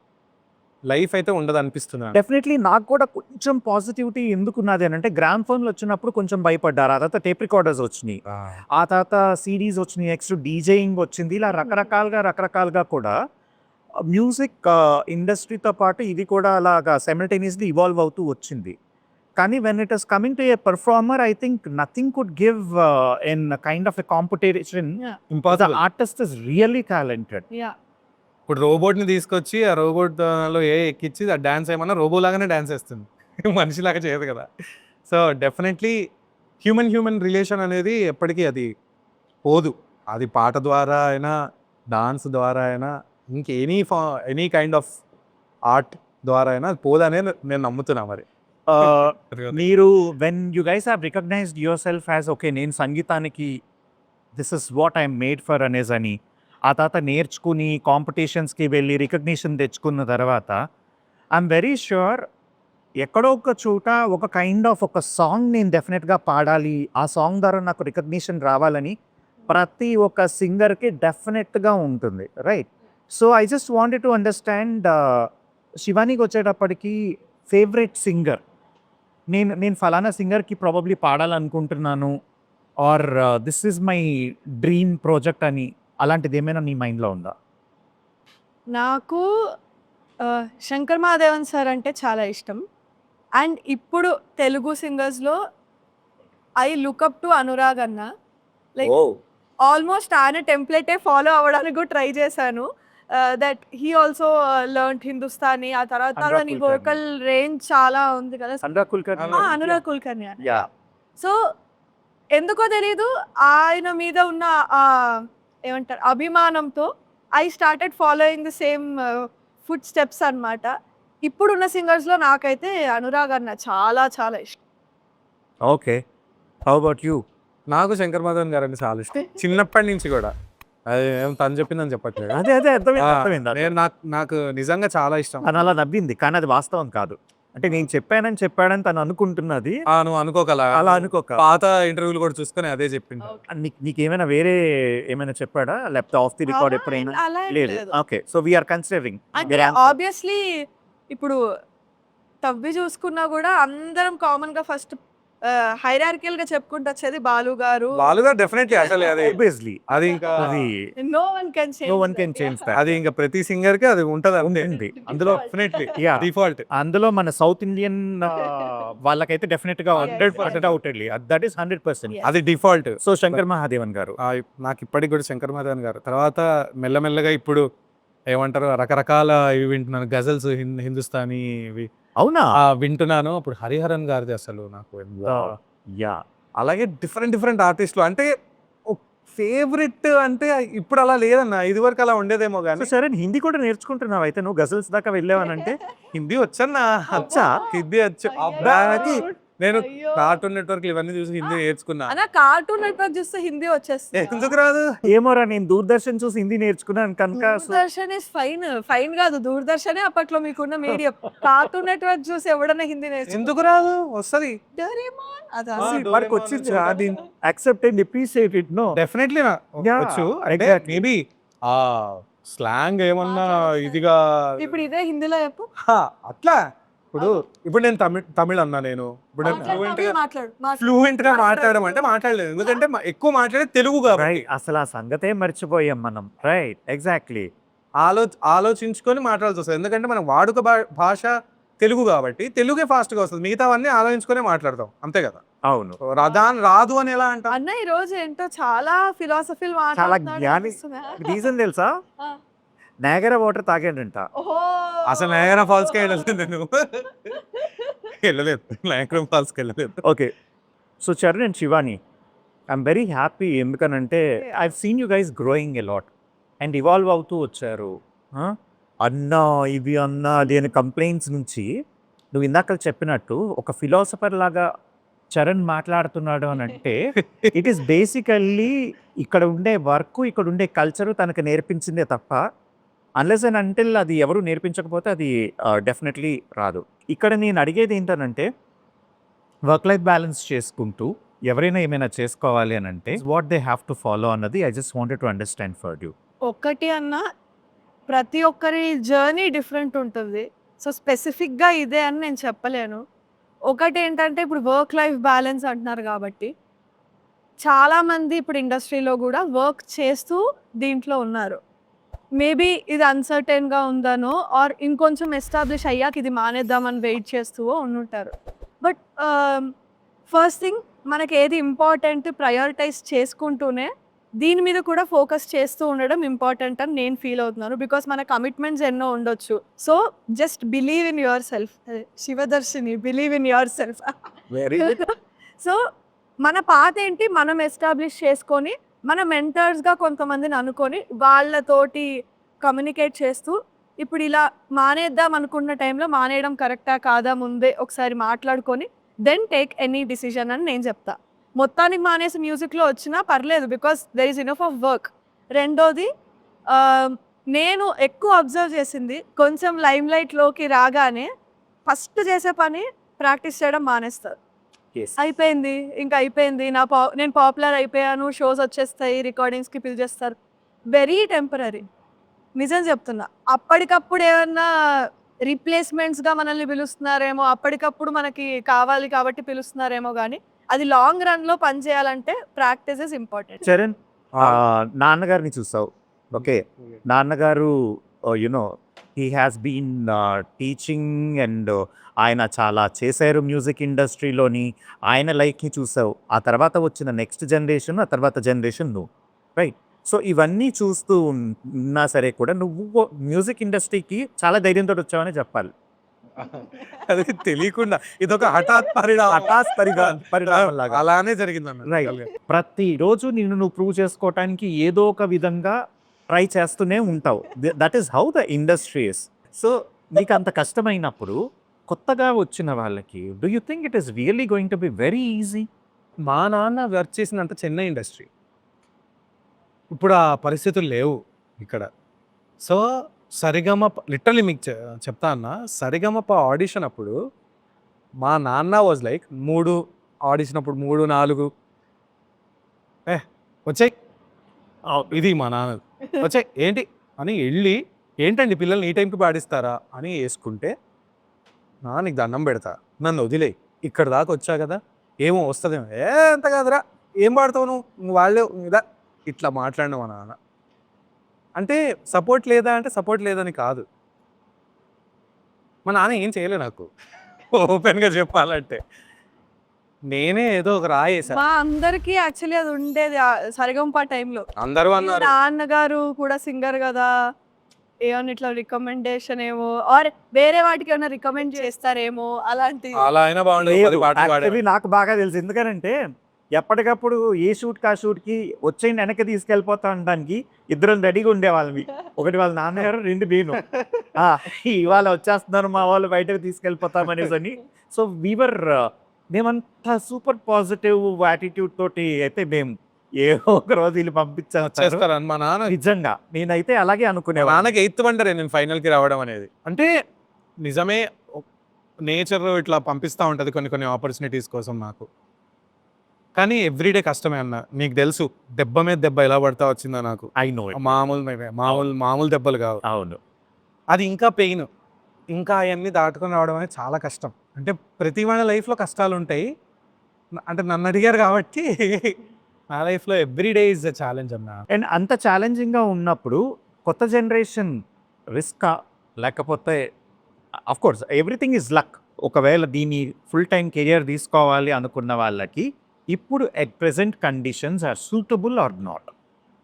లైఫ్ అయితే ఉండదు అనిపిస్తుంది. డెఫినెట్లీ నాకు కూడా కొంచెం పాజిటివిటీ ఎందుకున్నది అని అంటే గ్రామ్ ఫోన్లు వచ్చినప్పుడు కొంచెం భయపడ్డారు, ఆ తర్వాత టేప్ రికార్డర్స్ వచ్చినాయి, ఆ తర్వాత సిడీస్ వచ్చినాయి, నెక్స్ట్ డీజేయింగ్ వచ్చింది, ఇలా రకరకాలుగా కూడా మ్యూజిక్ ఇండస్ట్రీతో పాటు ఇది కూడా అలాగా సైమల్టేనియస్లీ ఇవాల్వ్ అవుతూ వచ్చింది. కానీ when it is coming to A performer, I think nothing could give in kind of a competition. The artist is really talented. ఇప్పుడు రోబోట్ని తీసుకొచ్చి ఆ రోబోట్లో ఎక్కించి ఆ డాన్స్ ఏమన్నా రోబో లాగానే డాన్స్ వేస్తుంది, మనిషిలాగా చేయదు కదా. సో డెఫినెట్లీ హ్యూమన్ రిలేషన్ అనేది ఎప్పటికీ అది పోదు. అది పాట ద్వారా అయినా, డాన్స్ ద్వారా అయినా, ఎనీ కైండ్ ఆఫ్ ఆర్ట్ ద్వారా అయినా అది పోదనే నేను నమ్ముతున్నా. మరి మీరు when you guys have recognised yourself as okay నేను సంగీతానికి this is what I'm made for అనేసి ఆ తర్వాత నేర్చుకుని కాంపిటీషన్స్కి వెళ్ళి రికగ్నిషన్ తెచ్చుకున్న తర్వాత ఐఎమ్ వెరీ ష్యూర్ ఎక్కడో ఒక చోట ఒక కైండ్ ఆఫ్ ఒక సాంగ్ నేను డెఫినెట్గా పాడాలి, ఆ సాంగ్ ద్వారా నాకు రికగ్నిషన్ రావాలని ప్రతి ఒక్క సింగర్కి డెఫినెట్గా ఉంటుంది, right? So I just wanted to understand, శివానీకి వచ్చేటప్పటికి ఫేవరెట్ సింగర్, నేను ఫలానా సింగర్కి ప్రాబబ్లీ పాడాలనుకుంటున్నాను, or this is my dream project అని అలాంటిది ఏమైనా నీ మైండ్లో ఉందా? నాకు శంకర్ మహాదేవన్ సార్ అంటే చాలా ఇష్టం. అండ్ ఇప్పుడు తెలుగు సింగర్స్‌లో I look up to Anurag అన్న. లైక్ ఆల్మోస్ట్ ఆయన టెంప్లేటే ఫాలో అవ్వడానికి కూడా ట్రై చేశాను. That he also learned Hindustani. ఆ తర్వాత అనురాగ్ దాని కుల్కర్ణి. వోకల్ రేంజ్ చాలా ఉంది కదా! అనురాగ్ కుల్కర్ణి. అనురాగ్ కుల్కర్ణి అని. యా. సో ఎందుకో తెలీదు ఆయన మీద ఉన్న ఏమంటారు అభిమానంతో I started following the same foot steps అన్నమాట. ఇప్పుడున్న సింగర్స్‌లో నాకైతే అనురాగ్ అన్న చాలా చాలా ఇష్టం. Okay, how about you? నాకు శంకర్ మాధవన్ గారు అంటే చాలా ఇష్టం చిన్నప్పటి నుంచి కూడా. అది ఏం తను చెప్పిందని చెప్పట్లేదు. అదే అర్థమైంది, ఆ, అర్థమైంది. నేను నాకు నిజంగా చాలా ఇష్టం. తను అలా నవ్వింది, కానీ అది వాస్తవం కాదు. అంటే నేను చెప్పాడని తను అనుకుంటున్నది, నువ్వు అనుకోకలా అలా అనుకోక. పాత ఇంటర్వ్యూలు కూడా చూసుకొని అదే చెప్పింది. నీకేమైనా వేరే ఏమైనా చెప్పాడా, లేకపోతే ఆఫ్ ది రికార్డ్ ఎప్పుడైనా? అలా ఏం లేదు. లేదు. Okay, so we're considering. అంటే ఆబ్వియస్లీ ఇప్పుడు తవ్వి చూసుకున్నా కూడా అందరం కామన్ గా ఫస్ట్ హైరార్కియల్ గా చెప్పుకుంటూ వచ్చేది బాలు గారు. వాళ్ళుగా డెఫినెట్లీ అసలు అది Obviously, అది ఇంకా అది no one can no one can change that. అది ఇంకా ప్రతి సింగర్ కి అది ఉంటది అంతే. ఉంది. అందులో డెఫినెట్లీ Yeah. డిఫాల్ట్. అందులో మన సౌత్ ఇండియన్ వాళ్ళకైతే డెఫినెట్ గా Yes, 100% అవుట్లీ దట్ ఈస్ 100%. Yes. అది డిఫాల్ట్. సో శంకర్ మహాదేవన్ గారు. నాకు ఇప్పటికి కూడా శంకర్ మాధవన్ గారు తర్వాత మెల్లమెల్లగా ఇప్పుడు ఏమంటారు రకరకాల ఇవి వింటున్నాను, గజల్స్ హిందుస్థానీ ఇవి అవునా? వింటున్నాను. అప్పుడు హరిహరన్ గారిది అసలు నాకు యా. అలాగే డిఫరెంట్ ఆర్టిస్టులు అంటే ఫేవరెట్ అంటే ఇప్పుడు అలా లేదన్న, ఇది వరకు అలా ఉండేదేమో సో కానీ. సరే, హిందీ కూడా నేర్చుకుంటున్నావు అయితే నువ్వు, గజల్స్ దాకా వెళ్ళావనంటే? హిందీ వచ్చన్నా, అచ్చా? హిందీ వచ్చు. దానికి నేను కార్టూన్ నెట్వర్క్ ఇవన్నీ చూసి హిందీ నేర్చుకున్నా. అలా కార్టూన్ నెట్వర్క్ చూస్తే హిందీ వచ్చేస్తుంది. ఎందుకు రాదు? ఏమోరా, నేను దూరదర్శన్ చూసి హిందీ నేర్చుకున్నాను కనుక. దూరదర్శన్ ఇస్ ఫైన్ కాదు, దూరదర్శనే అప్పట్లో మీకున్న మీడియం. కార్టూన్ నెట్వర్క్ చూసి ఎవడన్నా హిందీ నేర్చుకుంటాడు. ఎందుకు రాదు? వస్తుంది డోరేమాన్ అది ఆ, అసలు వాడికి వచ్చింది, అది accept and appreciate it. No, definitely Yeah, వచ్చు. అంటే exactly. మేబీ ఆ స్లాంగ్ ఏమన్నా ఇదిగా ఇప్పుడు ఇదే హిందీలో చెప్పు. అట్లా ఇప్పుడు నేను తమిళ్ అన్నా, నేను ఇప్పుడు ఫ్లూయెంట్ గా మాట్లాడడం అంటే మాట్లాడలేదు, ఎందుకంటే ఎక్కువ మాట్లాడేది తెలుగు కాబట్టి. రైట్, అసలు ఆ సంగతే మర్చిపోయాం మనం. Right, exactly. ఆలోచించుకొని మాట్లాడాల్సి వస్తుంది, ఎందుకంటే మనం వాడుక భాష తెలుగు కాబట్టి తెలుగే ఫాస్ట్ గా వస్తుంది, మిగతావన్నీ ఆలోచించుకొని మాట్లాడతాం అంతే కదా. అవును, రాదు అని ఎలా అంటాం? అన్న ఈ రోజు ఏంటో చాలా ఫిలాసఫీలు చాలా జ్ఞాని. రీజన్ తెలుసా? నాగరా వాటర్ తాగాడంట. అసలు నయాగరా ఫాల్స్ కి వెళ్ళలేదు నేను. వెళ్ళలేదు, నయాగరా ఫాల్స్ కి వెళ్ళలేదు. Okay, so Charan and Shivani, I'm very happy. ఎందుకనంటే I've seen you guys growing a lot and evolve అవుతూ వచ్చారు. అన్నా ఇవి అన్నా అది అని కంప్లైంట్స్ నుంచి నువ్వు ఇందాక చెప్పినట్టు ఒక ఫిలాసఫర్ లాగా చరణ్ మాట్లాడుతున్నాడు అని అంటే ఇట్ ఈస్ బేసికల్లీ ఇక్కడ ఉండే వర్క్, ఇక్కడ ఉండే కల్చరు తనకు నేర్పించిందే తప్ప, అన్లెస్ అండ్ అంటిల్ అది ఎవరు నేర్పించకపోతే అది డెఫినెట్లీ రాదు. ఇక్కడ నేను అడిగేది ఏంటనంటే, వర్క్ లైఫ్ బ్యాలెన్స్ చేసుకుంటూ ఎవరైనా ఏమైనా చేసుకోవాలి అని అంటే what they have to follow అన్నది I just wanted to understand for you. ఒక్కటి అన్న, ప్రతి ఒక్కరి జర్నీ డిఫరెంట్ ఉంటుంది. సో స్పెసిఫిక్గా ఇదే అని నేను చెప్పలేను. ఒకటి ఏంటంటే ఇప్పుడు వర్క్ లైఫ్ బ్యాలెన్స్ అంటున్నారు కాబట్టి చాలామంది ఇప్పుడు ఇండస్ట్రీలో కూడా వర్క్ చేస్తూ దీంట్లో ఉన్నారు. మేబీ ఇది అన్సర్టైన్గా ఉందనో ఆర్ ఇంకొంచెం ఎస్టాబ్లిష్ అయ్యాక ఇది మానేద్దామని వెయిట్ చేస్తూ ఉండుంటారు. బట్ ఫస్ట్ థింగ్, మనకి ఏది ఇంపార్టెంట్ ప్రయారిటైజ్ చేసుకుంటూనే దీని మీద కూడా ఫోకస్ చేస్తూ ఉండడం ఇంపార్టెంట్ అని నేను ఫీల్ అవుతున్నాను. బికాస్ మన కమిట్మెంట్స్ ఎన్నో ఉండొచ్చు. So just believe in yourself. Shivadarshini, believe in yourself. Very so మన పాత ఏంటి మనం ఎస్టాబ్లిష్ చేసుకొని, మన మెంటర్స్గా కొంతమందిని అనుకొని వాళ్ళతోటి కమ్యూనికేట్ చేస్తూ ఇప్పుడు ఇలా మానేద్దాం అనుకున్న టైంలో మానేయడం కరెక్టా కాదా ముందే ఒకసారి మాట్లాడుకొని దెన్ టేక్ ఎనీ డిసిజన్ అని నేను చెప్తా. మొత్తానికి మానేసి మ్యూజిక్లో వచ్చినా పర్లేదు, because there is enough of work. రెండోది, నేను ఎక్కువ అబ్జర్వ్ చేసింది, కొంచెం లైమ్ లైట్లోకి రాగానే ఫస్ట్ చేసే పని ప్రాక్టీస్ చేయడం మానేస్తారు. అయిపోయింది, ఇంకా అయిపోయింది, నేను పాపులర్ అయిపోయాను, షోస్ వచ్చేస్తాయి, రికార్డింగ్స్కి పిలిచేస్తారు. వెరీ టెంపరరీ, నిజం చెప్తున్నా. అప్పటికప్పుడు ఏమన్నా రీప్లేస్మెంట్స్గా మనల్ని పిలుస్తున్నారేమో, అప్పటికప్పుడు మనకి కావాలి కాబట్టి పిలుస్తున్నారేమో, కానీ అది లాంగ్ రన్లో పని చేయాలంటే ప్రాక్టీస్ ఇస్ ఇంపార్టెంట్. చరణ్, నాన్నగారిని చూసావు. ఓకే, నాన్నగారు you know he has been teaching and ఆయన చాలా చేశారు మ్యూజిక్ ఇండస్ట్రీలోని. ఆయన లైఫ్ని చూసావు. ఆ తర్వాత వచ్చిన నెక్స్ట్ జనరేషన్, ఆ తర్వాత జనరేషన్ నువ్వు, రైట్? సో ఇవన్నీ చూస్తూ ఉన్నా సరే కూడా నువ్వు మ్యూజిక్ ఇండస్ట్రీకి చాలా ధైర్యంతో వచ్చావని చెప్పాలి. అది తెలియకుండా ఇదొక హఠాత్ పరిణామం లాగా. అలానే జరిగిందన్న. రైట్. ప్రతిరోజు నిన్ను నువ్వు ప్రూవ్ చేసుకోవటానికి ఏదో ఒక విధంగా ట్రై చేస్తూనే ఉంటావు. That is how the industry is. So నీకు అంత కష్టమైనప్పుడు కొత్తగా వచ్చిన వాళ్ళకి do you think it is really going to be very easy? మా నాన్న వర్క్ చేసినంత చెన్నై ఇండస్ట్రీ, ఇప్పుడు ఆ పరిస్థితులు లేవు ఇక్కడ. సో సరిగమప లిటరలీ మీకు చెప్తా అన్న, సరిగమప ఆడిషన్ అప్పుడు మా నాన్న వాజ్ లైక్ 3 ఆడిషన్ అప్పుడు 3, 4 వచ్చాయి, ఇది మా నాన్న వచ్చాయి ఏంటి అని వెళ్ళి, ఏంటండి పిల్లల్ని ఈ టైంకి పాడిస్తారా అని వేసుకుంటే, నీకు దండం పెడతా, నన్ను వదిలేయి, ఇక్కడ దాకా వచ్చా కదా, ఏమో వస్తుందేమో, అంత కాదురా, ఏం పాడతావు నువ్వు, వాళ్ళే ఇదా ఇట్లా మాట్లాడిన మా నాన్న. అంటే సపోర్ట్ లేదా అంటే సపోర్ట్ లేదని కాదు, మా నాన్న ఏం చేయలే నాకు. ఓపెన్గా చెప్పాలంటే నేనే ఏదో ఒక రాయేసా. మా అందరికి యాక్చువల్లీ అది ఉండేది సరిగమప టైంలో. అందరూ అన్నారు నాన్నగారు కూడా సింగర్ కదా, ఏమన్నా ఇట్లా రికమెండేషన్ ఏమో ఆర్ వేరే వాటికి ఏమైనా రికమెండ్ చేస్తారేమో అలాంటి. అలా అయినా బాగుండేది. Actually నాకు బాగా తెలుసు. ఎందుకంటే ఎప్పటికప్పుడు ఏ షూట్కి ఆ షూట్కి వచ్చేయండి వెనక్కి తీసుకెళ్ళిపోతా అనడానికి ఇద్దరం రెడీగా ఉండేవాళ్ళమి. ఒకటి వాళ్ళ నాన్నగారు, 2 నేను. ఇవాళ వచ్చేస్తున్నారు మా వాళ్ళు, బయటకు తీసుకెళ్ళిపోతామనేసి అని. సో వీవర్ మేమంతా సూపర్ పాజిటివ్ యాటిట్యూడ్ తోటి అయితే మేము ఏదో ఒక రోజు వీళ్ళు పంపించేస్తారని మా నాన్న. నిజంగా నేనైతే అలాగే అనుకునే. నాన్నకి 8th వండరే నేను ఫైనల్కి రావడం అనేది. అంటే నిజమే, నేచర్ ఇట్లా పంపిస్తూ ఉంటుంది కొన్ని ఆపర్చునిటీస్ కోసం నాకు. కానీ ఎవ్రీడే కష్టమే అన్న, నీకు తెలుసు దెబ్బ మీద దెబ్బ ఎలా పడతా వచ్చిందా నాకు. I know. మామూలు దెబ్బలు కావు. అవును, అది ఇంకా పెయిన్, ఇంకా అవన్నీ దాటుకొని రావడం అనేది చాలా కష్టం. అంటే ప్రతి వాళ్ళ లైఫ్లో కష్టాలు ఉంటాయి. అంటే నన్ను అడిగారు కాబట్టి నా లైఫ్లో ఎవ్రీడే ఈజ్ అ ఛాలెంజ్ అన్న. అండ్ అంత ఛాలెంజింగ్గా ఉన్నప్పుడు కొత్త జనరేషన్ రిస్కా, లేకపోతే of course everything is luck. ఒకవేళ దీన్ని ఫుల్ టైం కెరియర్ తీసుకోవాలి అనుకున్న వాళ్ళకి ఇప్పుడు at present conditions are suitable or not?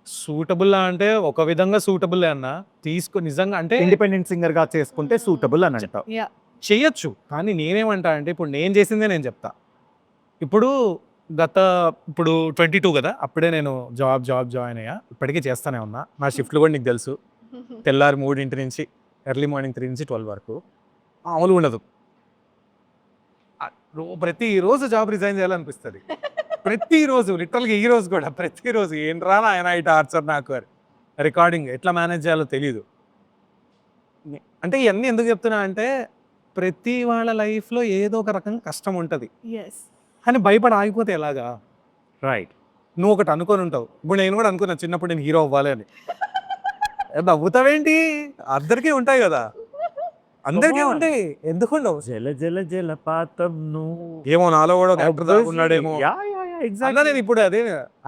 Suitable అంటే ఒక విధంగా సూటబుల్ అన్న, నిజంగా అంటే ఇండిపెండెంట్ సింగర్గా చేసుకుంటే సూటబుల్ అని అంటావు. చేయొచ్చు. కానీ నేనేమంటా అంటే ఇప్పుడు నేను చేసిందే నేను చెప్తా. ఇప్పుడు 22 కదా, అప్పుడే నేను జాయిన్ అయ్యా. ఇప్పటికీ చేస్తానే ఉన్నా. నా షిఫ్ట్లు కూడా నీకు తెలుసు, తెల్లారి 3 నుంచి ఎర్లీ మార్నింగ్ 3 నుంచి 12 వరకు మామూలు ఉండదు. ప్రతిరోజు జాబ్ రిజైన్ చేయాలనిపిస్తుంది. ప్రతిరోజు, లిటరల్గా ఈ రోజు కూడా ప్రతిరోజు ఏంట్రా ఆయన ఈ టార్చర్ నాకు, రికార్డింగ్ ఎట్లా మేనేజ్ చేయాలో తెలీదు. అంటే ఇవన్నీ ఎందుకు చెప్తున్నా అంటే ప్రతి వాళ్ళ లైఫ్లో ఏదో ఒక రకంగా కష్టం ఉంటుంది. కానీ భయపడి ఆగిపోతే ఎలాగా? రైట్. నువ్వు ఒకటి అనుకొని ఉంటావు. ఇప్పుడు నేను కూడా అనుకున్నా చిన్నప్పుడు నేను హీరో అవ్వాలి అని. నవ్వుతావేంటి? అందరికీ ఉంటాయి కదా, అందరికీ ఉంటాయి, ఎందుకుండవు? జల జల జలపాతం నువ్వు. ఏమో నాలో కూడా ఉన్నాడేమో. ఎగ్జాక్ట్లీ. నేను ఇప్పుడు అదే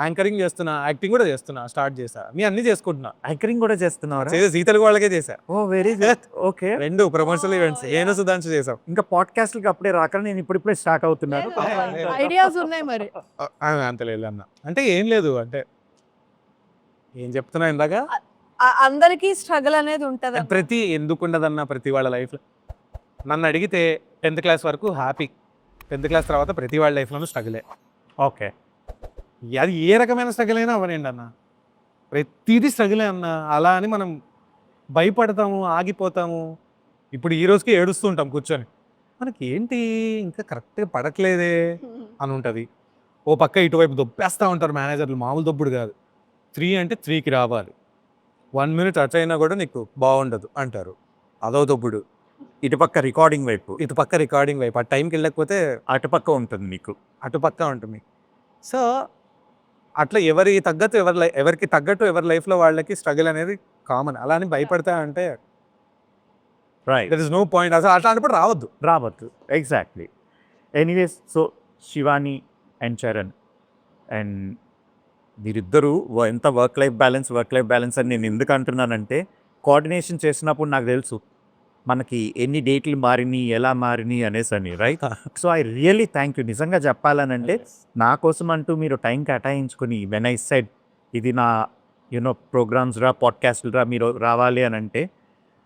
యాంకరింగ్ చేస్తున్నా, యాక్టింగ్ కూడా చేస్తున్నా, స్టార్ట్ చేసా. మీ అన్ని చేసుకుంటున్నా. యాంకరింగ్ కూడా చేస్తున్నావు? జీ తెలుగు వాళ్ళకే చేసా. Oh very good. Okay, 2 promotional events నేను సుధాంశు చేసాం. ఇంకా పాడ్కాస్ట్లకి అప్పుడే రాక నేను ఇప్పుడిప్పుడే స్టార్ట్ అవుతున్నాను. ఐడియాస్ ఉన్నాయి మరి. అంత లేదు అన్న. అంటే ఏం లేదు, అంటే ఏం చెప్తున్నా ఇందాక, అందరికీ స్ట్రగుల్ అనేది ఉంటది. ఎందుకు ఉండదన్న, ప్రతి వాళ్ళ లైఫ్లో నన్ను అడిగితే 10th క్లాస్ వరకు హ్యాపీ. 10th క్లాస్ తర్వాత ప్రతి వాళ్ళ లైఫ్లోనూ స్ట్రగులే. ఓకే, అది ఏ రకమైన స్ట్రగుల్ అయినా అవనండి అన్న, ప్రతిదీ స్ట్రగులే అన్న. అలా అని మనం భయపడతాము, ఆగిపోతాము. ఇప్పుడు ఈ రోజుకి ఏడుస్తుంటాం కూర్చొని, మనకి ఏంటి ఇంకా కరెక్ట్గా పడట్లేదే అని ఉంటుంది. ఓ పక్క ఇటువైపు దొబ్బేస్తూ ఉంటారు మేనేజర్లు, మామూలు దొబ్బుడు కాదు. 3 అంటే 3కి రావాలి, 1 minute అటు అయినా కూడా నీకు బాగుండదు అంటారు, అదో దొబ్బుడు. ఇటుపక్క రికార్డింగ్ వైపు, ఇటు పక్క రికార్డింగ్ వైపు. ఆ టైంకి వెళ్ళకపోతే అటుపక్క ఉంటుంది మీకు. అటుపక్క ఉంటుంది. సో, అట్లా ఎవరికి తగ్గట్టు ఎవరి లైఫ్‌లో వాళ్ళకి స్ట్రగుల్ అనేది కామన్. అలా అని భయపడతా అంటే right. There is no point. అసలు అట్లాంటప్పుడు రావద్దు. రావద్దు. Exactly. Anyways so, Shivani and Charan and మీరిద్దరూ ఎంత వర్క్ లైఫ్ బ్యాలెన్స్ అని నేను ఎందుకు అంటున్నానంటే, కోఆర్డినేషన్ చేసినప్పుడు నాకు తెలుసు. మనకి ఎన్ని డేట్లు మారినియి, ఎలా మారినియి అనేసని right? So, I really thank you. నిజంగా చెప్పాలనంటే నా కోసం అంటూ మీరు టైం కేటాయించుకొని వెన్ ఐ సెడ్ ఇది నా ప్రోగ్రామ్స్ రా, పాడ్‌కాస్ట్‌లు రా మీరు రావాలి అనంటే,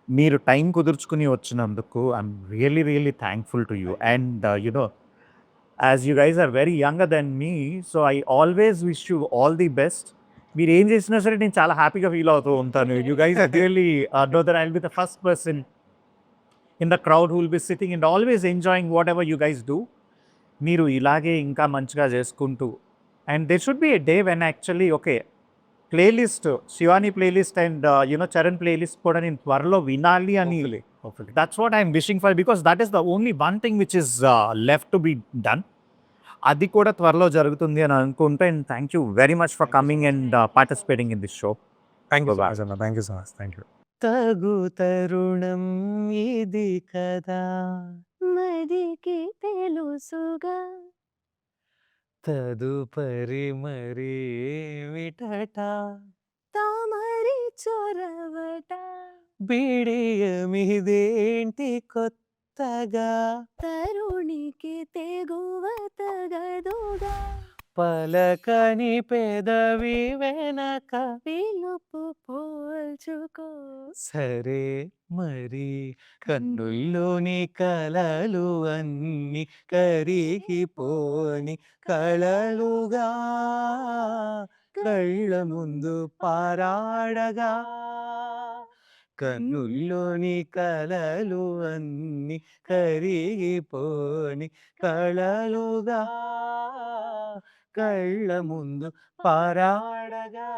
మీరు టైం కుదుర్చుకుని వచ్చినందుకు I'm really thankful to you. And as you guys are very younger then me, so I always wish you all the best. మీరేం చేసినా సరే నేను చాలా హ్యాపీగా ఫీల్ అవుతూ ఉంటాను. You guys really know that I will be the first person in the crowd who will be sitting and always enjoying whatever you guys do. మీరు ఇలాగే ఇంకా మంచిగా చేసుకుంటూ and there should be a day when actually okay playlist Shivani playlist and Charan playlist కూడా నేను త్వరలో వినాలి అని that's what I'm wishing for, because that is the only one thing which is left to be done. అది కూడా త్వరలో జరుగుతుంది అని అనుకుంటే. And thank you very much for coming and participating in this show. Thank you so much అన్న. Thank you so much. Thank you. తగు తరుణం ఇది కదా మదికి తెలుసుగా తదుపరి మరి విటట తామరి చొరవట బిడియమిదేంటి కొత్తగా తరుణికి తెగువ తగదుగా పలకని పెదవి వెనక పిలుపు పోల్చుకో సరే మరి కన్నుల్లోని కలలు అన్ని కరిగిపోని కళలుగా కళ్ళ ముందు పారాడగా కన్నుల్లోని కలలు అన్ని కరిగిపోని కళలుగా కళ్ళ ముందు పారాడగా